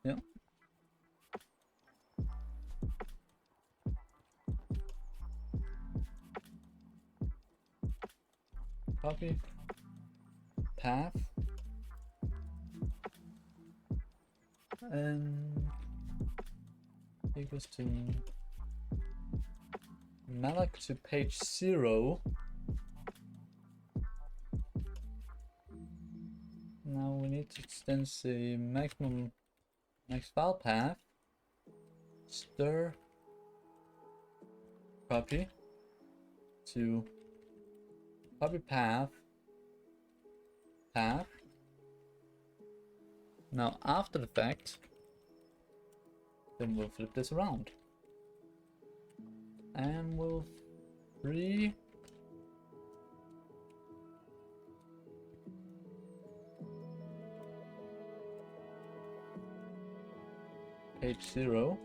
Yeah. Copy path and equals to malloc to page 0. Now we need to extend the max file path, stir copy to copy path. Now after the fact, then we'll flip this around and we'll free page 0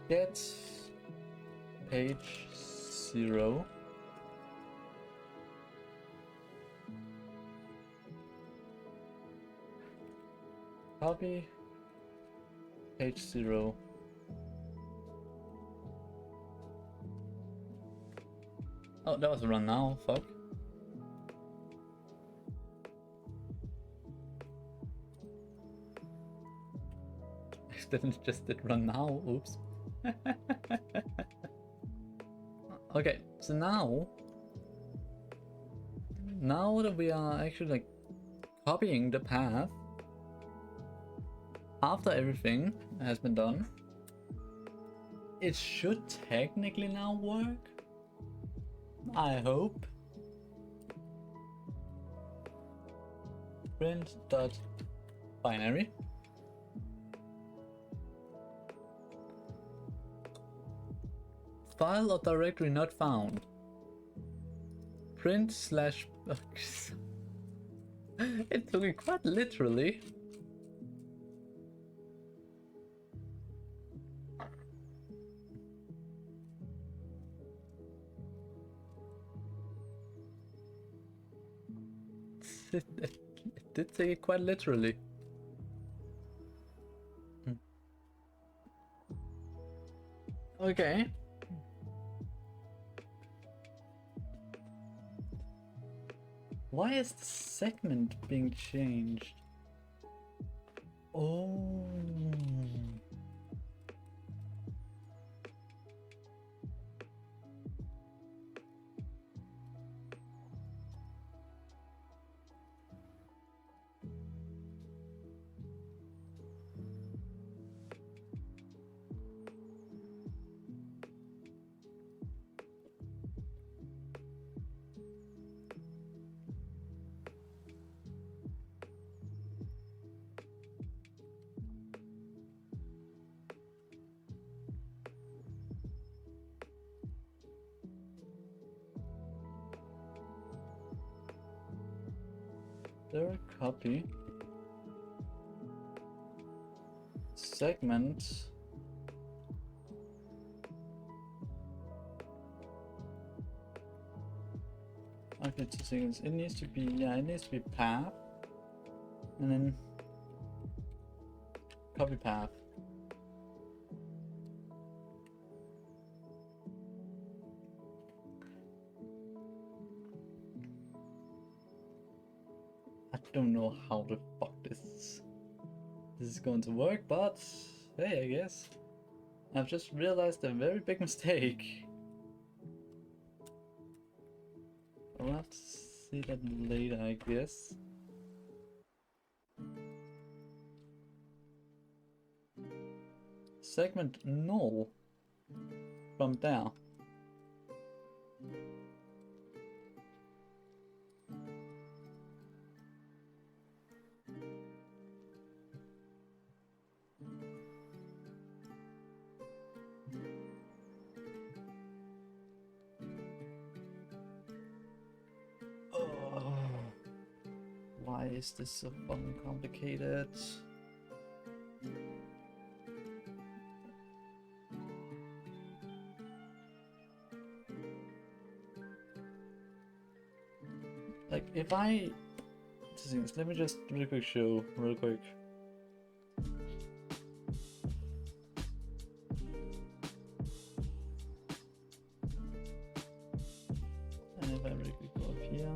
get page 0 copy page 0. Oh, that was run now, fuck. Accidentally just did run now, oops. Okay, so now that we are actually like copying the path after everything has been done, it should technically now work. I hope. Print dot binary. File or directory not found. Print slash. It took it quite literally. It did take it quite literally. Okay. Why is the segment being changed? Oh. There copy segment okay, 2 seconds. It needs to be it needs to be path and then copy path. I don't know how the fuck this is going to work, but hey, I guess. I've just realized a very big mistake. I'll have to see that later, I guess. Segment null from there. Why is this so fucking complicated? Like, if I... Let me just real quick show, real quick. And if I really quick go up here...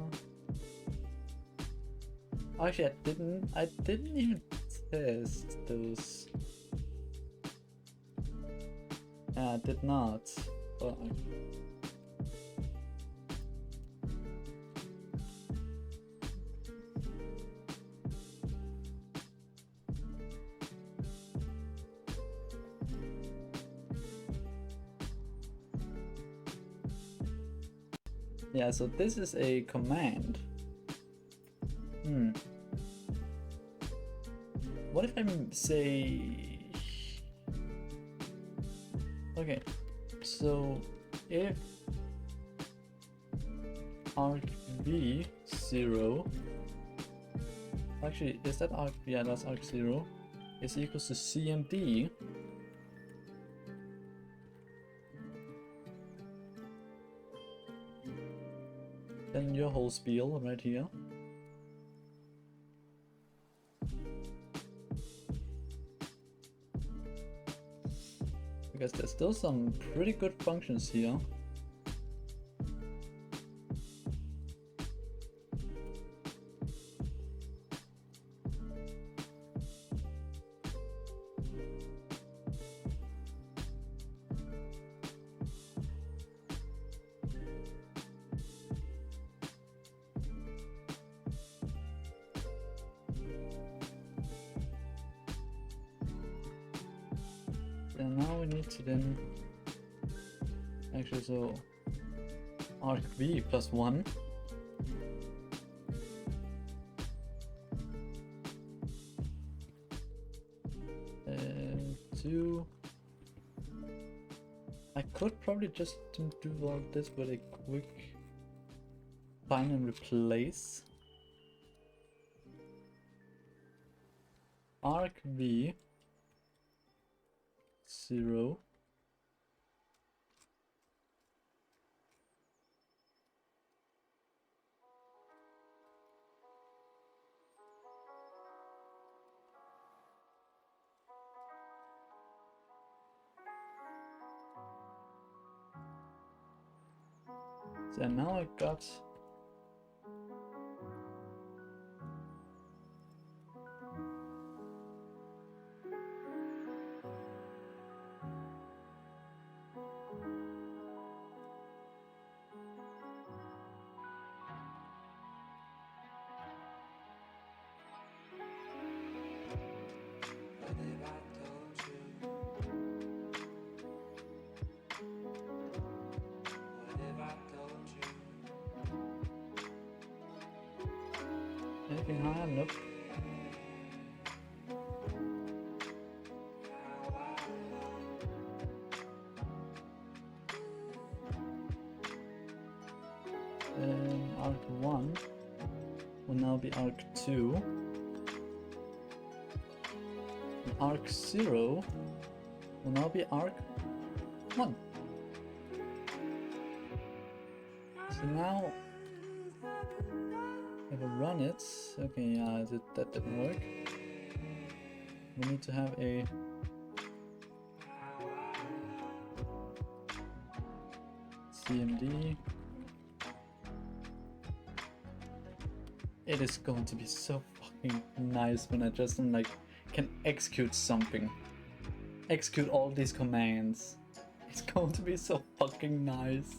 Actually, I didn't even test those. Yeah, I did not. But yeah, so this is a command. What if I say... Okay, so if argv0, actually, is that arg? Yeah, that's arg0, is equals to cmd, then your whole spiel right here. guess there's still some pretty good functions here. And now we need to then actually, so arc v plus 1 2. I could probably just do all this with a quick find and replace. Arc v 0 so now I got anything higher? Nope. Arc 1 will now be arc 2. And arc 0 will now be arc 1. So now if I run it, okay, yeah, that didn't work. We need to have a CMD. It is going to be so fucking nice when I just like can execute something. Execute all these commands. It's going to be so fucking nice.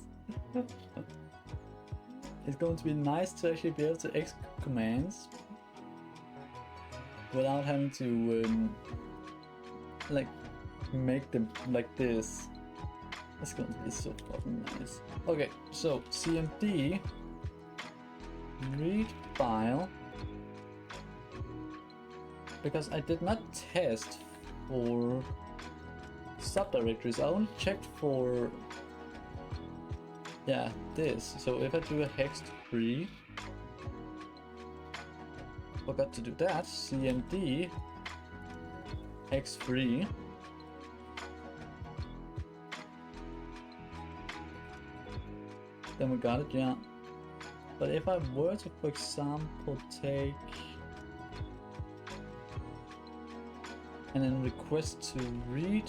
It's going to be nice to actually be able to execute commands without having to like make them like this. It's going to be so fucking nice. Okay, so CMD read file, because I did not test for subdirectories. I only checked for this. So if I do a hex free, forgot to do that, CMD hex free, then we got it, yeah. But if I were to, for example, take and then request to read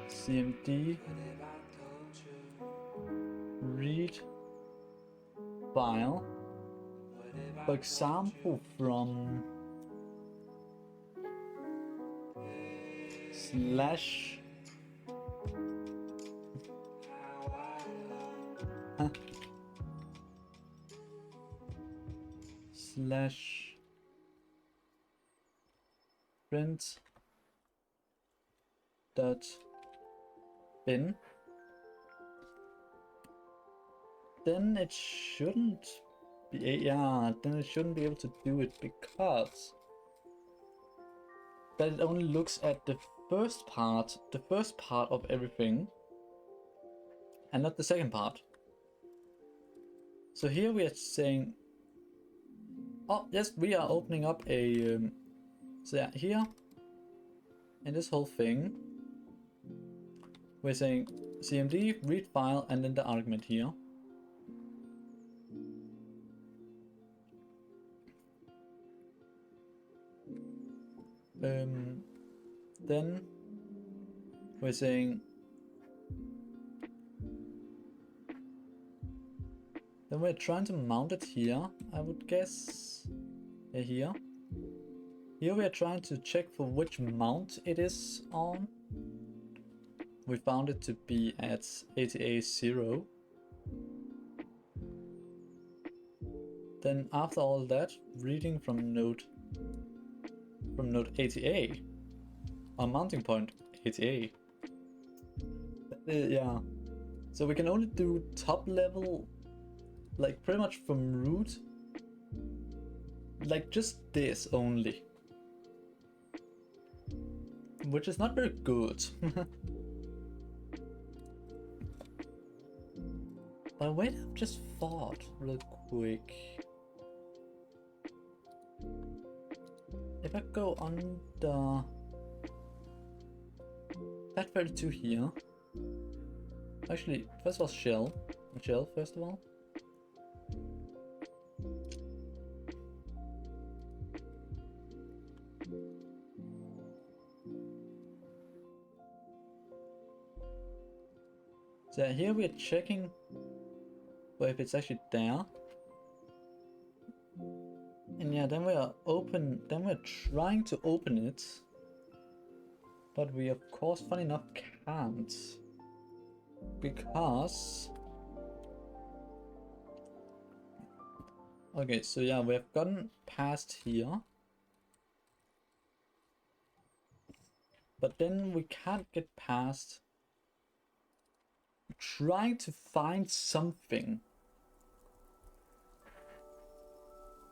CMD read file, for example, from slash slash print dot bin, then it shouldn't be then it shouldn't be able to do it, because that it only looks at the first part of everything and not the second part. So here we are saying, oh yes, we are opening up a so yeah, here in this whole thing we're saying CMD read file and then the argument here. Then we're saying, then we're trying to mount it here, I would guess. Yeah, here. Here we are trying to check for which mount it is on. We found it to be at ATA 0. Then after all that, reading from node ATA, our mounting point ATA. Yeah, so we can only do top level, like pretty much from root, like just this only, which is not very good. But wait, I've just thought real quick. If I go under that 32 here, actually, first of all, shell first of all. So here we are checking if it's actually there. And yeah, then we're trying to open it. But we of course, funny enough, can't. Because... Okay, so yeah, we have gotten past here. But then we can't get past trying to find something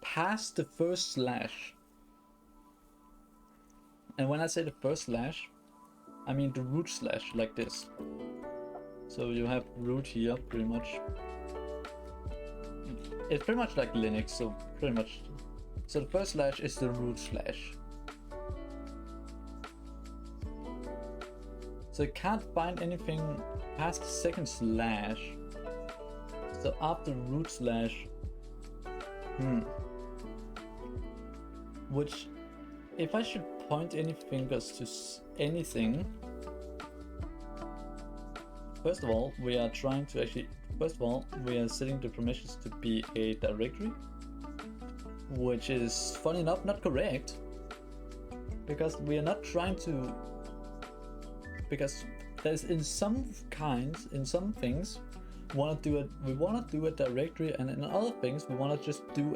past the first slash. And when I say the first slash, I mean the root slash, like this. So you have root here, pretty much. It's pretty much like Linux, so pretty much. So the first slash is the root slash. So you can't find anything past the second slash. So after root slash, which, if I should point any fingers to anything, first of all, we are trying to actually, we are setting the permissions to be a directory, which is, funny enough, not correct, because we are not trying to, because there's in some things, we want to do a directory, and in other things, we want to just do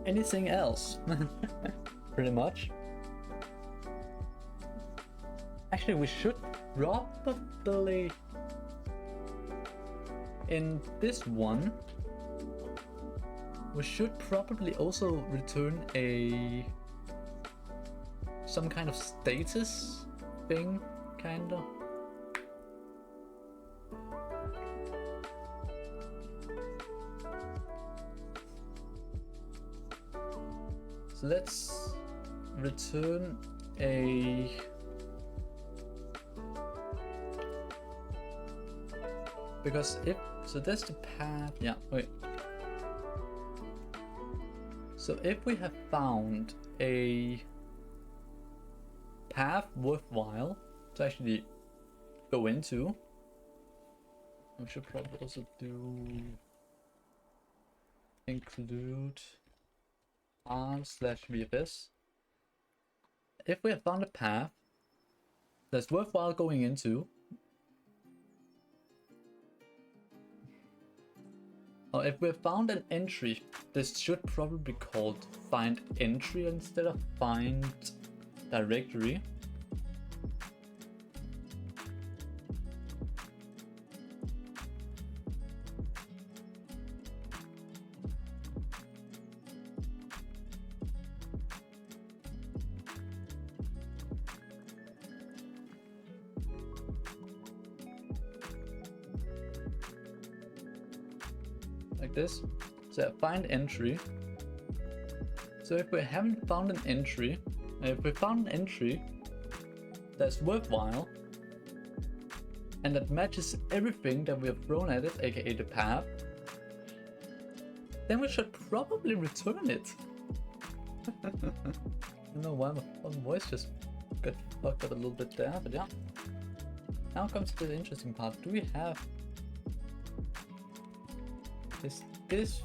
anything else, pretty much. Actually, we should probably, in this one, we should probably also return some kind of status thing, kinda. So let's return because so that's the path, yeah, wait. So if we have found a path worthwhile to actually go into, we should probably also include r/vfs. If we have found a path that's worthwhile going into, or if we have found an entry, this should probably be called find entry instead of find directory. Like this. So find entry. So if we haven't found an entry, if we found an entry that's worthwhile and that matches everything that we have thrown at it, aka the path, then we should probably return it. I don't know why my voice just got fucked up a little bit there, but yeah. Now comes the interesting part. Do we have... Is this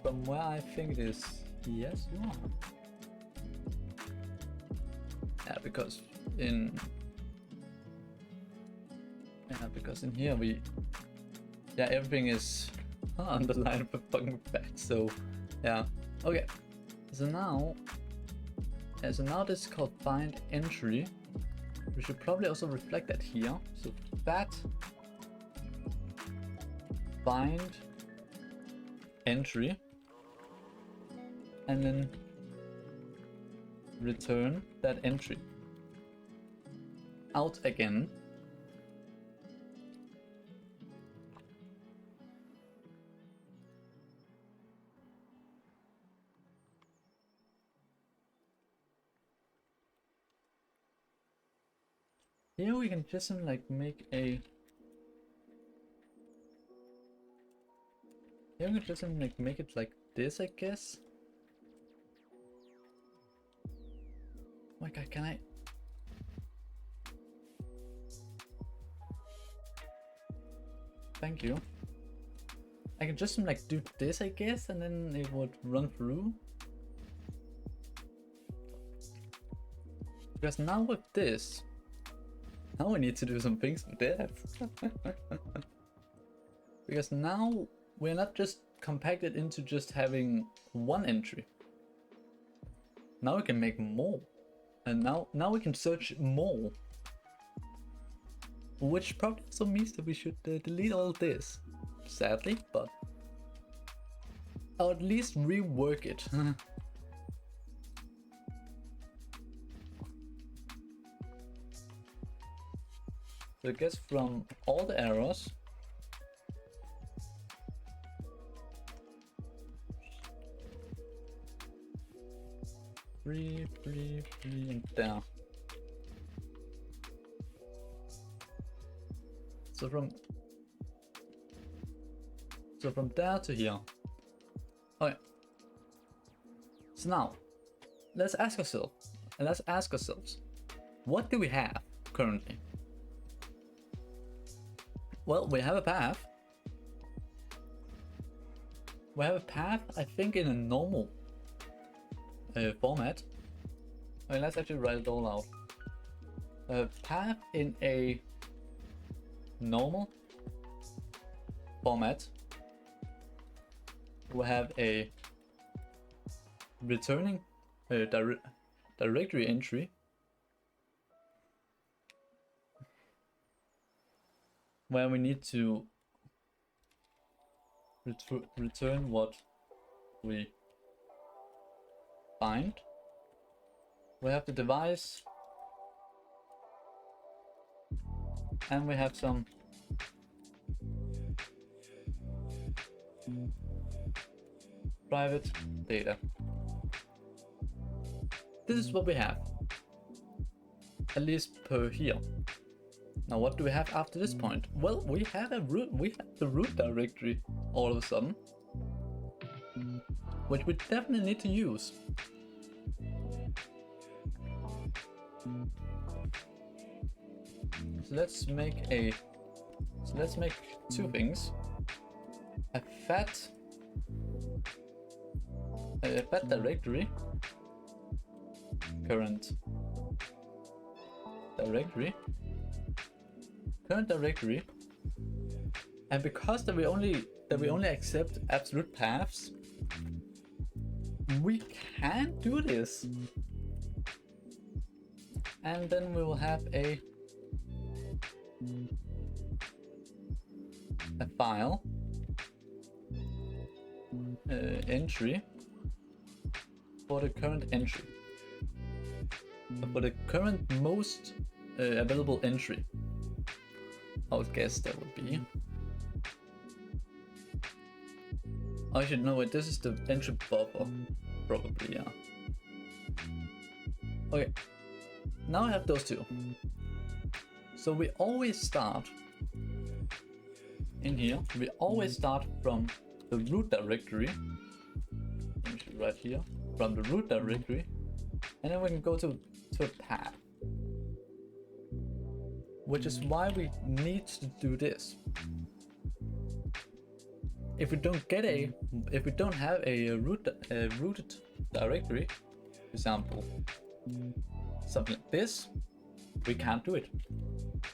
from where I think it is? Yes, you are. Yeah, because in... Yeah, because in here we... Yeah, everything is underlined with fucking fat, so... Yeah. Okay. So now... Yeah, so now this is called find entry. We should probably also reflect that here. So that find entry and then return that entry out again. Here we can just like make a... Here we can just like make it like this, I guess. Oh my god, can I... Thank you. I can just like do this, I guess, and then it would run through. Because now with this, now we need to do some things with that. Because now we're not just compacted into just having one entry. Now we can make more. And now we can search more. Which probably also means that we should delete all this. Sadly, but... Or at least rework it. So I guess from all the errors, three, and there. So from there to here. Okay. So now, let's ask ourselves, what do we have currently? Well, we have a path. We have a path, I think, in a normal format. Okay, let's actually write it all out. A path in a normal format. We have a returning directory entry. Where we need to return what we find. We have the device, and we have some private data. This is what we have, at least per here. Now what do we have after this point? Well, we have the root directory all of a sudden, which we definitely need to use. So let's make two things. A fat directory, current directory, and because that we only accept absolute paths, we can do this, and then we will have a file entry for the current entry, for the current most available entry. I would guess that would be. I should know it. This is the entry buffer, probably, yeah. Okay, now I have those two. So we always start in here. We always start from the root directory. Right here, from the root directory, and then we can go to a path. which is why we need to do this. If we don't have a rooted directory, for example, something like this, we can't do it.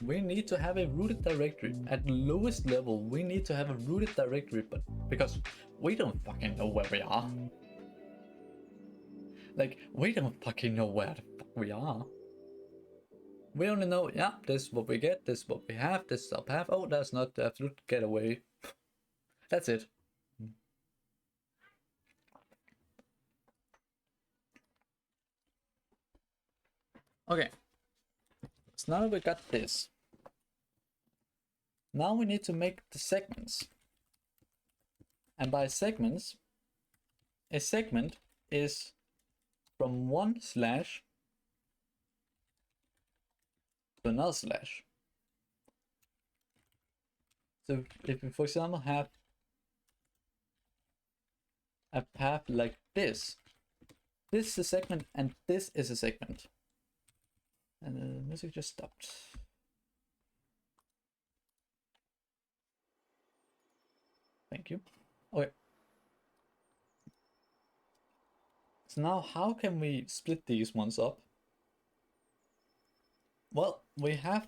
We need to have a rooted directory. At the lowest level, we need to have a rooted directory, but because we don't fucking know where we are. Like, we don't fucking know where the fuck we are. We only know, yeah, this is what we get, this is what we have, this is our path. Oh, that's not the absolute getaway. That's it. Okay. So now we got this. Now we need to make the segments. And by segments, a segment is from one slash to another slash. So if we, for example, have a path like this is a segment and this is a segment. And the music just stopped. Thank you. Okay. So now how can we split these ones up? Well, we have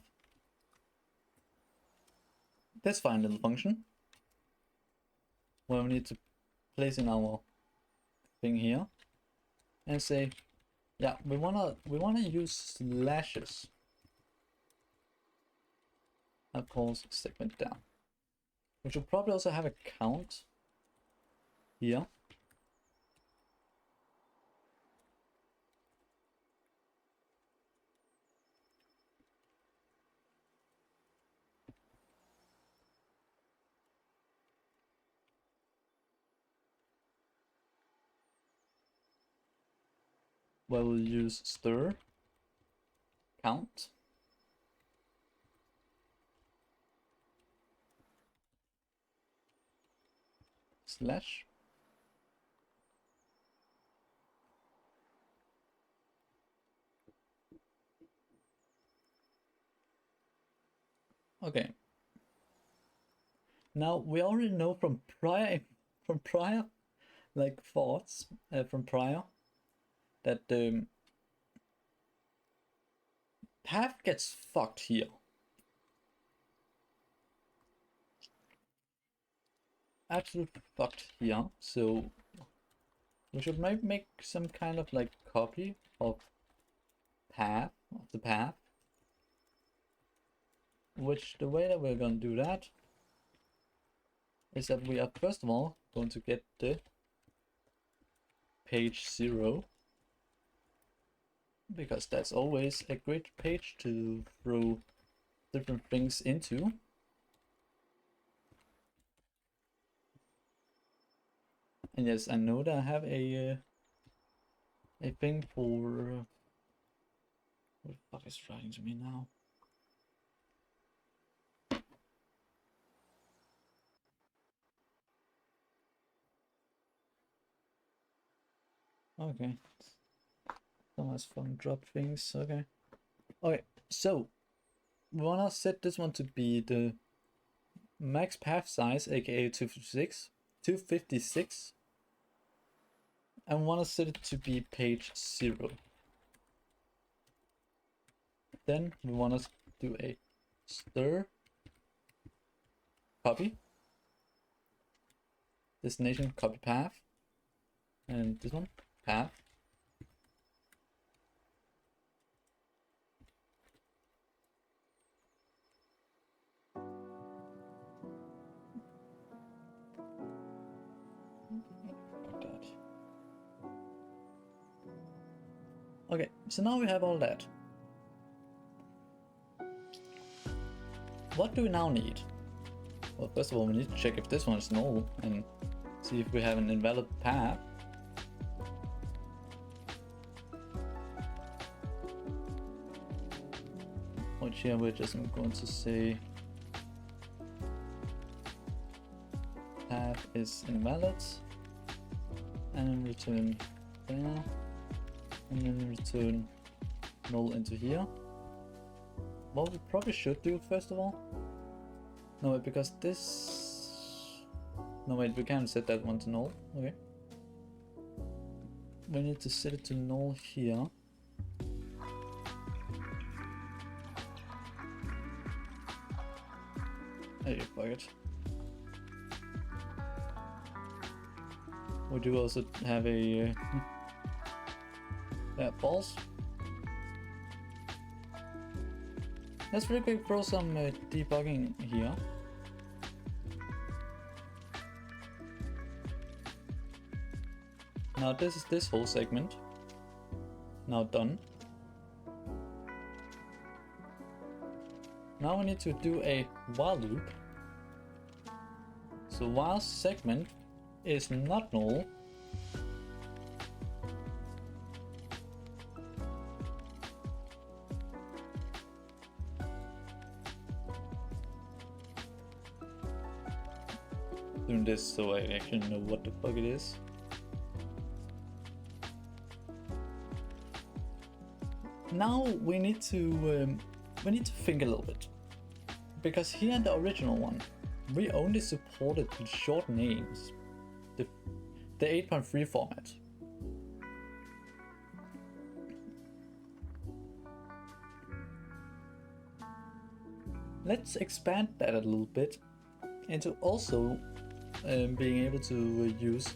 this fine little function where we need to place in our thing here and say, yeah, we wanna use slashes. That calls segment down. We should probably also have a count here. Where we'll use stir count slash okay. Now we already know from prior like thoughts from prior that the path gets fucked here. Absolute fucked here. So we should maybe make some kind of like copy of the path. Which the way that we're gonna do that is that we are first of all going to get the page 0, because that's always a great page to throw different things into. And yes, I know that I have a thing for what the fuck is writing to me now? Okay. Someone's phone dropped things. Okay. Okay, so we wanna set this one to be the max path size, aka 256, and wanna set it to be page 0. Then we wanna do a stir copy destination copy path, and this one path. Okay, so now we have all that. What do we now need? Well, first of all, we need to check if this one is null and see if we have an invalid path. Which here we're just going to say path is invalid, and then return there, and then return null into here. what we probably should do first of all. No, wait, because this. No, wait, we can't set that one to null. Okay. We need to set it to null here. Hey, fuck it. We do also have a balls. Let's really quick throw some debugging here. Now this is this whole segment. Now done. Now we need to do a while loop. So while segment is not null, doing this so I actually know what the fuck it is. Now we need to think a little bit, because here in the original one we only supported the short names, the 8.3 format. Let's expand that a little bit into also being able to use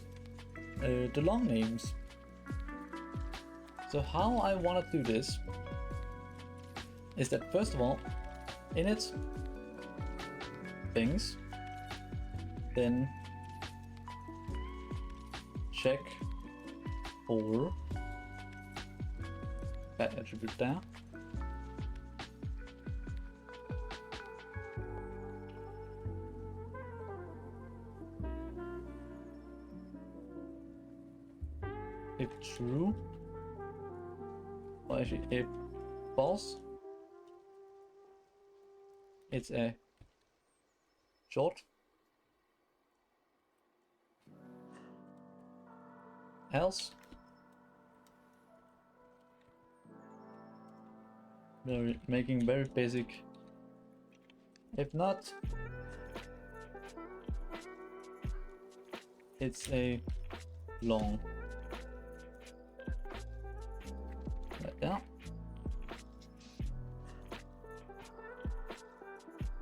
the long names. So how I want to do this is that first of all, init things, then check for that attribute there. If true, or actually if false, it's a short. Else, we're making very basic. If not, it's a long. Like that.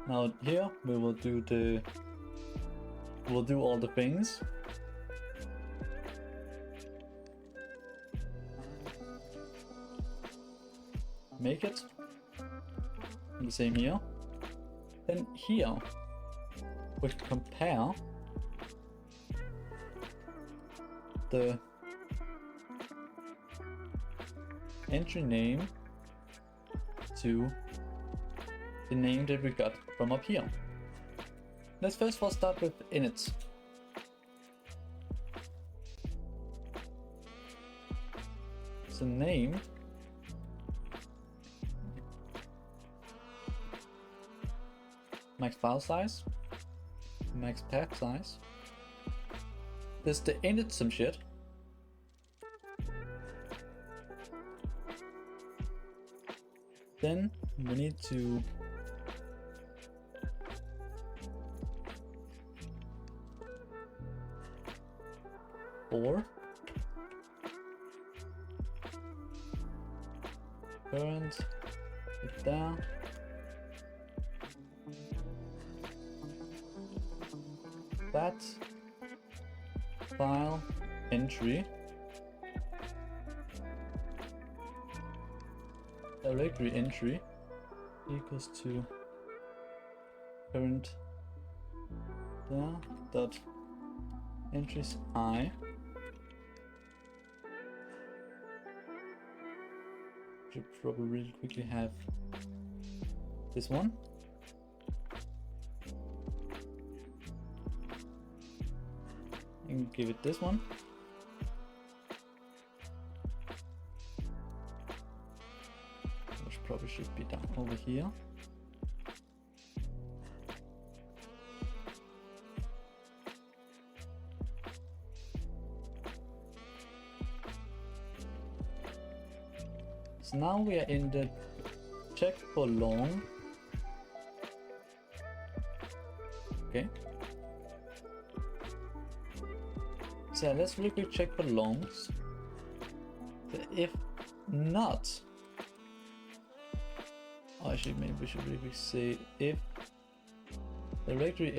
Now here we will do all the things. Make it. And the same here. Then here we compare the entry name to the name that we got from up here. Let's first of all start with init. So name max file size, max path size. There's the init some shit. Then we need to current it down. That file entry directory entry equals to current there dot entries I. Should probably really quickly have this one. And give it this one. Which probably should be down over here. So now we are in the check for long. Okay. So let's really quick check for longs. If not, actually maybe we should really say if directory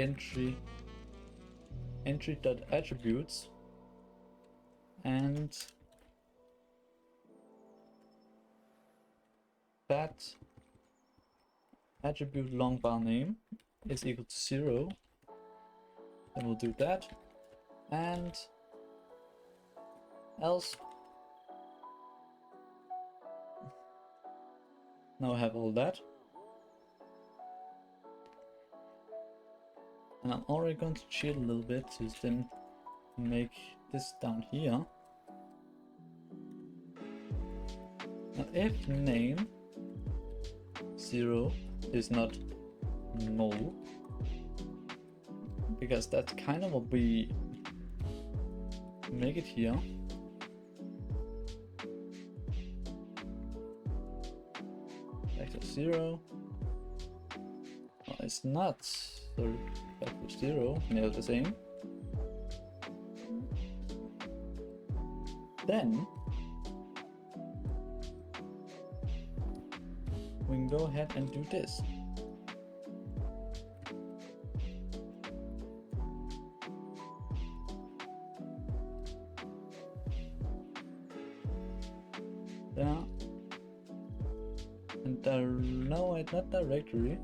entry.attributes and that attribute long bar name is equal to 0, then we'll do that, and else. Now I have all that, and I'm already going to cheat a little bit to then make this down here. Now if name 0 is not null, because that's kind of what we make it here. Back to 0. Oh, it's not. So back to 0. Nail the same. Then we can go ahead and do this. Yeah. And no, it's not directory.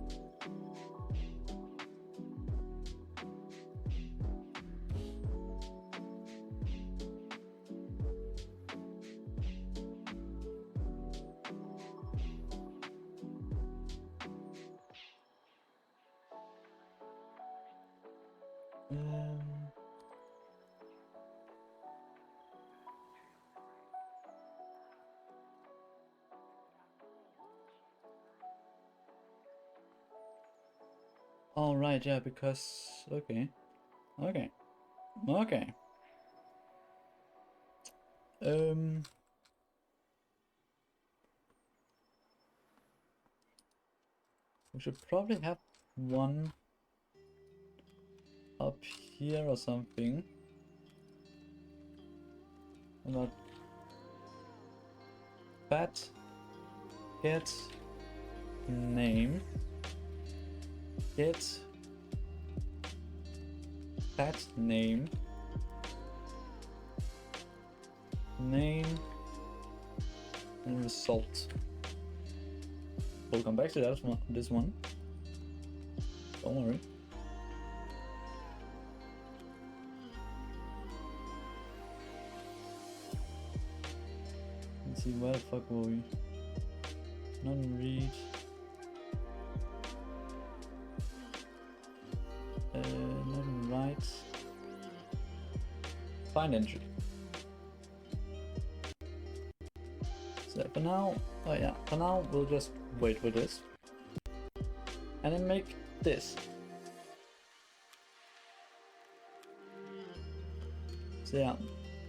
All right, yeah, because okay. We should probably have one up here or something. About that get name get that name and result. We'll come back to that one, this one. Don't worry. Let's see, where the fuck were we? Non-read. Non-write. Find entry. So for now, oh yeah, for now we'll just wait for this. And then make this. So yeah,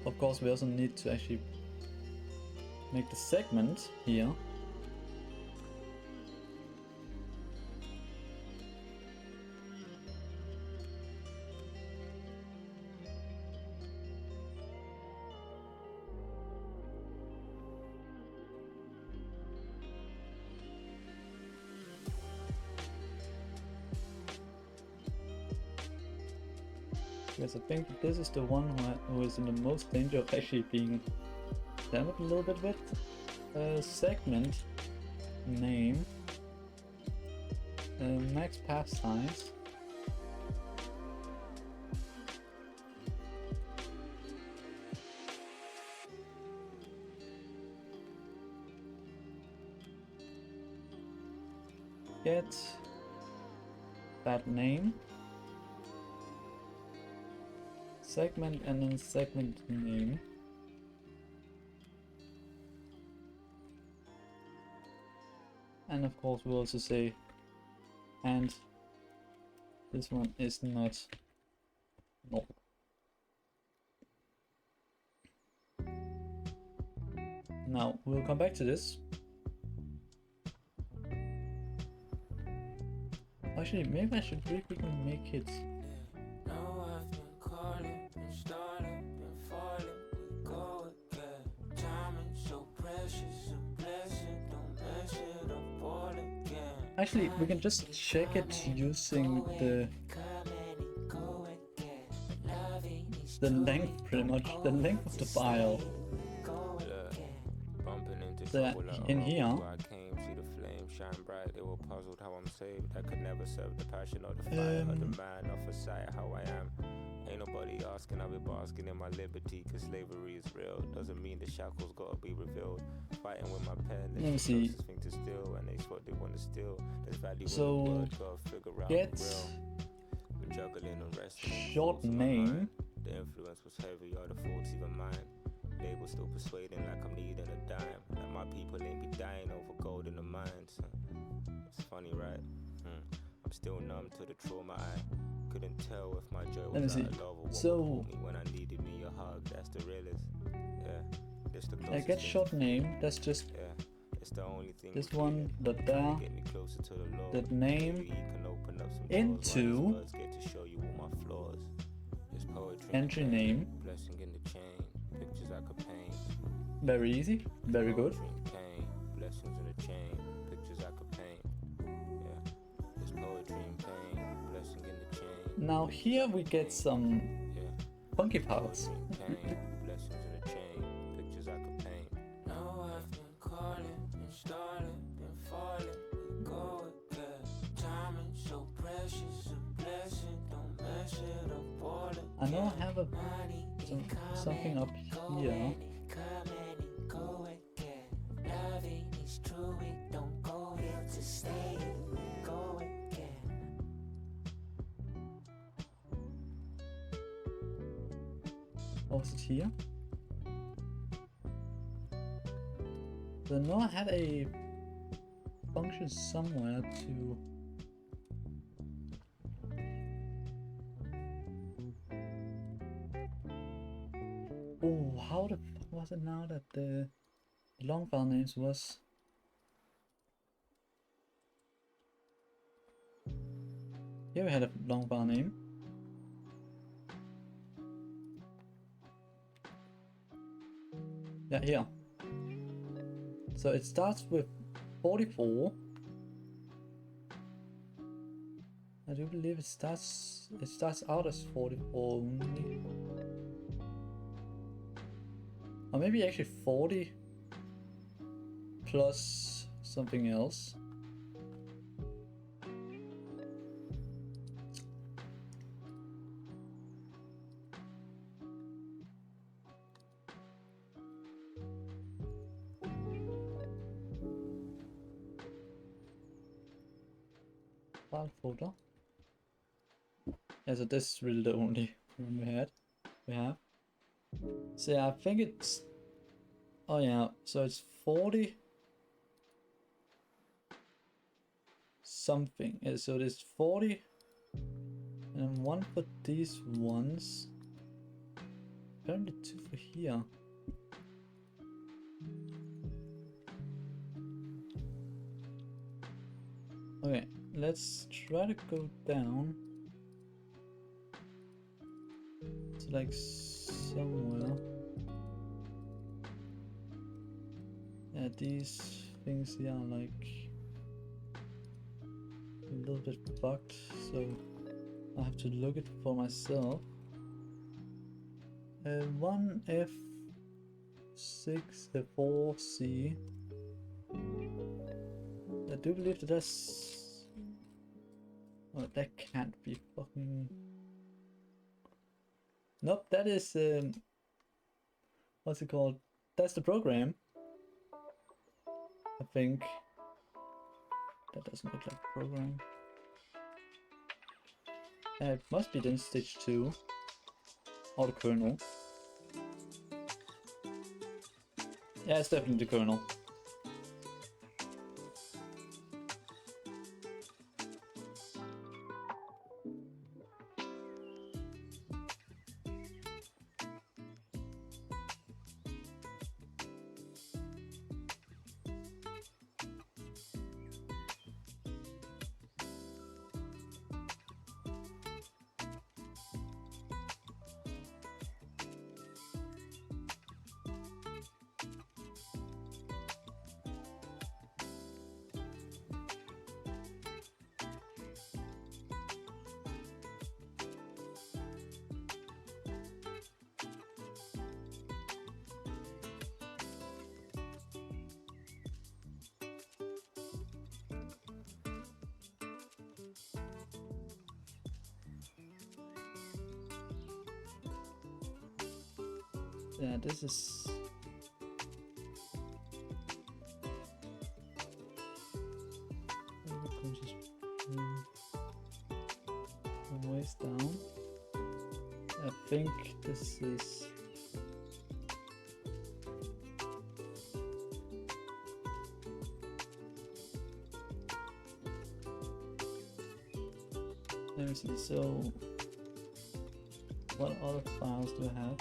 of course we also need to actually make the segment here. Because I think that this is the one who is in the most danger of actually being damaged a little bit with. Segment name, max path size, get that name, segment, and then segment name. And of course we'll also say, and this one is not null. Now we'll come back to this. Actually, maybe I should really quickly make it. No, I've been calling, been starting, been falling. We go again. Time is so precious, a blessing. Don't mess it up all again. Actually, we can just check it using the length, pretty much the length of the file. Bumping into So trouble like in here, I came, see the flame shine bright. They were puzzled how I'm saved. I could never serve the passion or the fire of the man off a sight how I am. Ain't nobody asking, I've been basking in my liberty, cause slavery is real. Doesn't mean the shackles gotta be revealed. Fighting with my pen, let me it's the see. closest thing to steal, and it's what they wanna steal. There's value So, in the word, gotta figure out get the real. We're juggling and wrestling. short name. The influence was heavy, or the faults even mine. Label still persuading like I'm needing a dime. Like my people ain't be dying over gold in the mines. It's funny, right? I'm still numb to the trauma. I couldn't tell if my joy was out of love or what would me when I needed me a hug. That's the realest. Yeah, this the closest. I get short name. That's just it's the only thing. This one, the da, get me closer to the Lord. the name Maybe he can open up some into doors, get to show you all my flaws. This poetry entry name. Blessing in the chain, pictures I could paint. Very easy, very good. Blessings in the chain, pictures I could paint. Yeah, this poetry and pain, blessing in the chain. Now here we get some funky parts. Blessings in the chain, pictures I could paint. No, I've been calling, been starting, been falling. We go again. Time is so precious, a blessing. Don't mess it up all again. I know I have something up here. Oh, is it here? So I know I had a function somewhere to... Oh, how the fuck was it now that the long file names was? Here we had a long file name. Yeah, here. So it starts with 44. I do believe it starts out as 44 only. Or maybe actually 40 plus something else. File folder. Yeah, so this is really the only one we have. So yeah, I think it's, oh yeah, so it's 40 something. Yeah, so there's 40 and one for these ones. Apparently two for here. Okay, let's try to go down to like somewhere. Yeah, these things here are like a little bit bugged, so I have to look it for myself. 1F6 4C. I do believe that that's... Oh, that can't be fucking... Nope, that is... what's it called? That's the program. I think. That doesn't look like a program. It must be then stage 2. Or the kernel. Yeah, it's definitely the kernel. Yeah, this is... ways down. I think this is... Let me see, so... what other files do I have?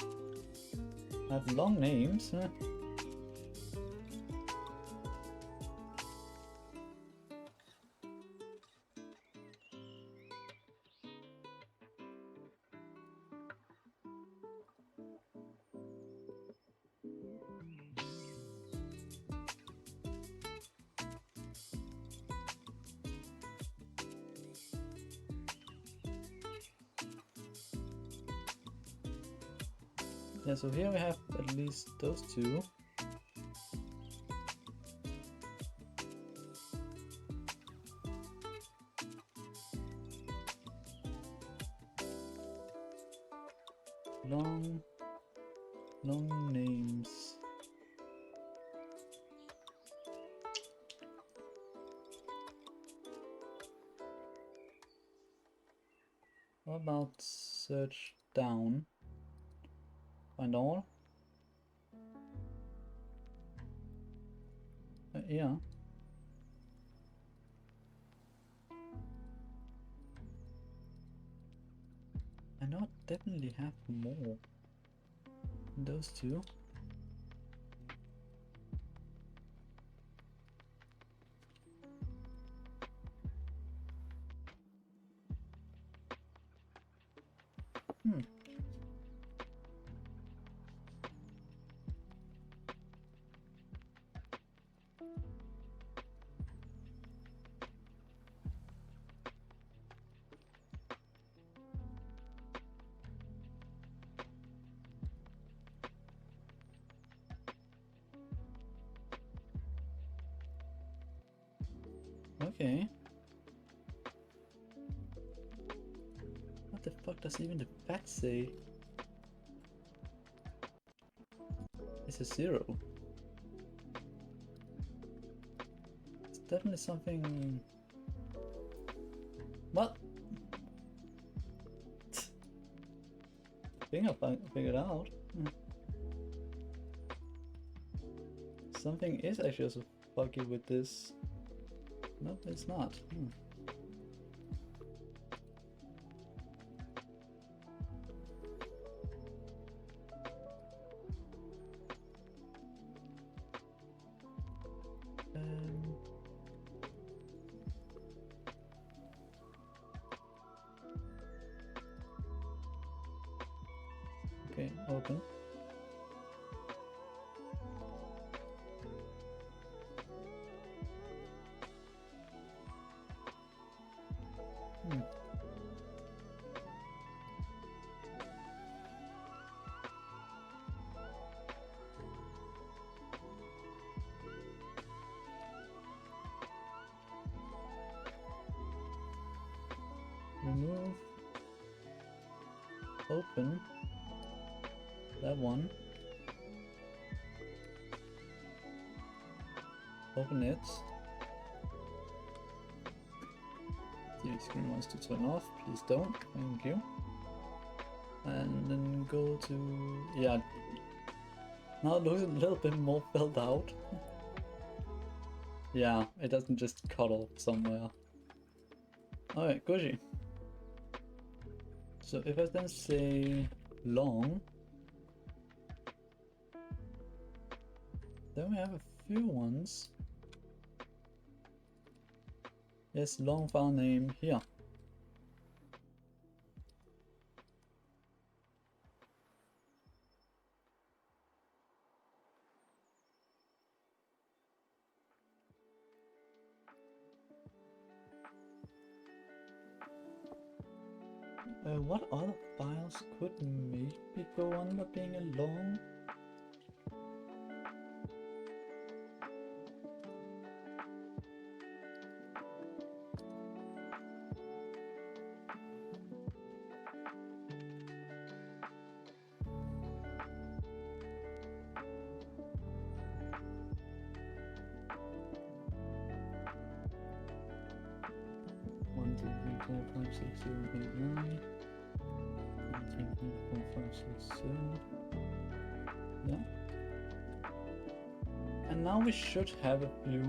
I have long names, huh? Yeah, so here we have at least those two. Long names. What about search down? Find all? Yeah. I know I definitely have more than those two. Okay. What the fuck does even the bat say? It's a 0. It's definitely something... What? I think I figured out. Something is actually also fucky with this. Nope, it's not. Okay, open. Remove. Open. That one. Open it. TV screen wants to turn off. Please don't. Thank you. And then go to... yeah. Now it looks a little bit more filled out. Yeah, it doesn't just cut off somewhere. Alright, Goji. So if I then say long, then we have a few ones. Yes, long file name here. What other files could maybe go under being a long? 1256089. 12560. Yeah. And now we should have a few.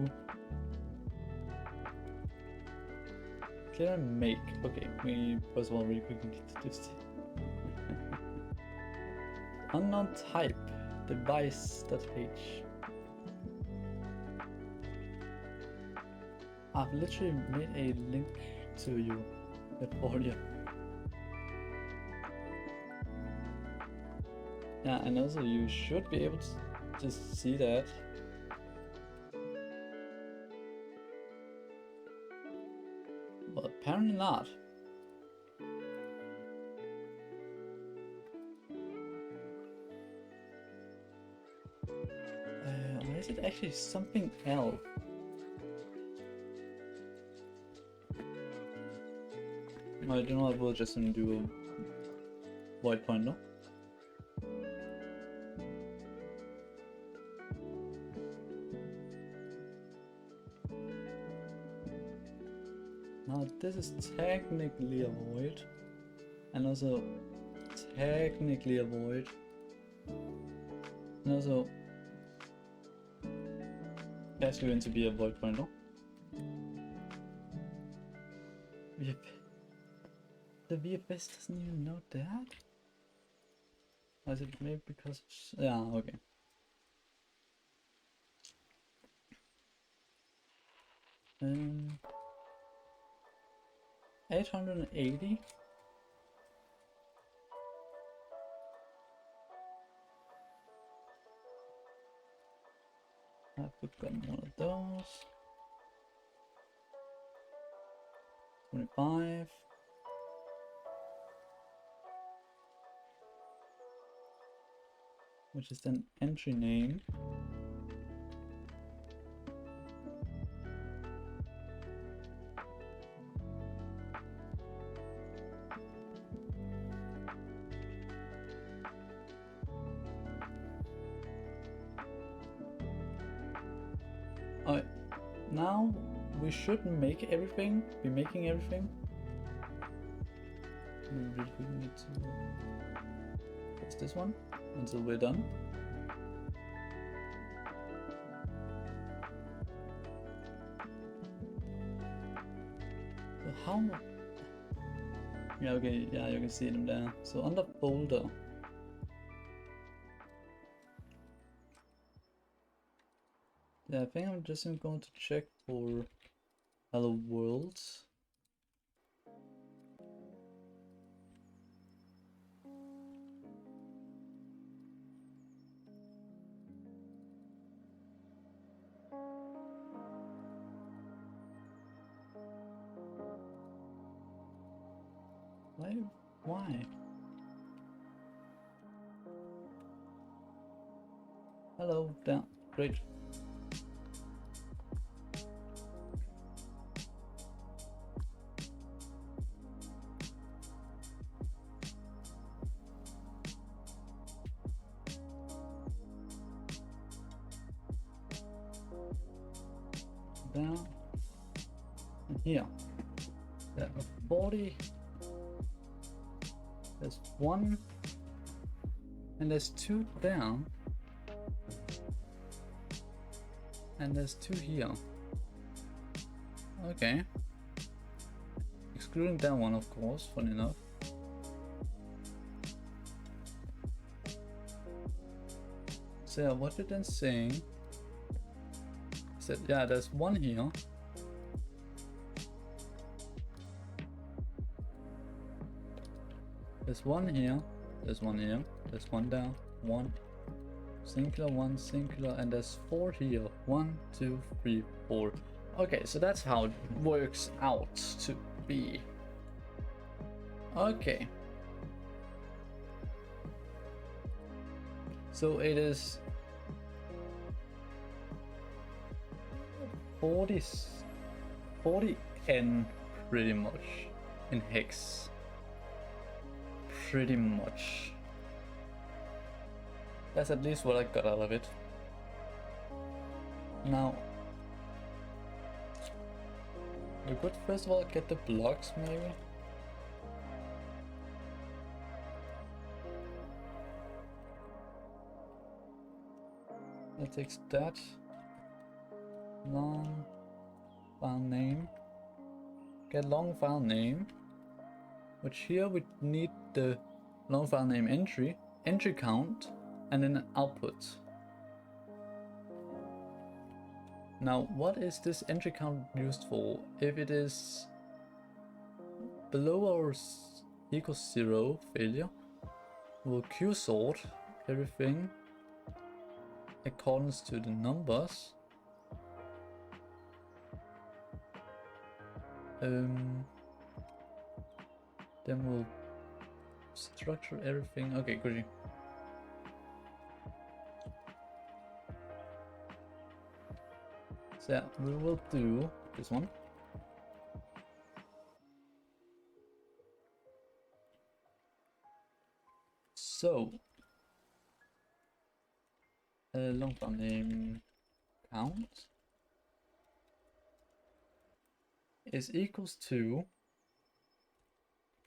Clear and make. Okay, we first of all really quickly need to do this. Unknown type. Device.h. I've literally made a link to you for you. Yeah, and also you should be able to see that. But apparently not. Or is it actually something else? I don't know, I will just do a void pointer. Now this is technically a void, and also technically a void, and also that's going to be a void pointer. The VFS doesn't even know that? Or is it maybe because of... Yeah, okay. Um, 880? I've forgotten one of those. 25. Which is then entry name. Alright, now we should make everything, be making everything. We really need to fix this one until we're done. So how? Yeah, okay, yeah, you can see them there. So under folder. Yeah, I think I'm just going to check for Hello World. Why? Hello, down. Great. Down. And here. There are 40. There's 1. And there's 2 down. And there's 2 here. Okay. Excluding that one, of course, funny enough. So yeah, what did it say? Said, yeah, there's 1 here. There's 1 here. There's 1 here. There's 1 down. 1. Singular, 1 singular, and there's 4 here. 1, 2, 3, 4. Okay, so that's how it works out to be. Okay. So it is 40n pretty much in hex. Pretty much. That's at least what I got out of it. Now, We could first of all get the blocks, maybe. That takes that. Long file name. Get long file name. Which here we need the long file name entry count, and then an output. Now, what is this entry count used for? If it is below or equals 0, failure, we'll queue sort everything accordance to the numbers. Then we'll structure everything. Okay, good. So yeah, we will do this one. So long file name count is equals to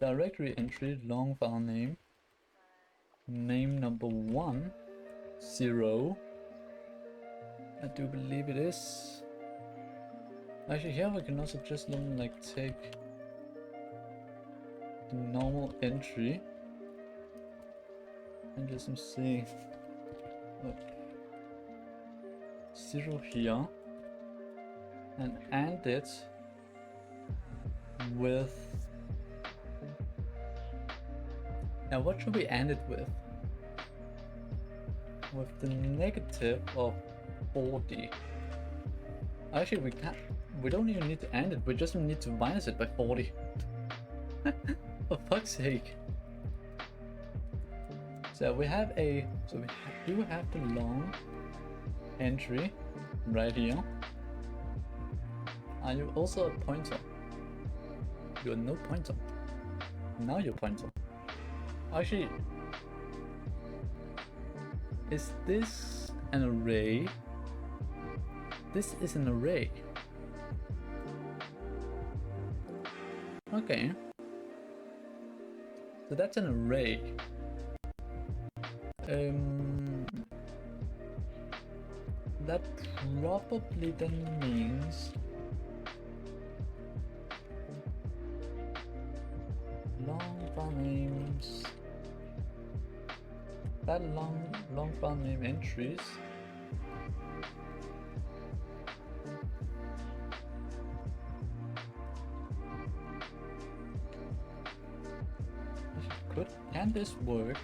directory entry long file name number 1 0. I do believe it is. Actually, here we can also just like take the normal entry and just say 0 here and AND it with. Now, what should we AND it with? With the negative of 40. Actually, we can't. We don't even need to AND it. We just need to minus it by 40. For fuck's sake. So we have a. So we do have the long entry right here. Are you also a pointer? You're no pointer. Now you're pointer. Actually, is this an array? This is an array. Okay. So that's an array. That probably then means long file names. That long file name entries can this work?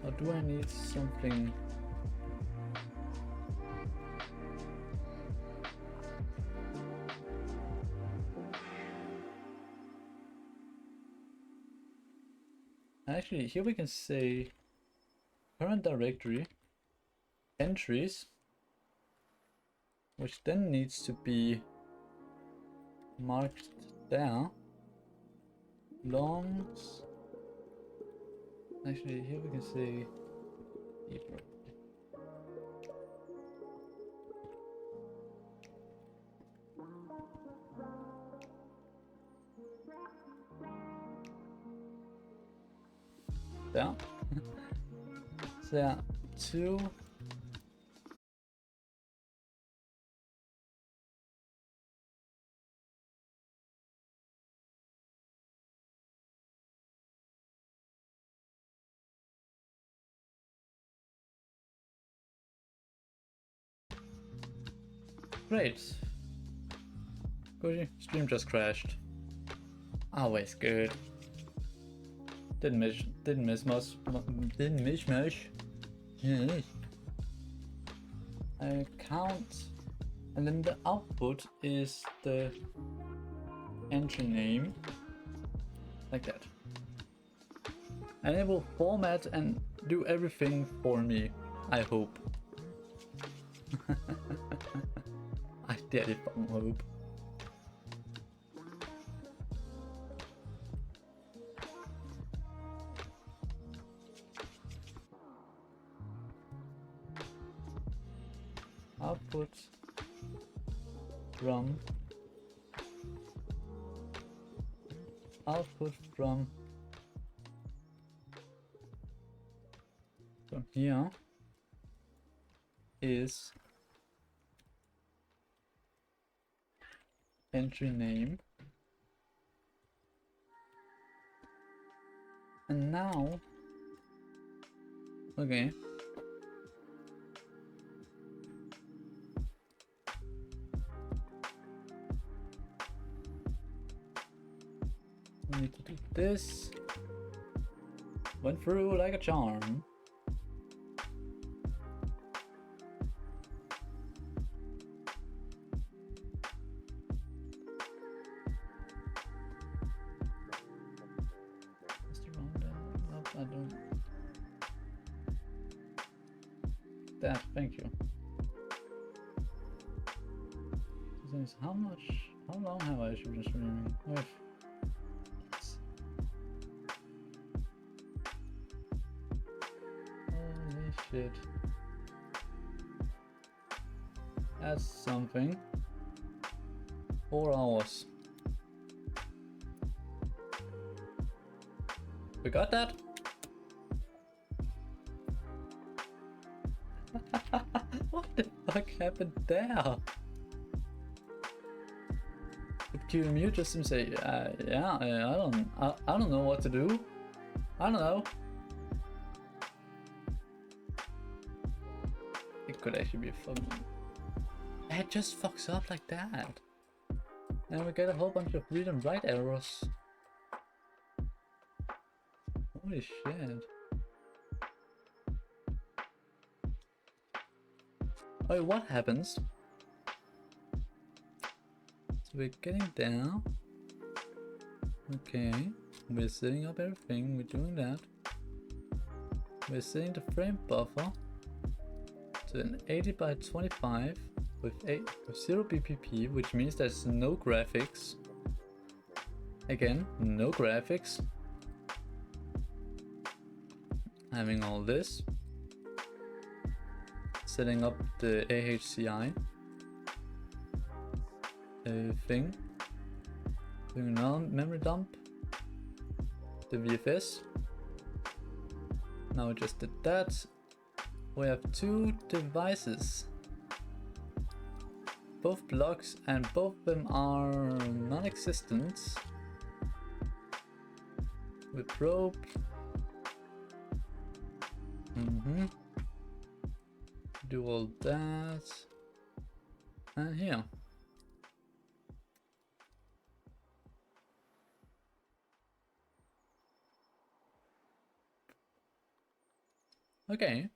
Or do I need something? Actually, here we can say current directory entries, which then needs to be marked there. Longs. Actually, here we can say there. So yeah, 2. Great. Good. Stream just crashed. Always good. Didn't miss much. Yes. Count, and then the output is the entry name, like that. And it will format and do everything for me, I hope. I dare fucking hope. Output from here is entry name, and now okay, we need to do this. Went through like a charm. I don't. That, thank you. How long have I been streaming? With holy shit. That's something. 4 hours. We got that? What the fuck happened there? Did QMU just say, yeah, I don't know what to do. I don't know. It could actually be fun. It just fucks up like that. And we get a whole bunch of read and write errors. Holy shit. Oh, what happens? So we're getting down. Okay. We're setting up everything. We're doing that. We're setting the frame buffer to an 80 by 25 with 0 BPP, which means there's no graphics. Again, no graphics. Having all this. Setting up the AHCI thing. Doing now memory dump. The VFS. Now we just did that. We have 2 devices. Both blocks, and both of them are non-existent. We probe. Do all that. And here. Okay.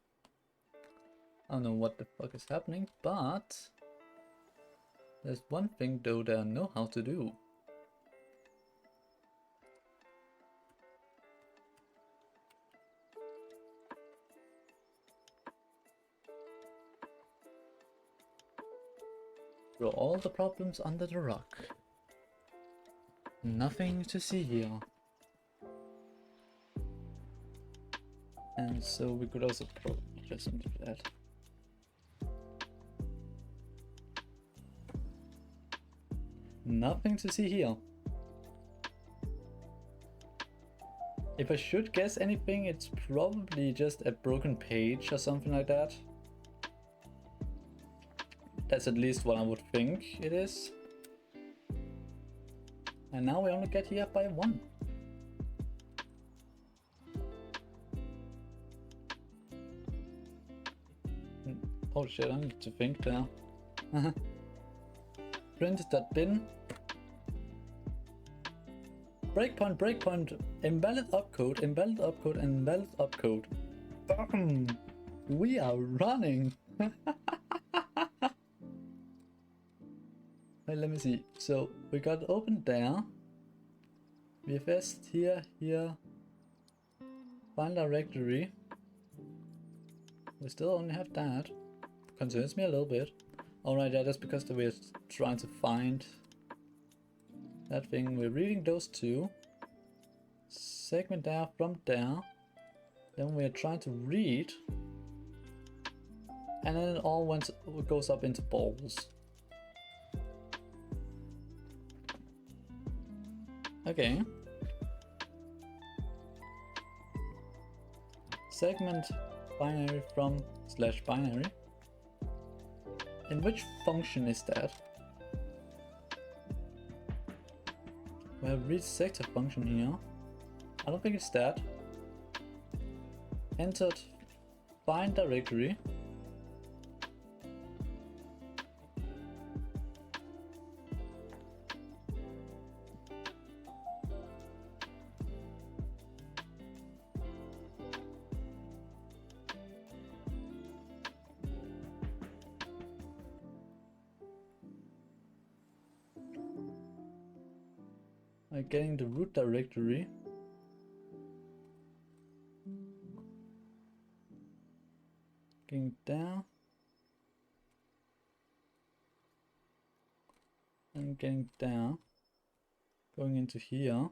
I don't know what the fuck is happening, but there's one thing though that I know how to do. Throw all the problems under the rock. Nothing to see here. And so we could also just into that. Nothing to see here. If I should guess anything, it's probably just a broken page or something like that. That's at least what I would think it is. And now we only get here by 1. Oh shit, I need to think now. Print.bin. Breakpoint, breakpoint, invalid opcode, invalid opcode, invalid opcode. We are running. Wait, let me see. So we got open there. VFS here. File directory. We still only have that. Concerns me a little bit. Alright, yeah, that's because we're trying to find that thing. We're reading those 2. Segment there from there. Then we're trying to read. And then it all goes up into balls. Okay. Segment binary from / binary. In which function is that? We have read sector function here. I don't think it's that. Entered find directory. I'm getting the root directory. Getting down. And getting down. Going into here.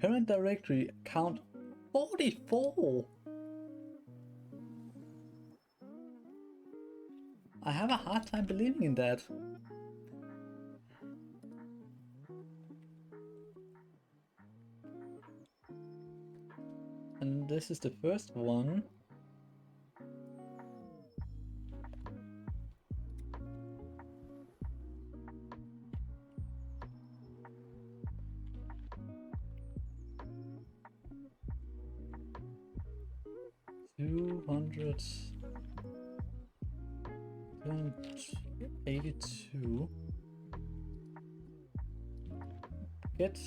Current directory count 44. I have a hard time believing in that. And this is the first one. $282. Get.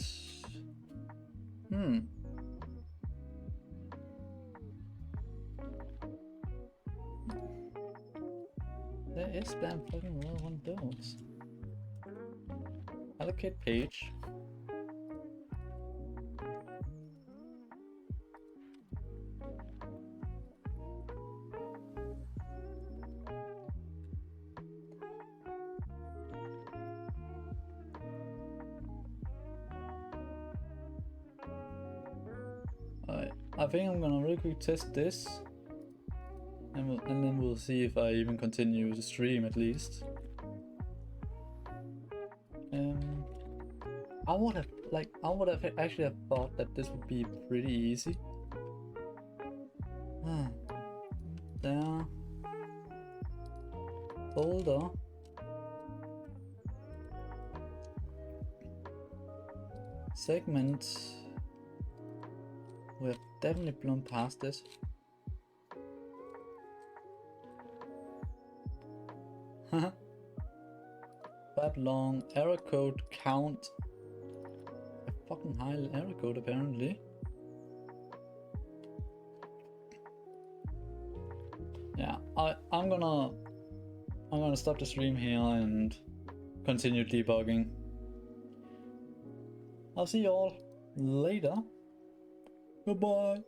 There is damn fucking well one of those. Allocate page. I think I'm gonna really quick test this, and then we'll see if I even continue the stream at least. I would have actually have thought that this would be pretty easy. There. Folder. Segment. We have definitely blown past this. That long error code count. A fucking high error code apparently. Yeah, I'm gonna stop the stream here and continue debugging. I'll see you all later. Goodbye.